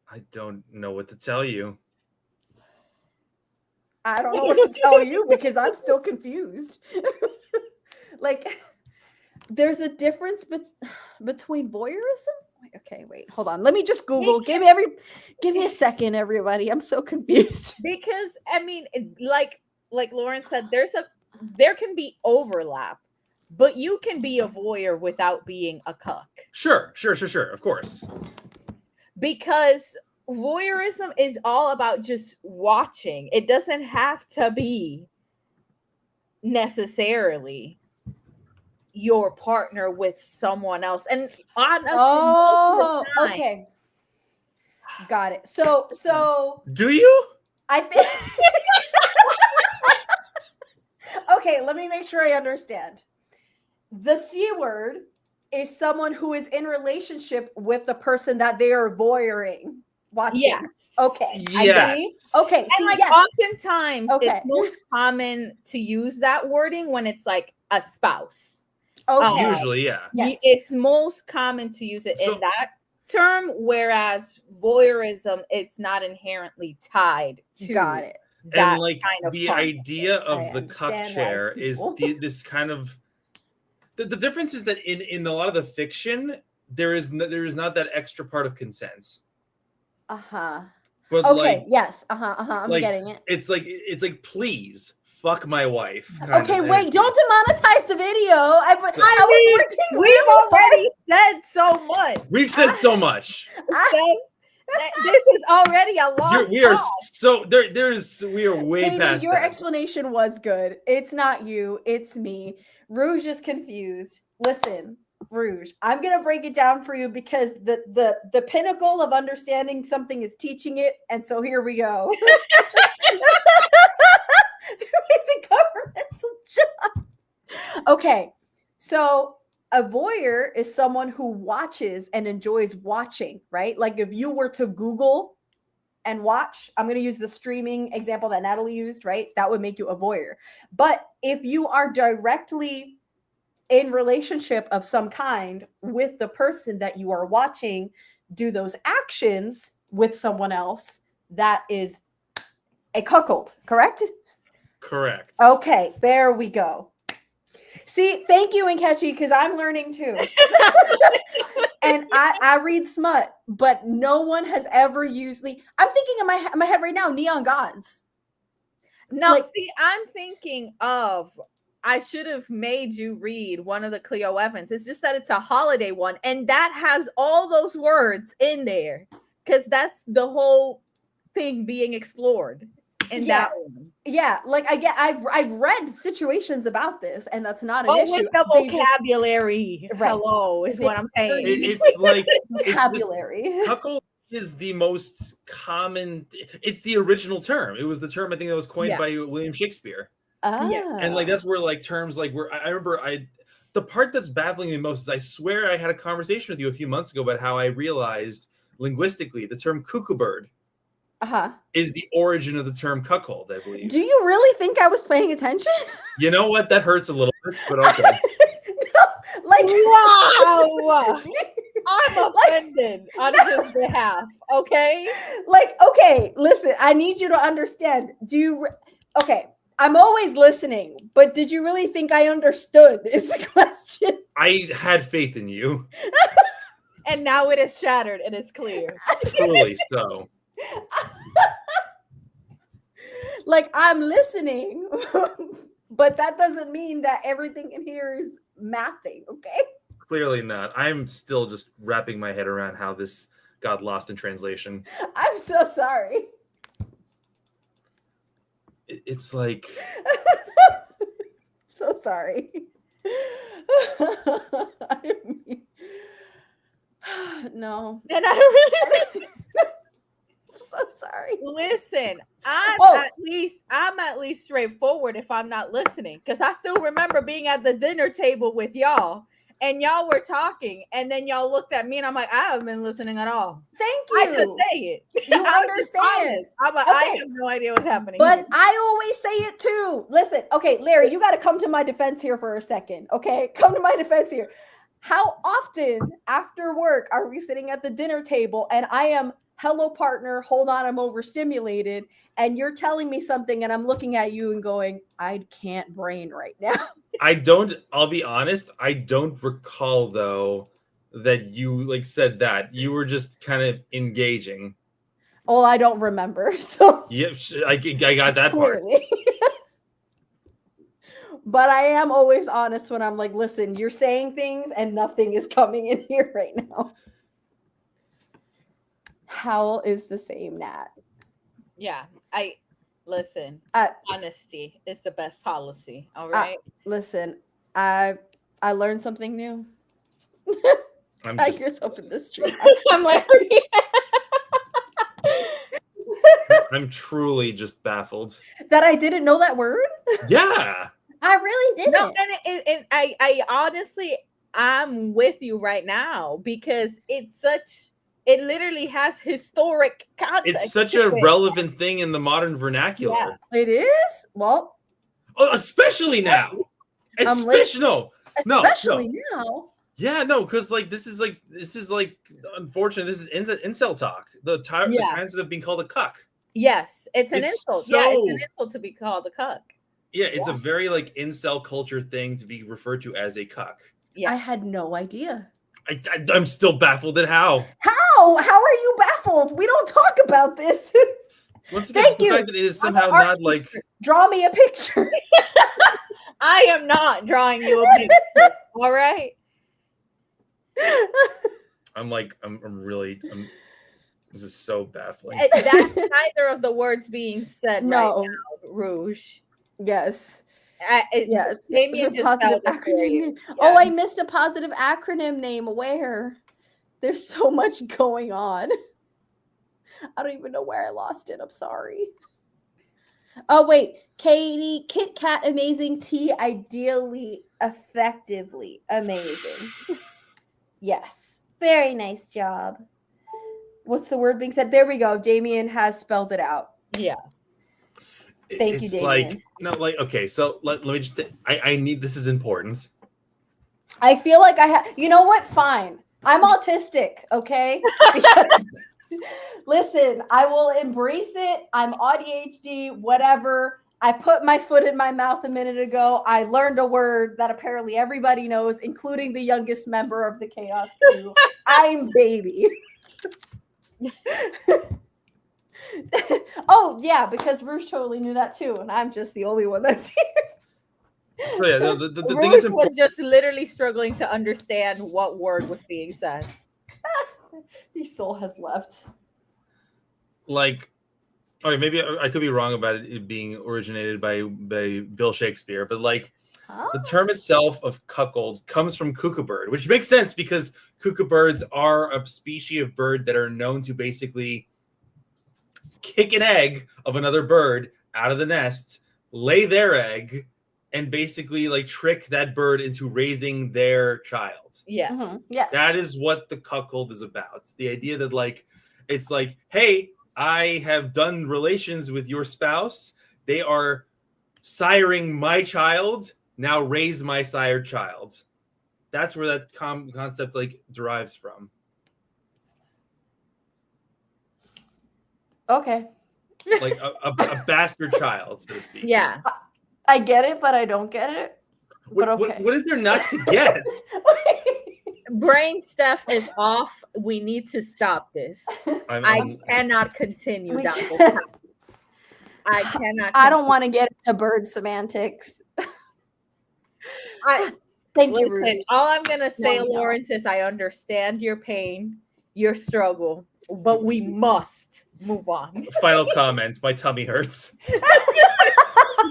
I don't know what to tell you. I don't know what to tell you because I'm still confused. There's a difference between voyeurism. Okay, wait, hold on. Let me just Google. Give me a second, everybody. I'm so confused. Because I mean, like Lawrence said, there can be overlap, but you can be a voyeur without being a cuck. Sure, of course. Because voyeurism is all about just watching. It doesn't have to be necessarily your partner with someone else. And honestly, most of the time, okay. Got it. So do you? I think okay, let me make sure I understand. The C word is someone who is in relationship with the person that they are voyeuring, watching. Yes. Okay. Yes. Okay. And See, like yes. oftentimes Okay. it's most common to use that wording when it's like a spouse. Okay. Usually, yeah. Yes. It's most common to use it in that term, whereas voyeurism, it's not inherently tied to Got it. that And like kind of the fun. idea of I the cuck understand chair wise is people. this kind of the difference is that in a lot of the fiction there is not that extra part of consent. Uh-huh. But Okay, like yes. I'm like getting it. it's like please fuck my wife. Okay, wait, don't demonetize the video. I was working We've really already said so much. We've said so much. This is already a lost We are cause. so we are way Katie, past your that. explanation was good. It's not you, it's me. Rouge is confused. Listen, Rouge, I'm gonna break it down for you because the pinnacle of understanding something is teaching it, and so here we go. There is a governmental job. Okay, so a voyeur is someone who watches and enjoys watching, right? Like if you were to Google and watch, I'm going to use the streaming example that Natalie used, right? That would make you a voyeur. But if you are directly in relationship of some kind with the person that you are watching do those actions with someone else, that is a cuckold, correct? Correct. Okay, there we go. See, thank you, Nkechi, because I'm learning too. And I read smut, but no one has ever used I'm thinking in my head right now, neon gods. No, like, see, I'm thinking of I should have made you read one of the Cleo Evans. It's just that it's a holiday one, and that has all those words in there because that's the whole thing being explored in that one. Yeah, like I've read situations about this, and that's not an issue. With the vocabulary, right. Hello is what I'm saying. It's like vocabulary. Cuckold is the most common. It's the original term. It was the term I think that was coined by William Shakespeare. Yeah, and like that's where like terms like where I remember the part that's baffling me most is I swear I had a conversation with you a few months ago about how I realized linguistically the term cuckoo bird is the origin of the term cuckold, I believe. Do you really think I was paying attention? You know what? That hurts a little bit, but okay. No, like wow. I'm offended on his behalf. Okay. Like, okay, listen, I need you to understand. Okay, I'm always listening, but did you really think I understood is the question. I had faith in you. And now it is shattered and it's clear. Truly so. Like, I'm listening, but that doesn't mean that everything in here is mathing, okay? Clearly not. I'm still just wrapping my head around how this got lost in translation. I'm so sorry. It's like... So sorry. No. And I don't really... I'm so sorry. Listen, I'm at least straightforward if I'm not listening, because I still remember being at the dinner table with y'all and y'all were talking and then y'all looked at me and I'm like, I haven't been listening at all. Thank you. I just say it. You understand. I'm like, I have no idea what's happening. But here. I always say it too. Listen, okay, Larry, you got to come to my defense here for a second. Okay, come to my defense here. How often after work are we sitting at the dinner table and I am, hello partner, hold on, I'm overstimulated, and you're telling me something and I'm looking at you and going, I can't brain right now. I'll be honest, I don't recall though that you like said that. You were just kind of engaging. Well, I don't remember. So yep, I got that clearly. Part. But I am always honest when I'm like, listen, you're saying things and nothing is coming in here right now. Howl is the same, Nat. Yeah, listen. Honesty is the best policy. All right. Listen, I learned something new. Tag yourself in this tree. I'm like, I'm truly just baffled that I didn't know that word. Yeah. I really didn't. No, and I honestly, I'm with you right now because it literally has historic context. It's such to a it. relevant thing in the modern vernacular. Yeah, it is. Well, especially now. Especially no. now. Yeah, no, because like this is like unfortunate. This is incel talk. The kinds that have been called a cuck. Yes, it's an insult. Yeah, it's an insult to be called a cuck. Yeah, it's a very like incel culture thing to be referred to as a cuck. Yeah, I had no idea. I'm still baffled at how. How are you baffled? We don't talk about this. Once again, the fact that it is somehow not like draw me a picture. I am not drawing you a picture. All right. I'm really. This is so baffling. That's neither of the words being said right now, Rouge. Yes. Yes. Damien just spelled it for you. Yes. Oh, I missed a positive acronym name. Where? There's so much going on. I don't even know where I lost it. I'm sorry. Oh, wait. Katie, Kit Kat, amazing tea, ideally, effectively, amazing. Yes. Very nice job. What's the word being said? There we go. Damien has spelled it out. Yeah. Thank you, Damien. Okay, so let me just, I need, this is important. I feel like I have, you know what? Fine. I'm autistic, okay? Because, listen, I will embrace it. I'm ADHD, whatever. I put my foot in my mouth a minute ago. I learned a word that apparently everybody knows, including the youngest member of the Chaos Crew. I'm baby. Oh, yeah, because Rouge totally knew that too, and I'm just the only one that's here. So yeah, the thing Rouge was just literally struggling to understand what word was being said. His soul has left. Like, okay, maybe I could be wrong about it being originated by Bill Shakespeare, but like the term itself of cuckold comes from cuckoo-bird, which makes sense because cuckoo-birds are a species of bird that are known to basically kick an egg of another bird out of the nest, lay their egg, and basically like trick that bird into raising their child. Yes. Mm-hmm. Yes. That is what the cuckold is about. It's the idea that like, it's like, hey, I have done relations with your spouse. They are siring my child. Now raise my sired child. That's where that concept like derives from. Okay. Like a bastard child, so to speak. Yeah. I get it, but I don't get it. But okay. What is there not to get? Brain stuff is off. We need to stop this. I cannot continue down this path. I cannot. I don't want to get into bird semantics. Thank you, Ruth. All I'm gonna say, Lawrence, is I understand your pain, your struggle, but we must move on. Final comment: my tummy hurts.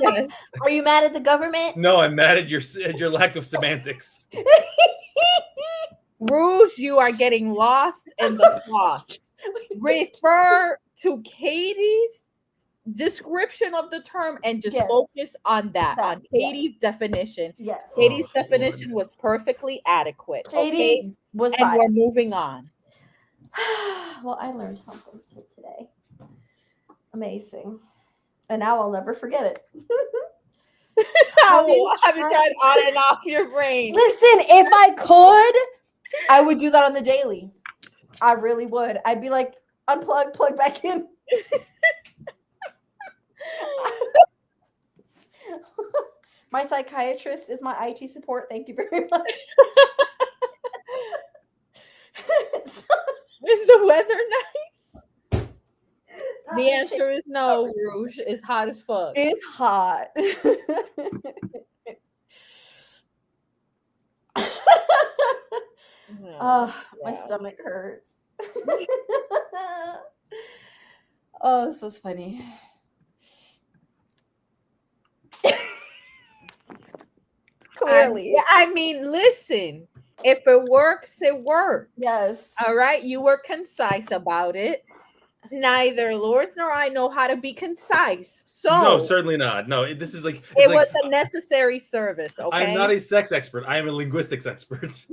Yes. Are you mad at the government? No, I'm mad at your lack of semantics. Rouge, you are getting lost in the sauce. Refer to Katie's description of the term and just focus on that on Katie's definition. Yes. Katie's definition was perfectly adequate. Katie was and fine. We're moving on. Well, I learned something today. Amazing. And now I'll never forget it. Have you tried on and off your brain? Listen, if I could, I would do that on the daily. I really would. I'd be like, unplug, plug back in. My psychiatrist is my IT support. Thank you very much. Is the weather nice? The answer is no, Rouge. It's hot as fuck. It's hot. My stomach hurts. Oh, this was funny. Clearly. I mean, listen. If it works, it works. Yes. All right. You were concise about it. neither Loris nor I know how to be concise. So No, certainly not. No, this is like it was a necessary service. Okay, I'm not a sex expert. I am a linguistics expert.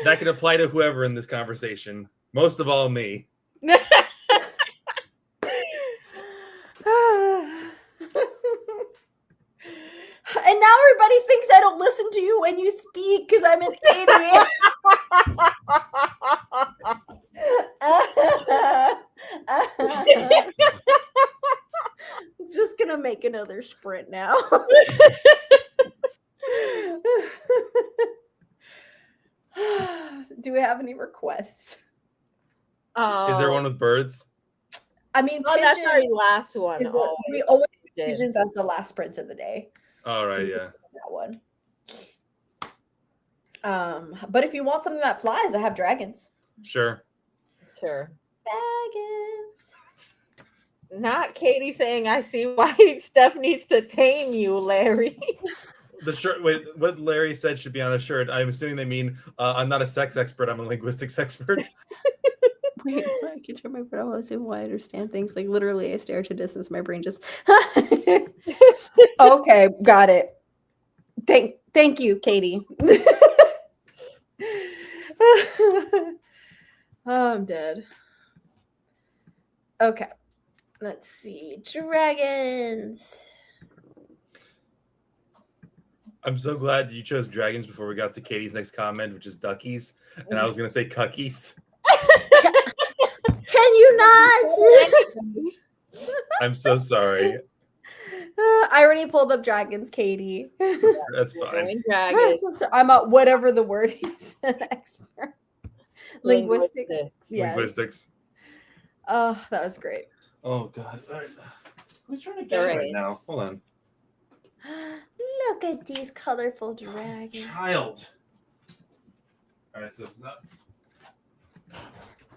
That can apply to whoever in this conversation. Most of all, me. And now everybody thinks I don't listen to you when you speak because I'm an idiot. Just gonna make another sprint now. Do we have any requests? Is there one with birds? I mean, that's our last one. We always do pigeons as the last sprint of the day. All right, So yeah. That one. But if you want something that flies, I have dragons. Sure. Dragons. Not Katie saying, I see why Steph needs to tame you, Larry. The shirt. Wait, what Larry said should be on a shirt. I'm assuming they mean I'm not a sex expert. I'm a linguistics expert. Wait, I can turn my brain on. See why I understand things. Like literally, I stare to distance. My brain just. Okay, got it. Thank you, Katie. Oh, I'm dead. Okay, let's see. Dragons. I'm so glad you chose dragons before we got to Katie's next comment, which is duckies, and I was gonna say cuckies. Can you not? I'm so sorry. I already pulled up dragons, Katie. That's fine. I'm a whatever the word is, an expert. Linguistics. Yes. Linguistics. Oh, that was great. Oh God. All right. Who's trying to get it right now? Hold on. Look at these colorful dragons. Child. All right, so it's not.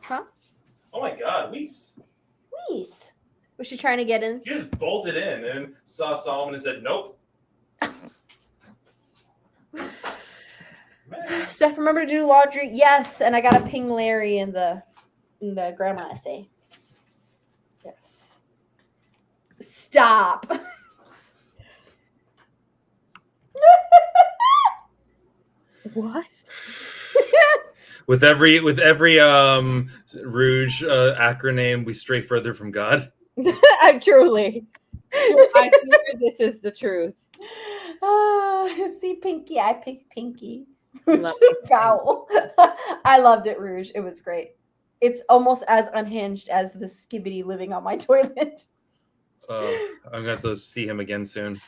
Huh? Oh my God, Weiss. Weiss. Was she trying to get in? She just bolted in and saw Solomon and said, "Nope." Steph, remember to do laundry? Yes, and I got to ping Larry in the grammar essay. Yes. Stop. What? With every Rouge acronym, we stray further from God. I'm truly. I fear this is the truth. See, Pinky, I picked Pinky. Love Foul. I loved it, Rouge. It was great. It's almost as unhinged as the Skibbity living on my toilet. I'm going to have to see him again soon.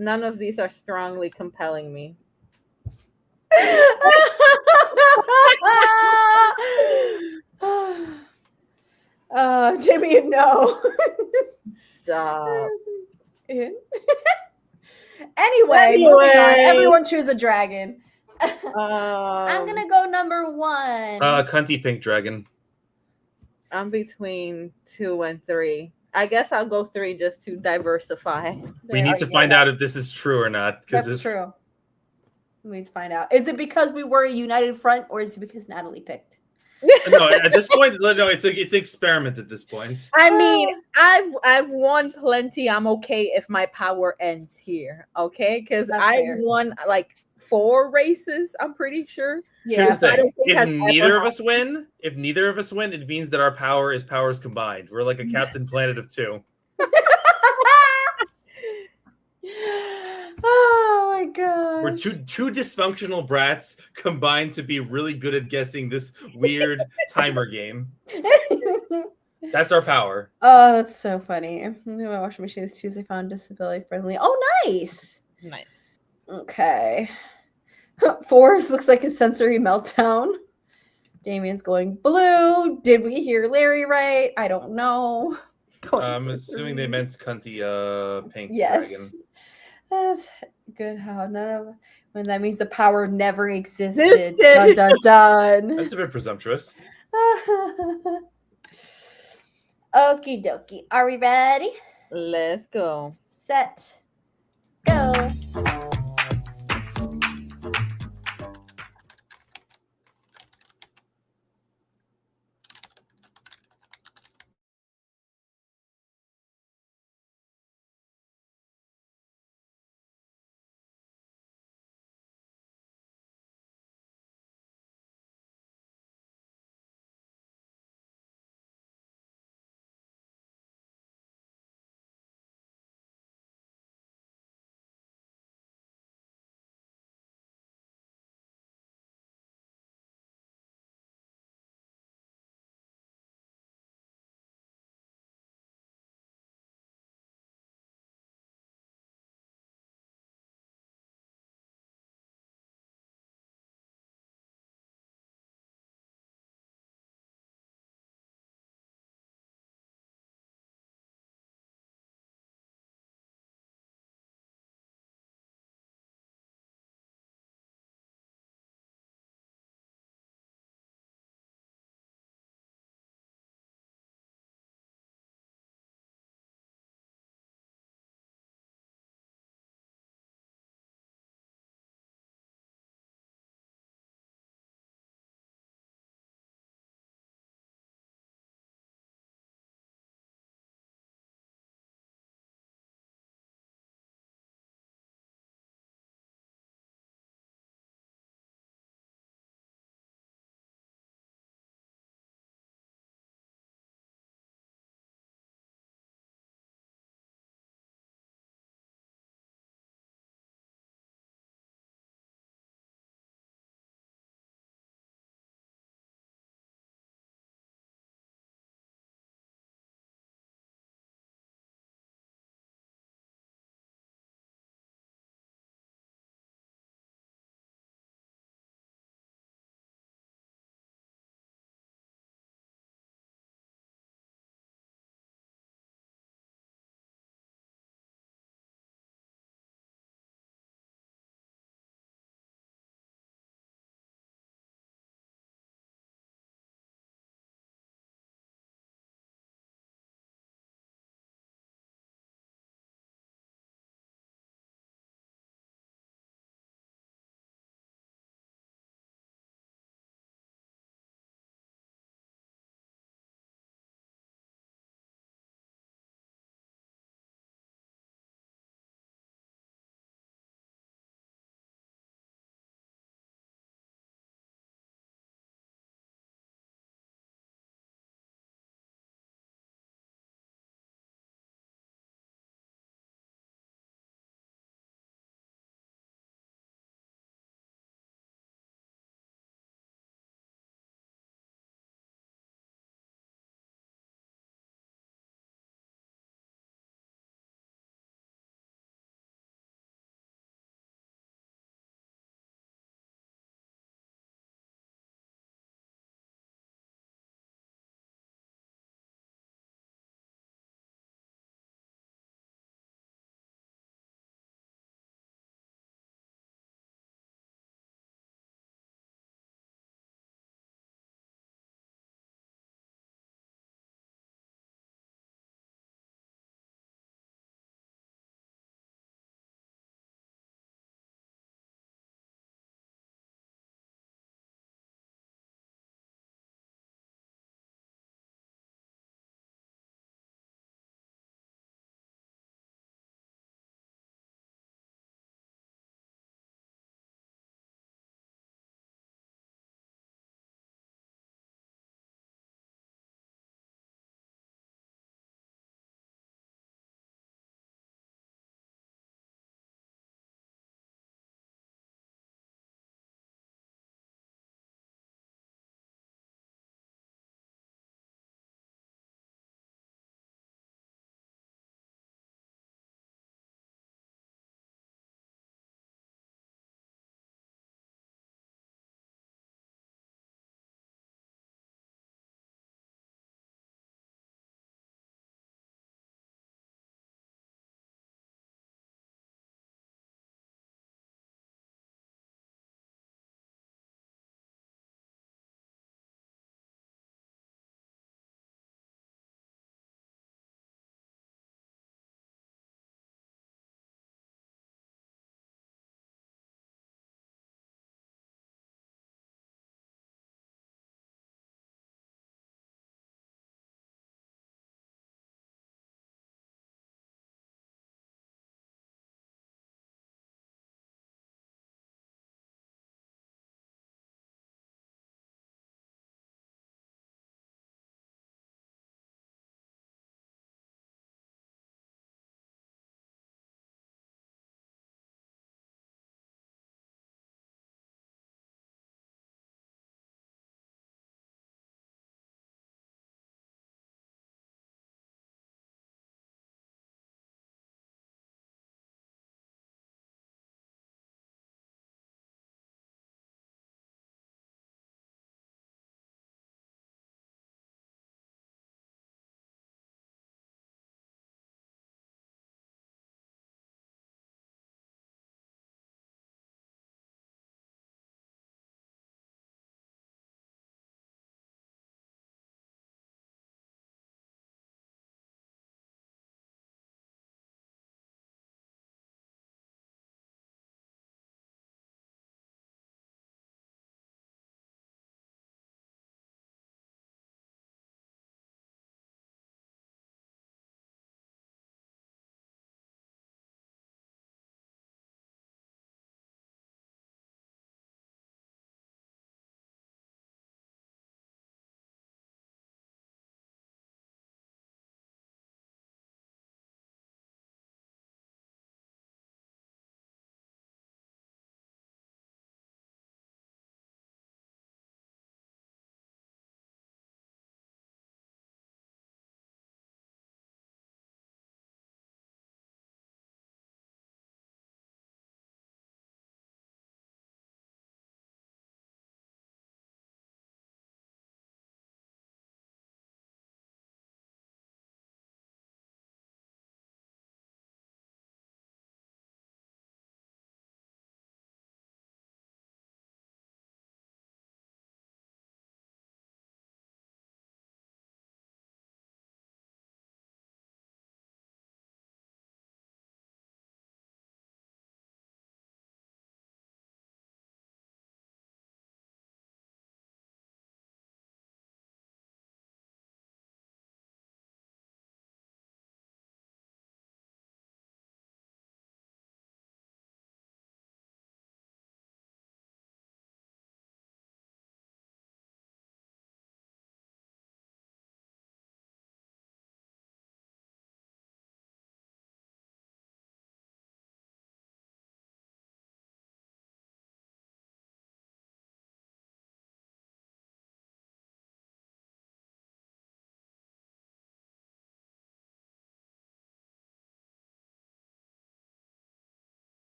None of these are strongly compelling me. Jimmy, no. Stop. Anyway, moving on. Everyone choose a dragon. I'm gonna go number 1. Cunty pink dragon. I'm between 2 and 3. I guess I'll go 3 just to diversify. We need to find out if this is true or not. That's true. We need to find out. Is it because we were a united front, or is it because Natalie picked? No, at this point, no. It's an experiment at this point. I mean, I've won plenty. I'm okay if my power ends here. Okay, because I won like 4 races. I'm pretty sure. Yeah. Here's the thing. If neither of us win, it means that our power is powers combined. We're like a Captain Planet of 2. Oh my God. We're two dysfunctional brats combined to be really good at guessing this weird timer game. That's our power. Oh, that's so funny. My washing machine is Tuesday found disability friendly. Oh, nice. Nice. Okay. Forrest looks like a sensory meltdown. Damien's going blue. Did we hear Larry right? I don't know. I'm assuming they meant cunty pink dragon. That's good how none of when that means the power never existed. Dun dun dun. That's a bit presumptuous. Okie dokie. Are we ready? Let's go. Set. Go.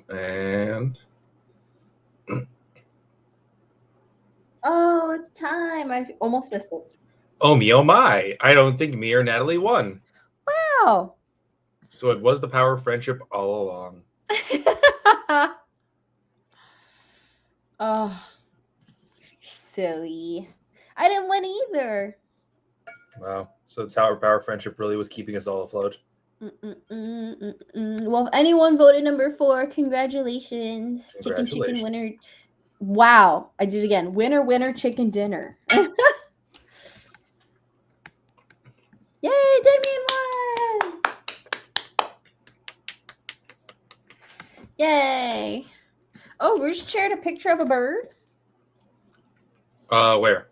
And Oh, it's time. I almost missed it. oh me, oh my! I don't think me or Natalie won. Wow. So it was the power of friendship all along. Oh, silly. I didn't win either. Wow. So the power of friendship really was keeping us all afloat. Well, if anyone voted number 4, congratulations. Chicken winner. Wow. I did it again. Winner, chicken dinner. Yay, Damien won! Yay. Oh, we just shared a picture of a bird. Where?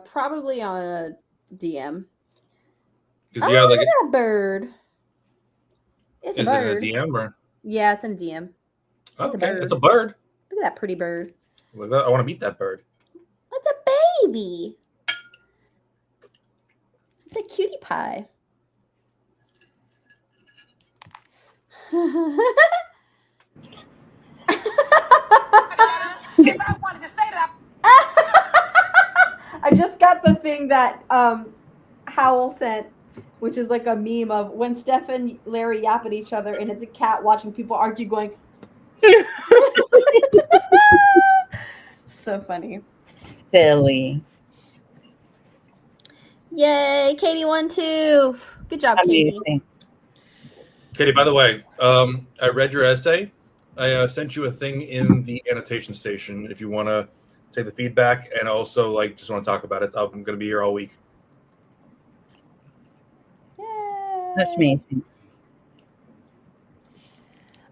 Probably on a DM. Because you had like that bird. It's a bird. Is it in a DM or? Yeah, it's in a DM. Okay, it's a bird. Look at that pretty bird. Look, I want to meet that bird. That's a baby. It's a cutie pie. I wanted to say that. I just got the thing that Howell sent, which is like a meme of when Steph and Larry yap at each other, and it's a cat watching people argue, going. So funny. Silly. Yay, Katie won too. Good job, Amazing. Katie. Katie, by the way, I read your essay. I sent you a thing in the annotation station if you want to take the feedback and also like just want to talk about it. I'm going to be here all week. Yay. That's amazing.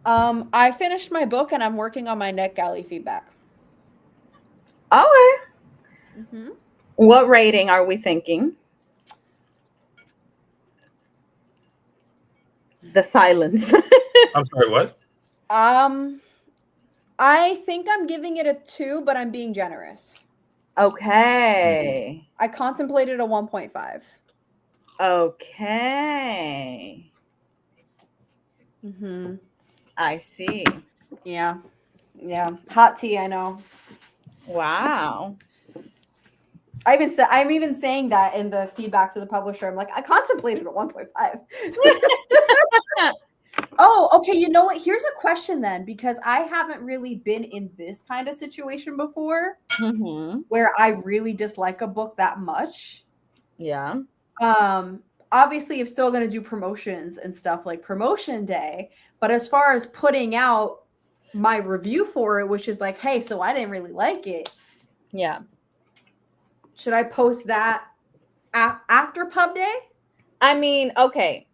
I finished my book and I'm working on my NetGalley feedback. Okay. Mm-hmm. What rating are we thinking? The silence. I'm sorry, what? I think I'm giving it a 2, but I'm being generous. Okay. I contemplated a 1.5. Okay. Mm-hmm. I see. Yeah. Hot tea, I know. Wow. I'm even saying that in the feedback to the publisher. I'm like, I contemplated a 1.5. Oh, okay. You know what? Here's a question then, because I haven't really been in this kind of situation before, where I really dislike a book that much. Yeah. Obviously, I'm still going to do promotions and stuff like promotion day, but as far as putting out my review for it, which is like, hey, so I didn't really like it. Yeah. Should I post that after pub day? I mean, okay.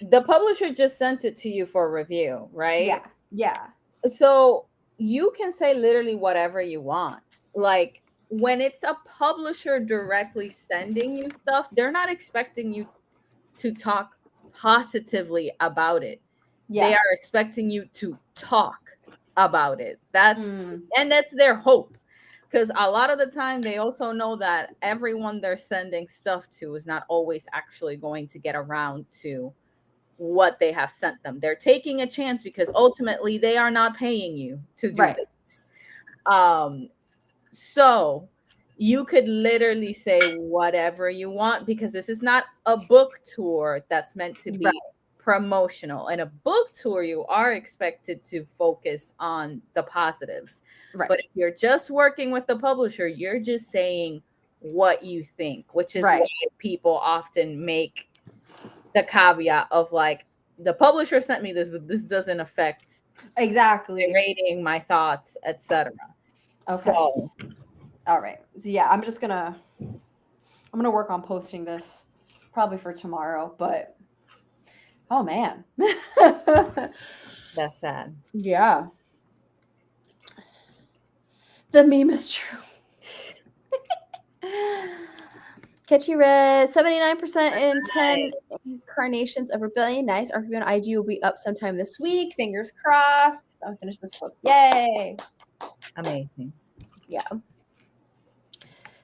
The publisher just sent it to you for review, right? Yeah. So you can say literally whatever you want. Like when it's a publisher directly sending you stuff, they're not expecting you to talk positively about it. Yeah. They are expecting you to talk about it. And that's their hope. Because a lot of the time they also know that everyone they're sending stuff to is not always actually going to get around to what they have sent them. They're taking a chance because ultimately they are not paying you to do this. So you could literally say whatever you want because this is not a book tour that's meant to be promotional. In a book tour, you are expected to focus on the positives. But if you're just working with the publisher, you're just saying what you think, which is why people often make the caveat of like, the publisher sent me this, but this doesn't affect my rating, my thoughts, etc. Okay. So, all right. So yeah, I'm gonna work on posting this probably for tomorrow, but oh man. That's sad. Yeah. The meme is true. Catchy Red, 79% in 10 incarnations of Rebellion. Nice. Archivy on IG will be up sometime this week. Fingers crossed. I'll finish this book. Yay. Amazing. Yeah.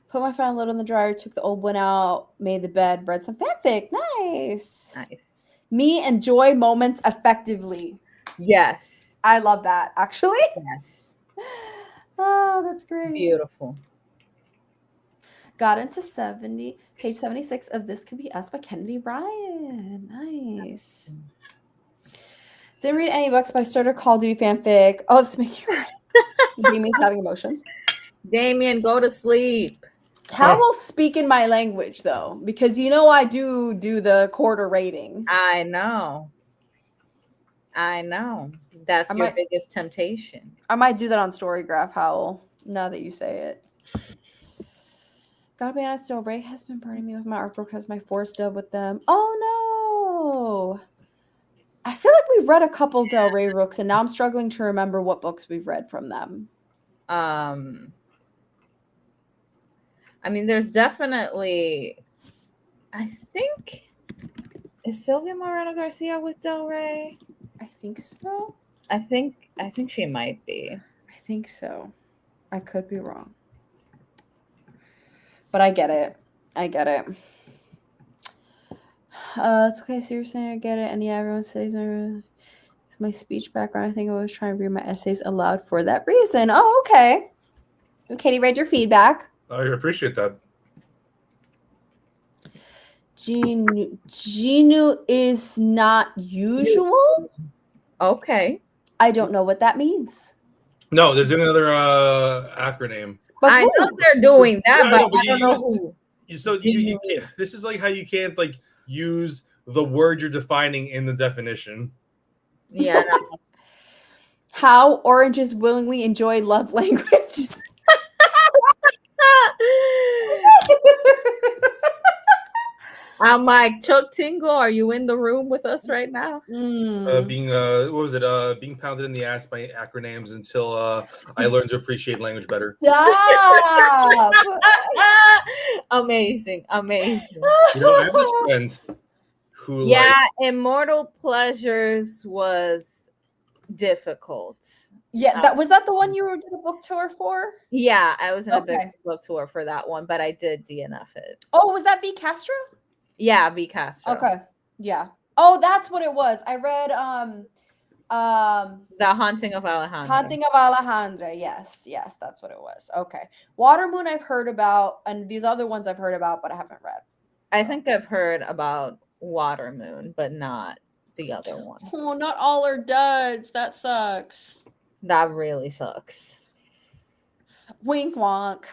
Put my final load in the dryer, took the old one out, made the bed, read some fanfic. Nice. Me enjoy moments effectively. Yes. I love that, actually. Yes. Oh, that's great. Beautiful. Got into 70, page 76 of This Could Be Us by Kennedy Ryan. Nice. Didn't read any books, but I started Call of Duty fanfic. Oh, it's me. Damien's having emotions. Damien, go to sleep. How will speak in my language, though? Because I do the quarter ratings. I know. That's your biggest temptation. I might do that on Storygraph, Howell, now that you say it. Gotta be honest, Del Rey has been burning me with my artwork because my forced dub with them. Oh, no. I feel like we've read a couple Del Rey books, and now I'm struggling to remember what books we've read from them. I mean, there's definitely, I think, is Sylvia Moreno Garcia with Del Rey? I think so. I think she might be. I think so. I could be wrong. But I get it. It's okay. So you're saying I get it. And yeah, everyone says it's my speech background. I think I was trying to read my essays aloud for that reason. Oh, okay. Katie read your feedback. I appreciate that. Genu is not usual. Okay. I don't know what that means. No, they're doing another acronym. But I know they're doing that, Yeah, but no, but I don't know who. So you can't. This is like how you can't like use the word you're defining in the definition. Yeah. How oranges willingly enjoy love language. I'm like, Chuck Tingle, are you in the room with us right now? Being what was it? Being pounded in the ass by acronyms until I learned to appreciate language better. Stop. Amazing. I have this friend who Immortal Pleasures was difficult. Yeah, that was that the one you did a book tour for? Yeah, I was in a big book tour for that one, but I did DNF it. Oh, was that V. Castro? Yeah, V. Castro. Okay. Yeah. Oh, that's what it was. I read The Haunting of Alejandra. Haunting of Alejandra. Yes, that's what it was. Okay. Watermoon I've heard about, and these other ones I've heard about, but I haven't read. I think I've heard about Watermoon, but not the other one. Oh, not all are duds. That sucks. That really sucks. Wink wonk.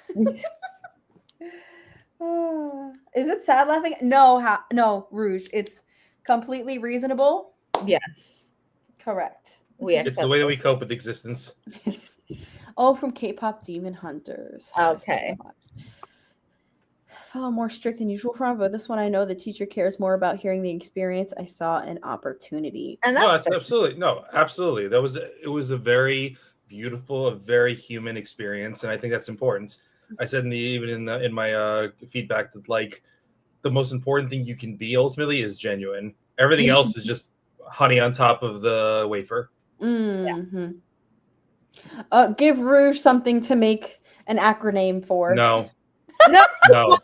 Is it sad laughing? No, Rouge. It's completely reasonable. Yes. Correct. It's the way that we cope with existence. Yes. Oh, from K-pop Demon Hunters. Okay. Felt more strict than usual from, but this one I know the teacher cares more about hearing the experience. I saw an opportunity. And that's absolutely. It was a very beautiful, a very human experience, and I think that's important. I said in my feedback that like the most important thing you can be ultimately is genuine. Everything else is just honey on top of the wafer. Mm-hmm. Give Rouge something to make an acronym for. No. No.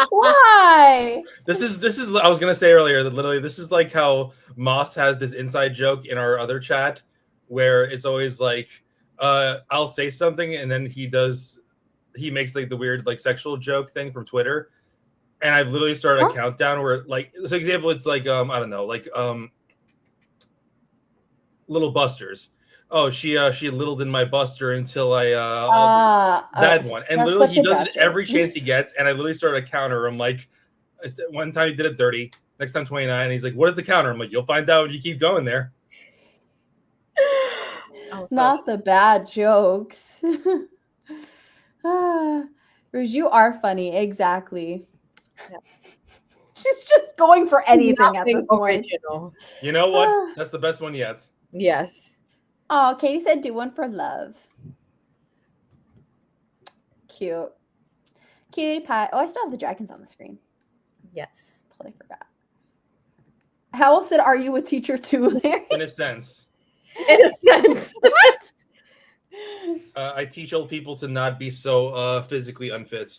Why? This is I was gonna say earlier that literally this is like how Moss has this inside joke in our other chat where it's always like I'll say something and then he makes like the weird like sexual joke thing from Twitter, and I've literally started a countdown where like this example it's like I don't know, like Little Busters. Oh, she littled in my buster until I that one. And literally he does it every chance he gets, and I literally started a counter. I'm like, I said one time he did it 30, next time 29, and he's like, what is the counter? I'm like, you'll find out when you keep going there. Not the bad jokes. Rouge, you are funny, exactly. Yes. She's just going for anything at this point. You know what? That's the best one yet. Yes. Oh, Katie said do one for love. Cute. Cutie pie. Oh, I still have the dragons on the screen. Yes. Totally forgot. Howell said, are you a teacher too, Larry? In a sense. In a sense. I teach old people to not be so physically unfit.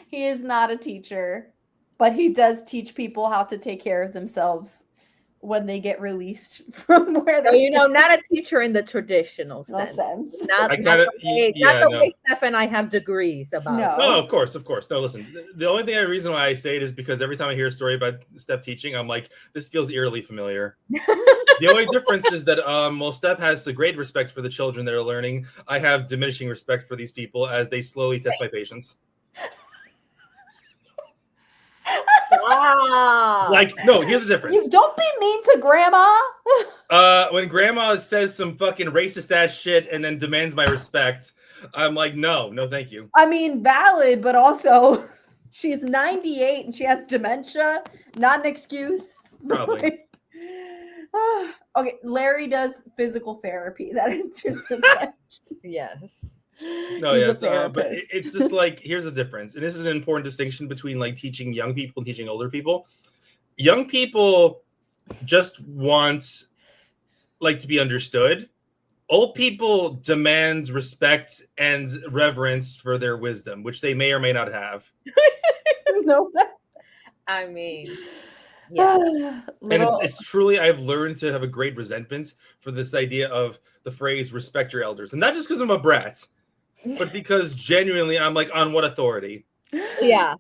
He is not a teacher. But he does teach people how to take care of themselves when they get released from where they're not a teacher in the traditional no sense. sense. Not the way Steph and I have degrees about No. it. No, of course. No, listen. The only reason why I say it is because every time I hear a story about Steph teaching, I'm like, this feels eerily familiar. The only difference is that while Steph has a great respect for the children that are learning, I have diminishing respect for these people as they slowly test my patience. Wow. Like, no, here's the difference. You don't be mean to grandma. When grandma says some fucking racist ass shit and then demands my respect, I'm like, no, thank you. I mean, valid, but also she's 98 and she has dementia. Not an excuse. Probably. Okay, Larry does physical therapy. That answers the question. Yes. No, yes, but it's just like, here's the difference, and this is an important distinction between like teaching young people and teaching older people. Young people just want like to be understood. Old people demand respect and reverence for their wisdom, which they may or may not have. No, I mean, yeah. And it's truly, I've learned to have a great resentment for this idea of the phrase "respect your elders," and not just because I'm a brat, but because genuinely I'm like, on what authority? Yeah,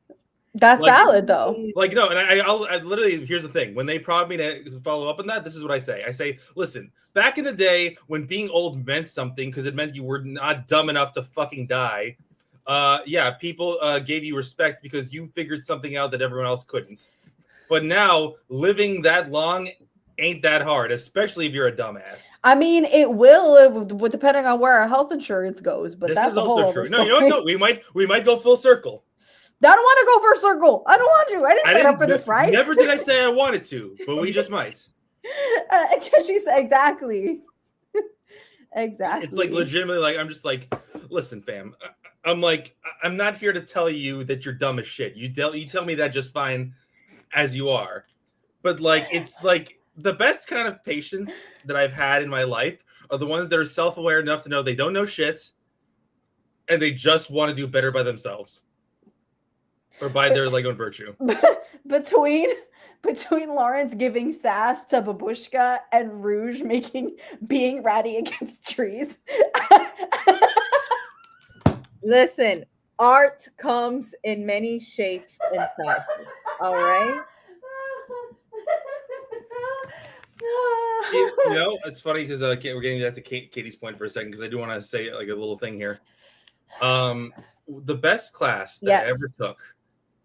that's like, valid though. Like, no, and I literally, here's the thing: when they prod me to follow up on that, this is what I say. I say, listen, back in the day when being old meant something because it meant you were not dumb enough to fucking die. Yeah, people gave you respect because you figured something out that everyone else couldn't. But now living that long ain't that hard, especially if you're a dumbass. I mean, it will depending on where our health insurance goes, but this that's is also true. No, you know what? No, we might go full circle. I don't want to go for a circle. I don't want to. I didn't sign up for this, right? Never did I say I wanted to, but we just might. Because she said exactly. Exactly. It's like legitimately like, I'm just like, listen, fam. I'm like, I'm not here to tell you that you're dumb as shit. You tell me that just fine as you are. But like, it's like the best kind of patience that I've had in my life are the ones that are self-aware enough to know they don't know shit and they just want to do better by themselves or by their like own virtue. Between Lawrence giving sass to Babushka and Rouge being ratty against trees. Listen, art comes in many shapes and sizes. All right. You know, it's funny because we're getting back to Katie's point for a second because I do want to say like a little thing here. The best class that I ever took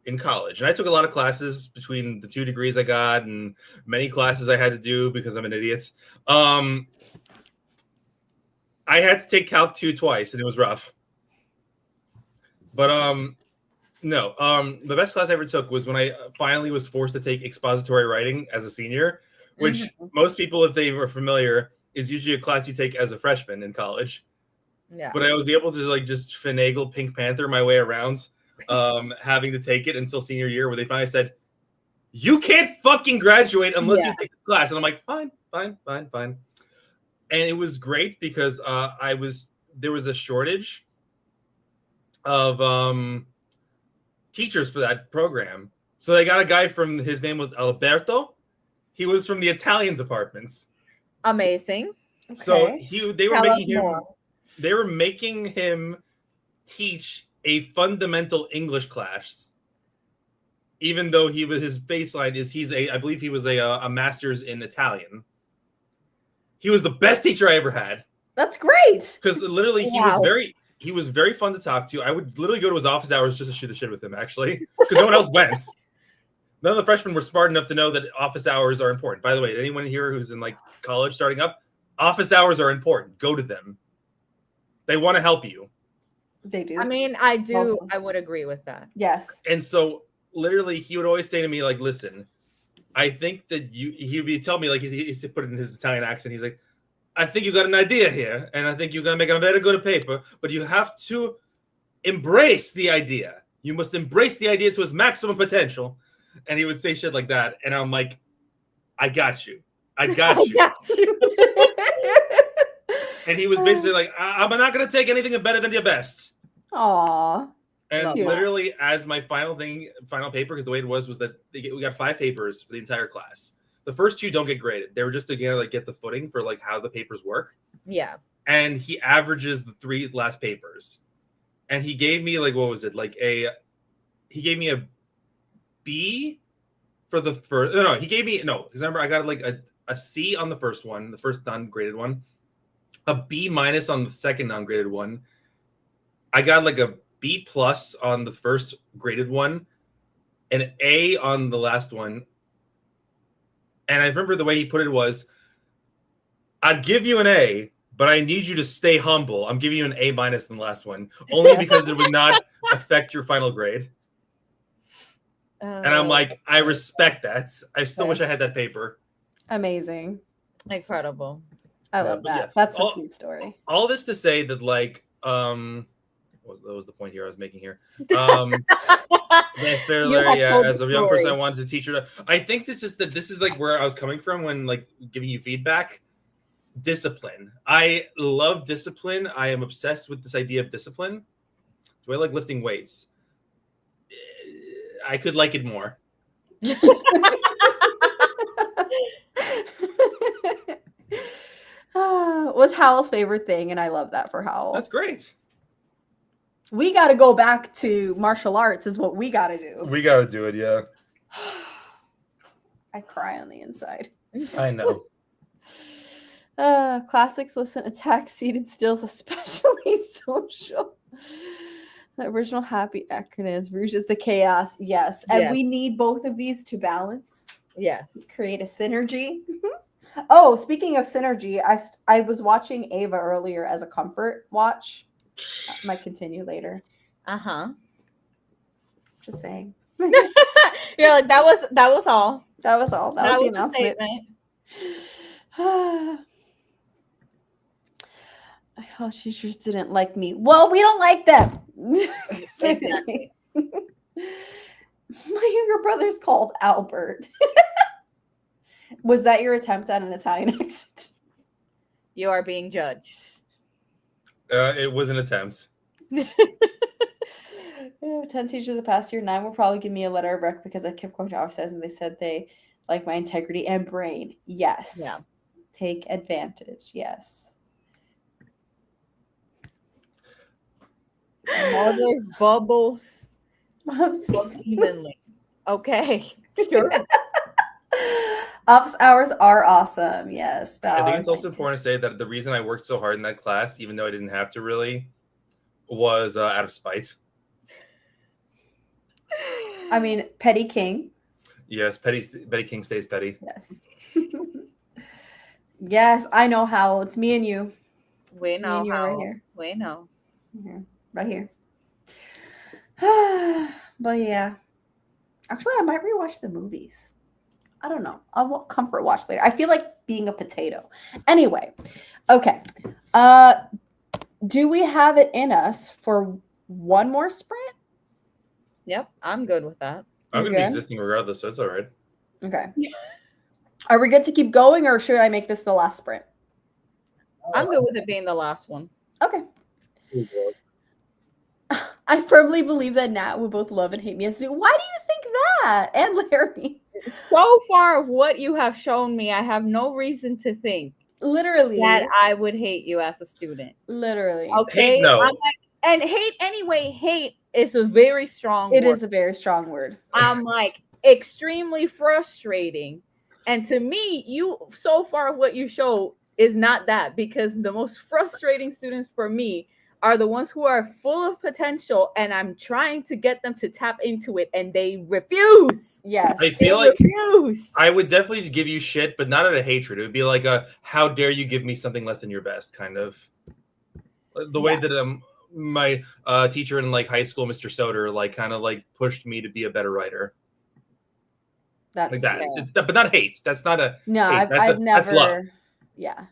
in college, and I took a lot of classes between the 2 degrees I got and many classes I had to do because I'm an idiot. I had to take Calc 2 twice, and it was rough. But no, the best class I ever took was when I finally was forced to take expository writing as a senior, which most people, if they were familiar, is usually a class you take as a freshman in college. Yeah. But I was able to like just finagle Pink Panther my way around having to take it until senior year, where they finally said, "You can't fucking graduate unless you take this class." And I'm like, fine. And it was great because there was a shortage of teachers for that program. So they got a guy from, his name was Alberto. He was from the Italian departments. Amazing. Okay. So they were making him teach a fundamental English class, even though his baseline is I believe he was a master's in Italian. He was the best teacher I ever had. That's great. Because literally he was very fun to talk to. I would literally go to his office hours just to shoot the shit with him, actually, because no one else went. None of the freshmen were smart enough to know that office hours are important. By the way, anyone here who's in like college starting up, office hours are important. Go to them. They want to help you. They do. I mean, I do. Awesome. I would agree with that. Yes. And so literally he would always say to me, like, listen, I think that he would tell me, like, he used to put it in his Italian accent. He's like, I think you got an idea here, and I think you're going to make a very good paper, but you have to embrace the idea. You must embrace the idea to its maximum potential. And he would say shit like that. And I'm like, I got you. I got you. And he was basically like, I'm not going to take anything better than your best. Aww. And Love literally, as my final paper, because the way it was that we got 5 papers for the entire class. The first 2 don't get graded. They were just to get the footing for like how the papers work. Yeah. And he averages the 3 last papers, and he gave me like, what was it, like he gave me a B for the first. No, he gave me because remember I got like a C on the first one, the first non-graded one, a B- on the second non-graded one. I got like a B+ on the first graded one, an A on the last one. And I remember the way he put it was, I'd give you an A, but I need you to stay humble. I'm giving you an A- in the last one, only because it would not affect your final grade. And I'm like, I respect that. I still wish I had that paper. Amazing. Incredible. I love that. Yeah. That's a sweet story. All this to say that, like, that was the point here I was making here. As a young person, I wanted to teach her. I think this is like where I was coming from when like giving you feedback. Discipline. I love discipline. I am obsessed with this idea of discipline. Do I like lifting weights? I could like it more. Was Howell's favorite thing, and I love that for Howell. That's great. We got to go back to martial arts is what we got to do. We got to do it, yeah. I cry on the inside. I know. Classics, listen, attack, seated stills, especially social. The original happy acronyms, Rouge is the chaos. Yes. And we need both of these to balance. Yes. Create a synergy. Oh, speaking of synergy, I was watching Ava earlier as a comfort watch. Might continue later. Uh-huh. Just saying. You're like, that was all. That was all. That was the announcement. Oh, she just didn't like me. Well, we don't like them. Exactly. My younger brother's called Albert. Was that your attempt at an Italian accent? You are being judged. It was an attempt. 10 teachers the past year, 9 will probably give me a letter of rec because I kept going to offices and they said they like my integrity and brain. Yes. Yeah. Take advantage. Yes. Mother's bubbles most evenly. Okay. Sure. Office hours are awesome. Yes. I think it's also important to say that the reason I worked so hard in that class, even though I didn't have to really, was out of spite. I mean, petty king. Yes, petty king stays petty. Yes. Yes, I know how. It's me and you. We know how. Right here. We know. Mm-hmm. Right here. But yeah. Actually, I might rewatch the movies. I don't know. I'll comfort watch later. I feel like being a potato. Anyway. Okay. Do we have it in us for one more sprint? Yep, I'm good with that. I'm going to be existing regardless, so it's all right. Okay. Are we good to keep going, or should I make this the last sprint? I'm good with it being the last one. Okay. I firmly believe that Nat will both love and hate me as Zoo. Why do you think that? And Larry. So far of what you have shown me, I have no reason to think literally that I would hate you as a student. Literally. Okay. Hate, no. And hate anyway, hate is a very strong word. It is a very strong word. I'm like extremely frustrating. And to me, you so far of what you show is not that, because the most frustrating students for me are the ones who are full of potential and I'm trying to get them to tap into it and they refuse. Yes. I feel like I would definitely give you shit, but not out of hatred. It would be like a how dare you give me something less than your best kind of. The way that my teacher in like high school, Mr. Soder, like kind of like pushed me to be a better writer. That's like that. But not hate. That's not a no. Hate. I've never. That's love. Yeah.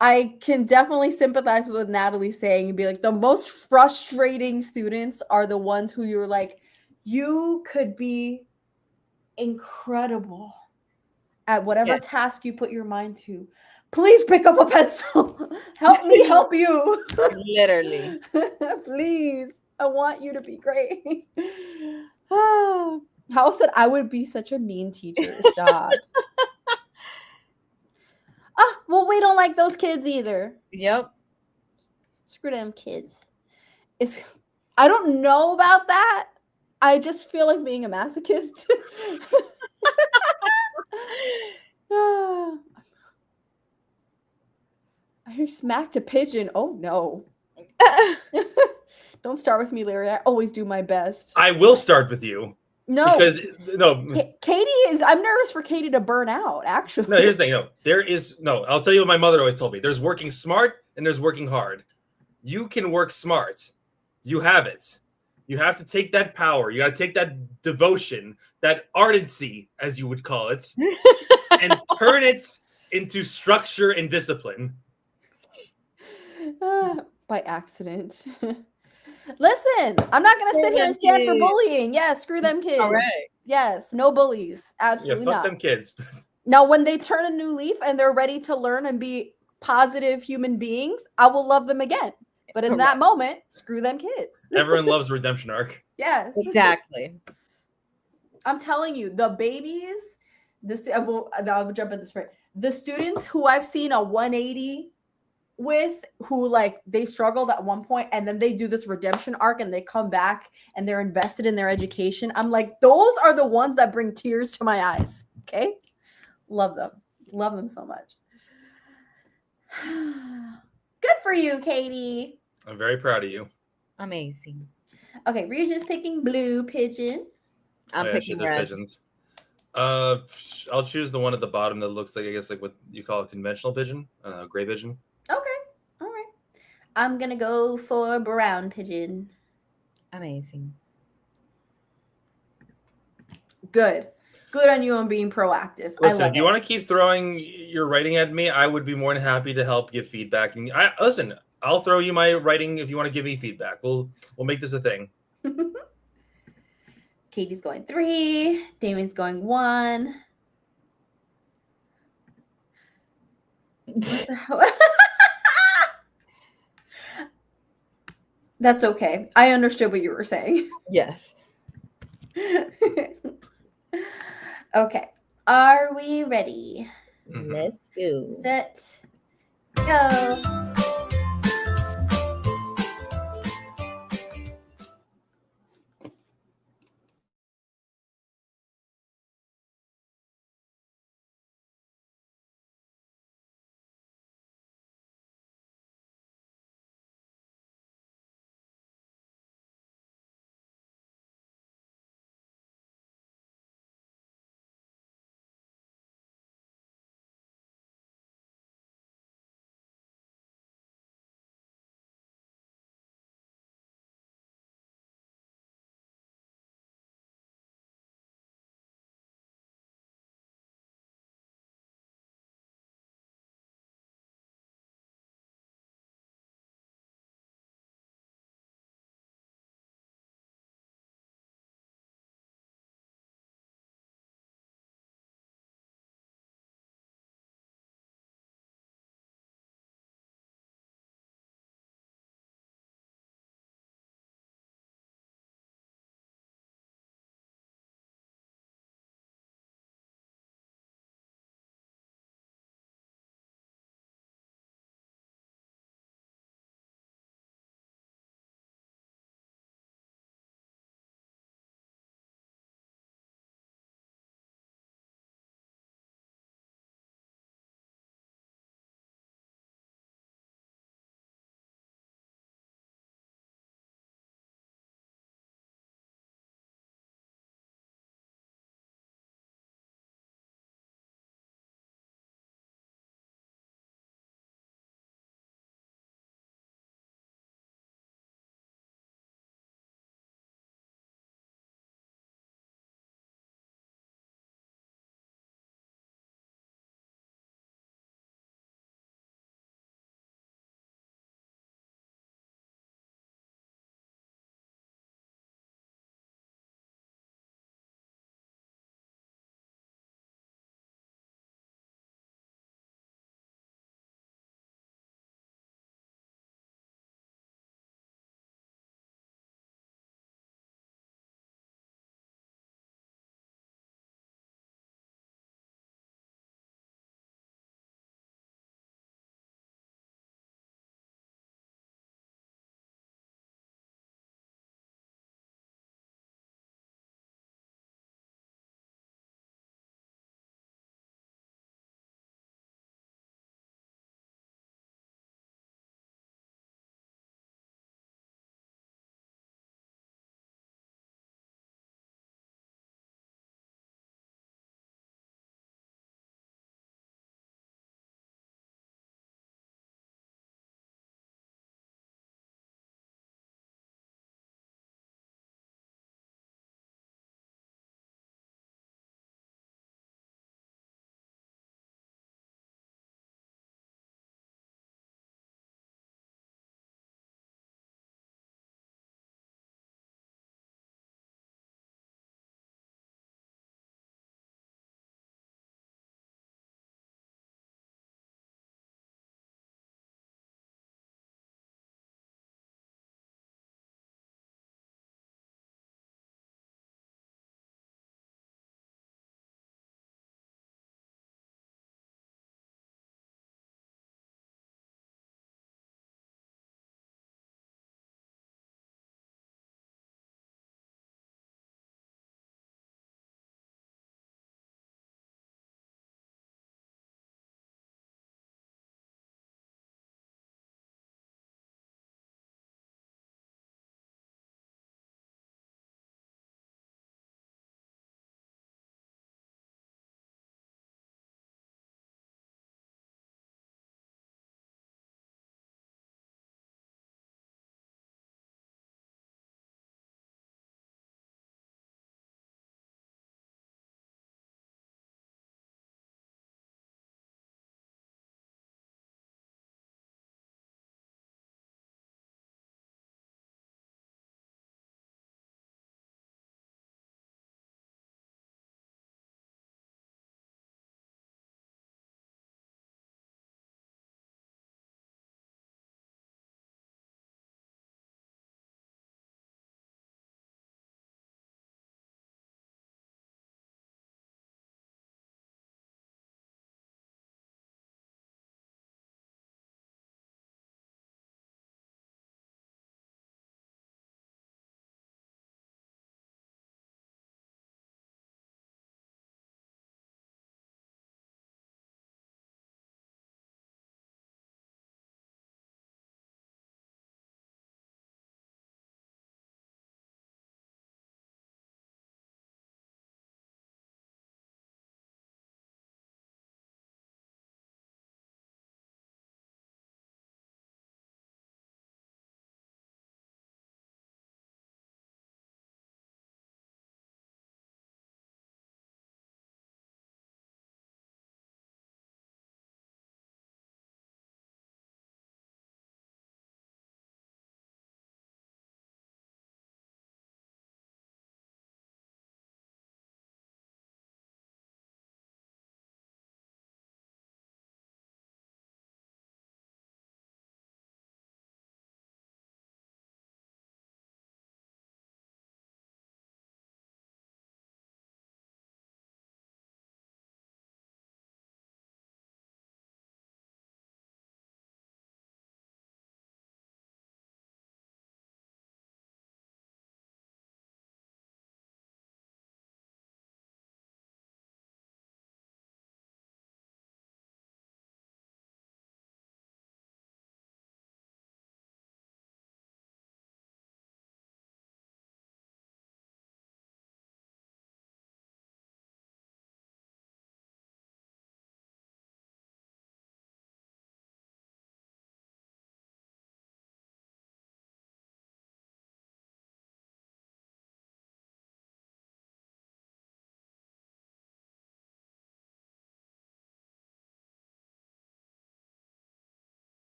I can definitely sympathize with what Natalie's saying and be like, the most frustrating students are the ones who you're like, you could be incredible at whatever task you put your mind to. Please pick up a pencil. Help me help you. Literally. Please. I want you to be great. How said I would be such a mean teacher. Stop. Well, we don't like those kids either. Yep. Screw them kids. I don't know about that. I just feel like being a masochist. I smacked a pigeon. Oh no. Don't start with me, Larry. I always do my best. I will start with you. No. Because Katie is I'm nervous for Katie to burn out, actually. No, here's the thing. I'll tell you what my mother always told me. There's working smart and there's working hard. You can work smart. You have it. You have to take that power. You got to take that devotion, that ardency, as you would call it, and turn it into structure and discipline. By accident. Listen, I'm not going to sit here and stand for bullying. Yeah, screw them kids. All right. Yes, no bullies. Absolutely fuck not. them kids. Now, when they turn a new leaf and they're ready to learn and be positive human beings, I will love them again. But in that moment, screw them kids. Everyone loves a redemption arc. Yes. Exactly. I'm telling you, the babies, I'll jump in this right. The students who I've seen a 180 with, who like they struggled at one point and then they do this redemption arc and they come back and they're invested in their education. I'm like, those are the ones that bring tears to my eyes. Okay. Love them so much. Good for you, Katie. I'm very proud of you. Amazing. Okay, Regina's picking blue pigeon. I'm picking red. Pigeons. I'll choose the one at the bottom that looks like, I guess, like what you call a conventional pigeon, gray pigeon. Okay, all right. I'm gonna go for brown pigeon. Amazing. Good on you on being proactive. Listen, if you want to keep throwing your writing at me, I would be more than happy to help give feedback. And I'll throw you my writing if you want to give me feedback. We'll make this a thing. Katie's going 3. Damon's going 1. That's okay. I understood what you were saying. Yes. Okay. Are we ready? Mm-hmm. Let's go. Set. Go.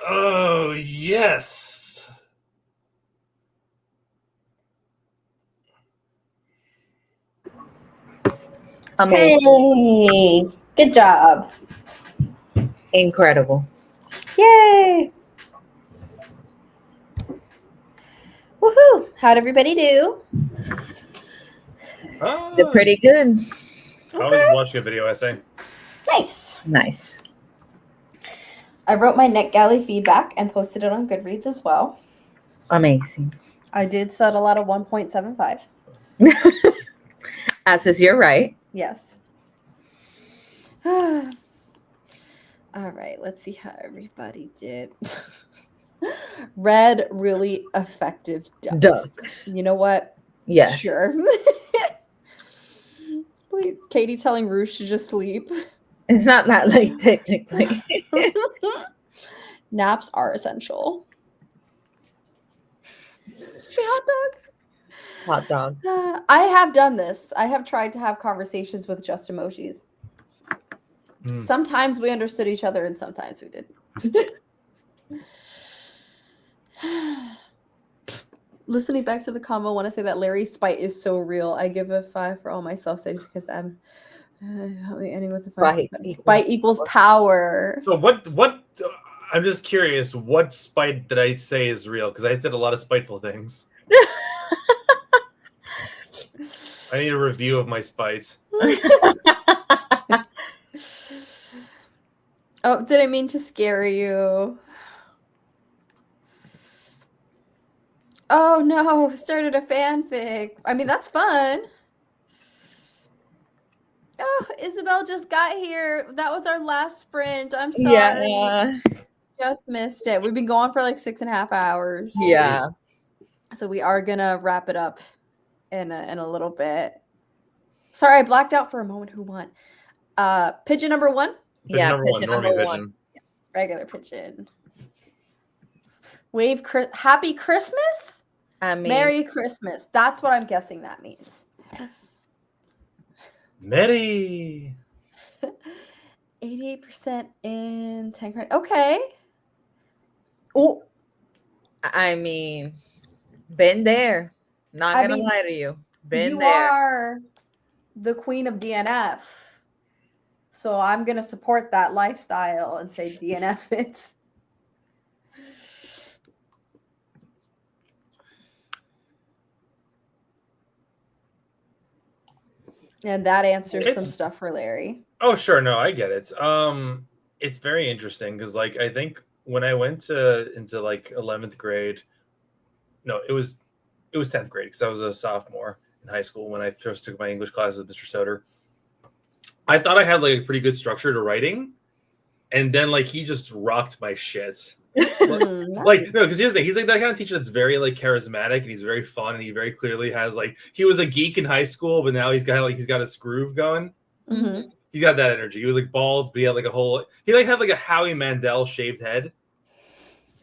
Oh, yes. Amazing. Hey, good job. Incredible. Yay. Woohoo. How'd everybody do? They're pretty good. I was watching a video essay. Nice. Nice. I wrote my NetGalley feedback and posted it on Goodreads as well. Amazing. I did settle out of 1.75. As is your right. Yes. All right, let's see how everybody did. Red, really effective ducks. You know what? Yes. Sure. Please, Katie telling Ruth to just sleep. It's not that late, technically. Naps are essential. Hot dog. Hot dog. I have done this. I have tried to have conversations with just emojis. Sometimes we understood each other and sometimes we didn't. Listening back to the combo, I want to say that Larry's spite is so real. I give a 5 for all my self-studies because I'm ending with the 5. Spite equals power. So what I'm just curious, what spite did I say is real? Because I did a lot of spiteful things. I need a review of my spites. Oh, didn't mean to scare you. Oh no, started a fanfic. I mean, that's fun. Oh, Isabel just got here. That was our last sprint. I'm sorry. Yeah. Just missed it. We've been going for like 6.5 hours. Yeah. So we are gonna wrap it up in a little bit. Sorry, I blacked out for a moment. Who won? Pigeon number 1? Pigeon number 1, Normie Pigeon. Yes, regular pigeon. Wave Happy Christmas? I mean, Merry Christmas. That's what I'm guessing that means. Merry. 88% in 10 credit. Okay. Oh, I mean, been there. Not gonna lie to you. Been there. You are the queen of DNF. So I'm gonna support that lifestyle and say DNF it. And that answers some stuff for Larry. Oh, sure. No, I get it. It's very interesting because, like, I think when I went into like 11th grade, no, it was 10th grade because I was a sophomore in high school when I first took my English class with Mr. Soder. I thought I had like a pretty good structure to writing, and then like he just rocked my shit. Like no, because here's the thing, he's like that kind of teacher that's very like charismatic and he's very fun and he very clearly has like he was a geek in high school, but now he's got his groove going. Mm-hmm. He's got that energy. He was like bald, but he had like had like a Howie Mandel shaved head, and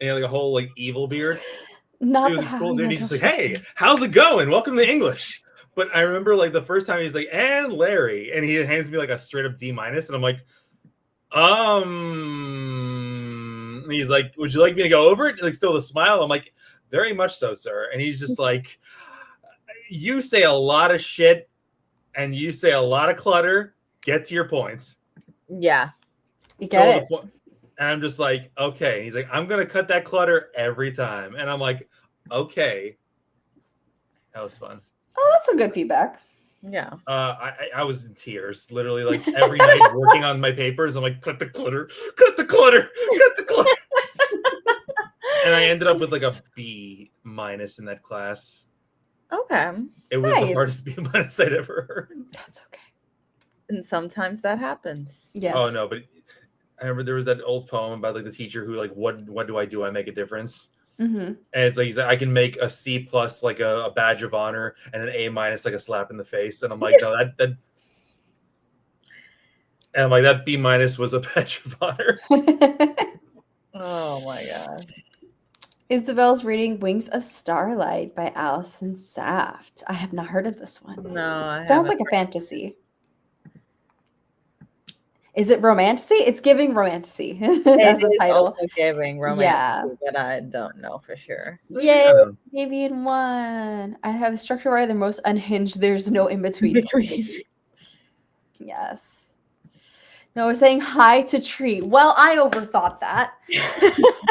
he had like a whole like evil beard. Not he was a cool dude. He's just like, hey, how's it going? Welcome to English. But I remember like the first time he's like, and Larry, and he hands me like a straight up D-, and I'm like, and he's like, would you like me to go over it? Like still the smile. I'm like, very much so, sir. And he's just like, you say a lot of shit and you say a lot of clutter. Get to your points. Yeah. You get it. And I'm just like, okay. And he's like, I'm going to cut that clutter every time. And I'm like, okay. That was fun. Oh, that's some good feedback. Yeah. I was in tears, literally, like every night working on my papers. I'm like, cut the clutter, cut the clutter, cut the clutter. And I ended up with like a B- in that class. Okay. It was the hardest B- I'd ever heard. That's okay. And sometimes that happens. Yes. Oh no, but I remember there was that old poem about like the teacher who like, what do I do? I make a difference. Mm-hmm. And it's like, he's like, I can make a C+ like a badge of honor and an A- like a slap in the face. And I'm like, no, that and I'm like, that B- was a badge of honor. Oh my gosh. Isabel's reading Wings of Starlight by Allison Saft. I have not heard of this one. No, Sounds like a fantasy. Is it romantasy? It's giving romantasy. It That's the is title. also giving romance, Yeah. but I don't know for sure. Yay, I don't know. Davian won. I have a structure where they're most unhinged. There's no in between. Yes. No, we're saying hi to Tree. Well, I overthought that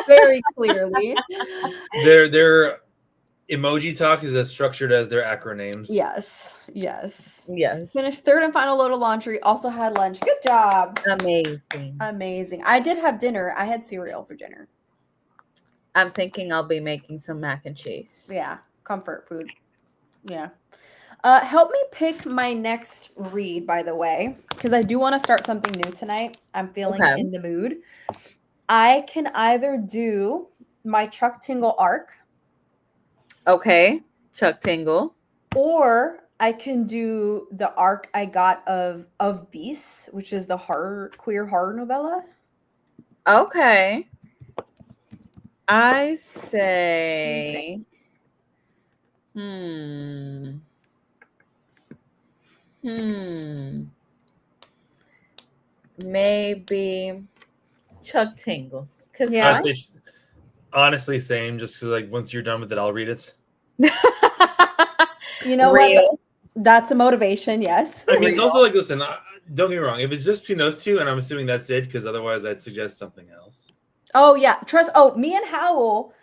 very clearly. Their emoji talk is as structured as their acronyms. Yes. Yes. Yes. Finished third and final load of laundry. Also had lunch. Good job. Amazing. Amazing. I did have dinner. I had cereal for dinner. I'm thinking I'll be making some mac and cheese. Yeah. Comfort food. Yeah. Help me pick my next read, by the way, because I do want to start something new tonight. I'm feeling Okay. in the mood. I can either do my Chuck Tingle arc, Okay. Chuck Tingle. or I can do the arc I got of Beasts, which is the queer horror novella. Okay. I say maybe Chuck Tingle. Because Yeah. I'd say, honestly, same. Just because, like, once you're done with it, I'll read it. You know Real. what? That's a motivation, yes. I mean, it's Real. also like, listen, don't get me wrong. If it's just between those two, and I'm assuming that's it, because otherwise I'd suggest something else. Oh, yeah. Oh, me and Howell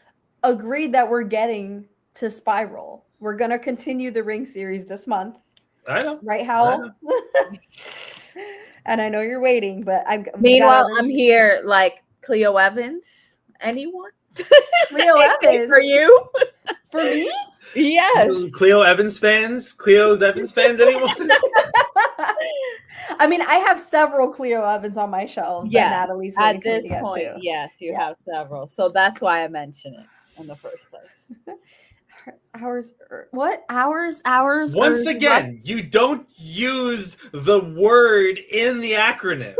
agreed that we're getting to Spiral. We're going to continue the Ring series this month. I know. Right, Howell? And I know you're waiting, but Meanwhile, I'm here like Cleo Evans. Anyone? Cleo Evans? For you? For me? Yes. Cleo Evans fans? Cleo's Evans fans, anyone? I mean, I have several Cleo Evans on my shelves that Natalie's waiting at for me this to get point, to. yes, you have several. So that's why I mentioned it in the first place. Hours? Once again, you don't use the word in the acronym.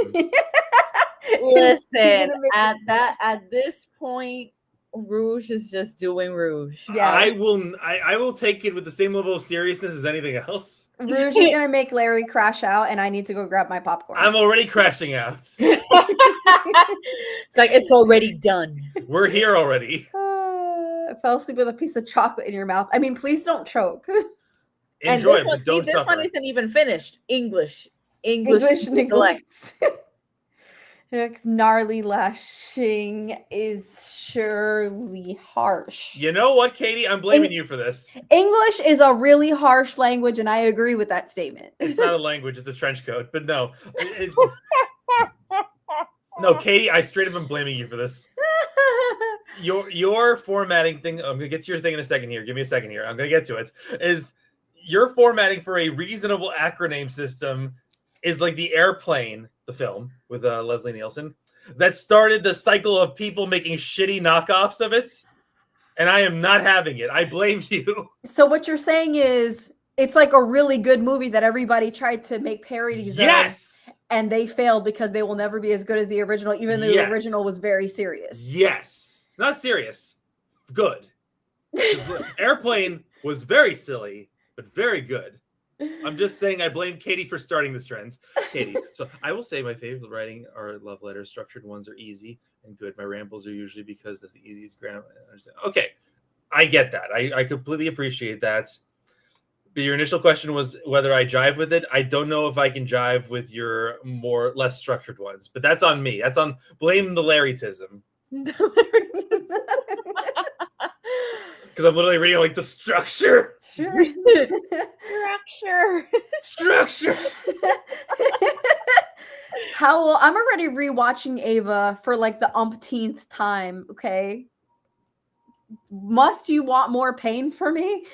Listen, at this point, Rouge is just doing Rouge. Yes. I will take it with the same level of seriousness as anything else. Rouge is gonna make Larry crash out, and I need to go grab my popcorn. I'm already crashing out. It's like it's already done. We're here already. I fell asleep with a piece of chocolate in your mouth. I mean, please don't choke. Enjoy, and but don't this suffer. one isn't even finished. English neglect. Gnarly lashing is surely harsh. You know what, Katie? I'm blaming you for this. English is a really harsh language, and I agree with that statement. It's not a language; it's a trench coat. But no, no, Katie, I straight up am blaming you for this. Your formatting thing. I'm gonna get to your thing in a second here. Give me a second here. I'm gonna get to it. Is your formatting for a reasonable acronym system is like the Airplane, the film with Leslie Nielsen, that started the cycle of people making shitty knockoffs of it, and I am not having it. I blame you. So what you're saying is it's like a really good movie that everybody tried to make parodies of, and they failed because they will never be as good as the original, even though the original was very serious. Yes. Not serious. Good. Airplane was very silly, but very good. I'm just saying I blame Katie for starting this trend. Katie. So I will say my favorite writing are love letters. Structured ones are easy and good. My rambles are usually because that's the easiest grammar. Okay. I get that. I completely appreciate that. But your initial question was whether I jive with it. I don't know if I can jive with your less structured ones, but that's on me. That's on blame the Larrytism. Because I'm literally reading like the structure. Structure. Howell, I'm already rewatching Ava for like the umpteenth time. Okay. Must you want more pain for me?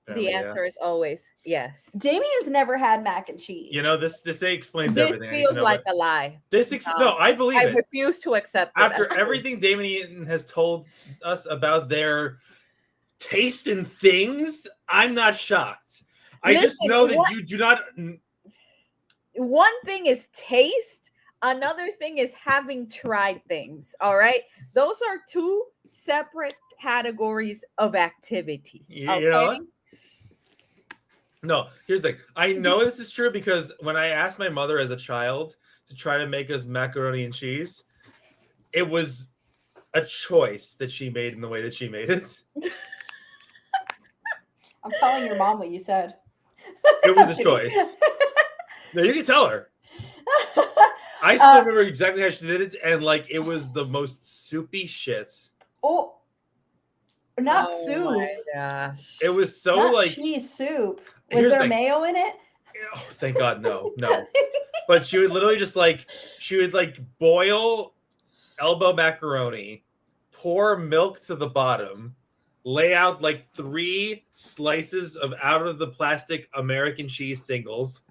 The answer is always yes. Damien's never had mac and cheese. You know, this explains this everything. This feels like a lie. No, I believe it. I refuse to accept it. After everything Damien has told us about their taste in things, I'm not shocked. I just know that you do not. One thing is taste. Another thing is having tried things. All right. Those are two separate categories of activity. You know what? No, here's the thing. I know this is true because when I asked my mother as a child to try to make us macaroni and cheese, it was a choice that she made in the way that she made it. I'm telling your mom what you said. It was a choice. No, you can tell her. I still remember exactly how she did it, and like it was the most soupy shit. Oh, not soup. Oh my gosh. It was so not like cheese soup. Was there mayo in it? Oh, thank God, no. But she would literally just like boil elbow macaroni, pour milk to the bottom, lay out like 3 slices of out of the plastic American cheese singles.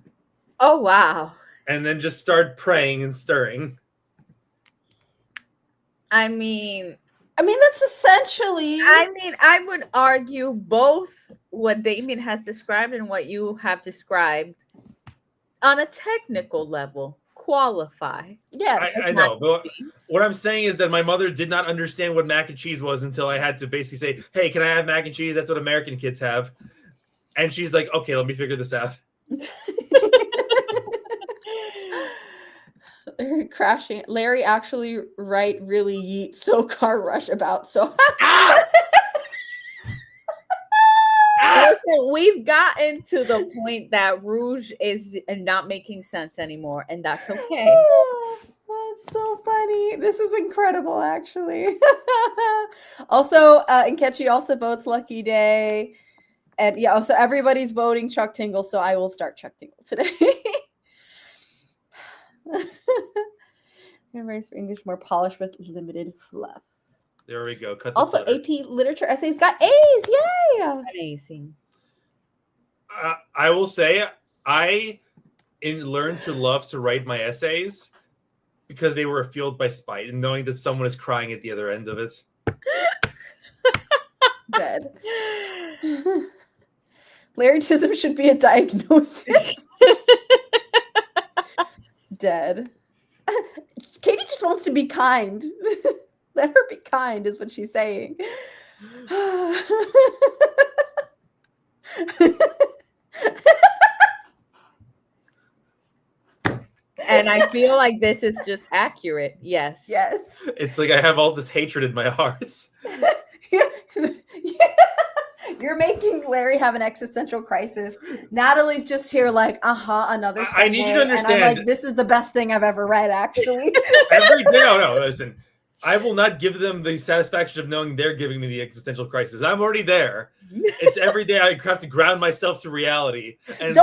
Oh wow. And then just start praying and stirring. I mean, that's essentially. I would argue both what Damien has described and what you have described on a technical level qualify. Yeah, I know. But what I'm saying is that my mother did not understand what mac and cheese was until I had to basically say, "Hey, can I have mac and cheese? That's what American kids have." And she's like, "Okay, let me figure this out." Crashing. Larry actually really yeet so car rush about so. Listen, we've gotten to the point that Rouge is not making sense anymore, and that's okay. That's so funny. This is incredible, actually. Also, Nkechi also votes Lucky Day. And yeah, so everybody's voting Chuck Tingle, so I will start Chuck Tingle today. Race for English more polished with limited fluff. There we go. Cut the also, flutter. AP Literature essays got A's. Yay! Amazing. I will say I learned to love to write my essays because they were fueled by spite and knowing that someone is crying at the other end of it. Dead. Laryngism should be a diagnosis. Dead. Katie just wants to be kind. Let her be kind is what she's saying. And I feel like this is just accurate. Yes. Yes. It's like I have all this hatred in my heart. You're making Larry have an existential crisis. Natalie's just here like, another Sunday. I need you to understand. And I'm like, this is the best thing I've ever read, actually. Every day, no, listen. I will not give them the satisfaction of knowing they're giving me the existential crisis. I'm already there. It's every day I have to ground myself to reality. And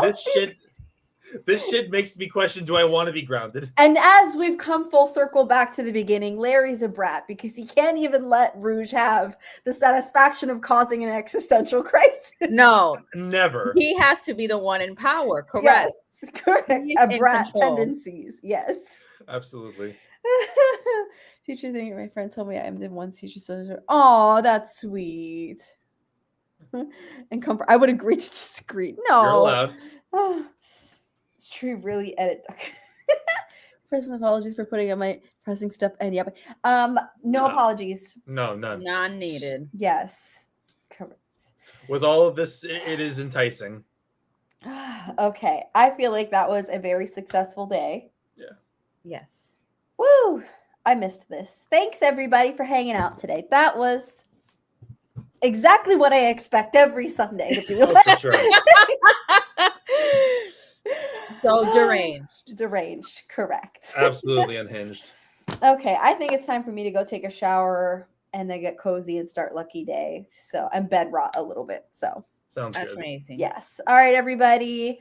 this shit makes me question, do I want to be grounded? And as we've come full circle back to the beginning, Larry's a brat because he can't even let Rouge have the satisfaction of causing an existential crisis. No. Never. He has to be the one in power, correct? Yes, correct. A brat tendencies, yes. Absolutely. Teacher thing, my friend told me I am the one teacher. So, oh, that's sweet. And comfort. I would agree to disagree. No. You're allowed. Oh, it's true. Really edit. Personal apologies for putting on my pressing stuff. And yeah, no apologies. No, none. None needed. Yes. Correct. With all of this, it is enticing. Okay. I feel like that was a very successful day. Yeah. Yes. Woo! I missed this. Thanks everybody for hanging out today. That was exactly what I expect every Sunday to be like. For sure. So deranged. Deranged, correct. Absolutely unhinged. Okay, I think it's time for me to go take a shower and then get cozy and start Lucky Day. So I'm bed rot a little bit. So sounds That's good. amazing. Yes. All right, everybody.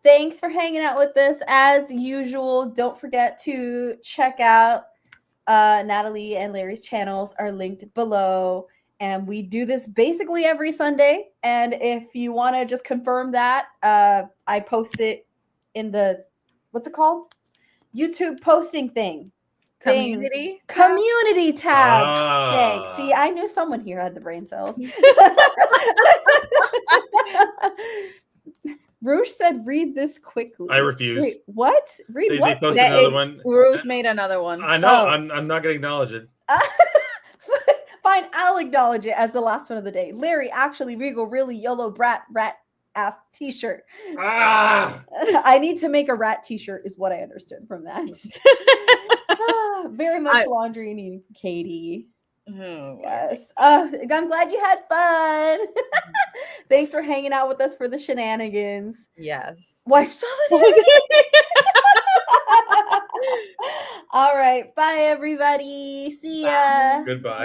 Thanks for hanging out with us. As usual, don't forget to check out Natalie and Larry's channels are linked below. And we do this basically every Sunday. And if you want to just confirm that, I post it in the, what's it called? YouTube posting thing. Community tab. Thanks. See, I knew someone here had the brain cells. Rouge said, "Read this quickly." I refuse. Wait, what? Read what? They posted another one. Rouge made another one. I know. Oh. I'm not going to acknowledge it. Fine, I'll acknowledge it as the last one of the day. Larry, actually, Regal, really, YOLO, brat, ass t-shirt. Ah! I need to make a rat t-shirt is what I understood from that. Very much laundry needing Katie. Oh, yes. I'm glad you had fun. Thanks for hanging out with us for the shenanigans. yes. Wife solidarity. All right. Bye, everybody. See ya. Goodbye.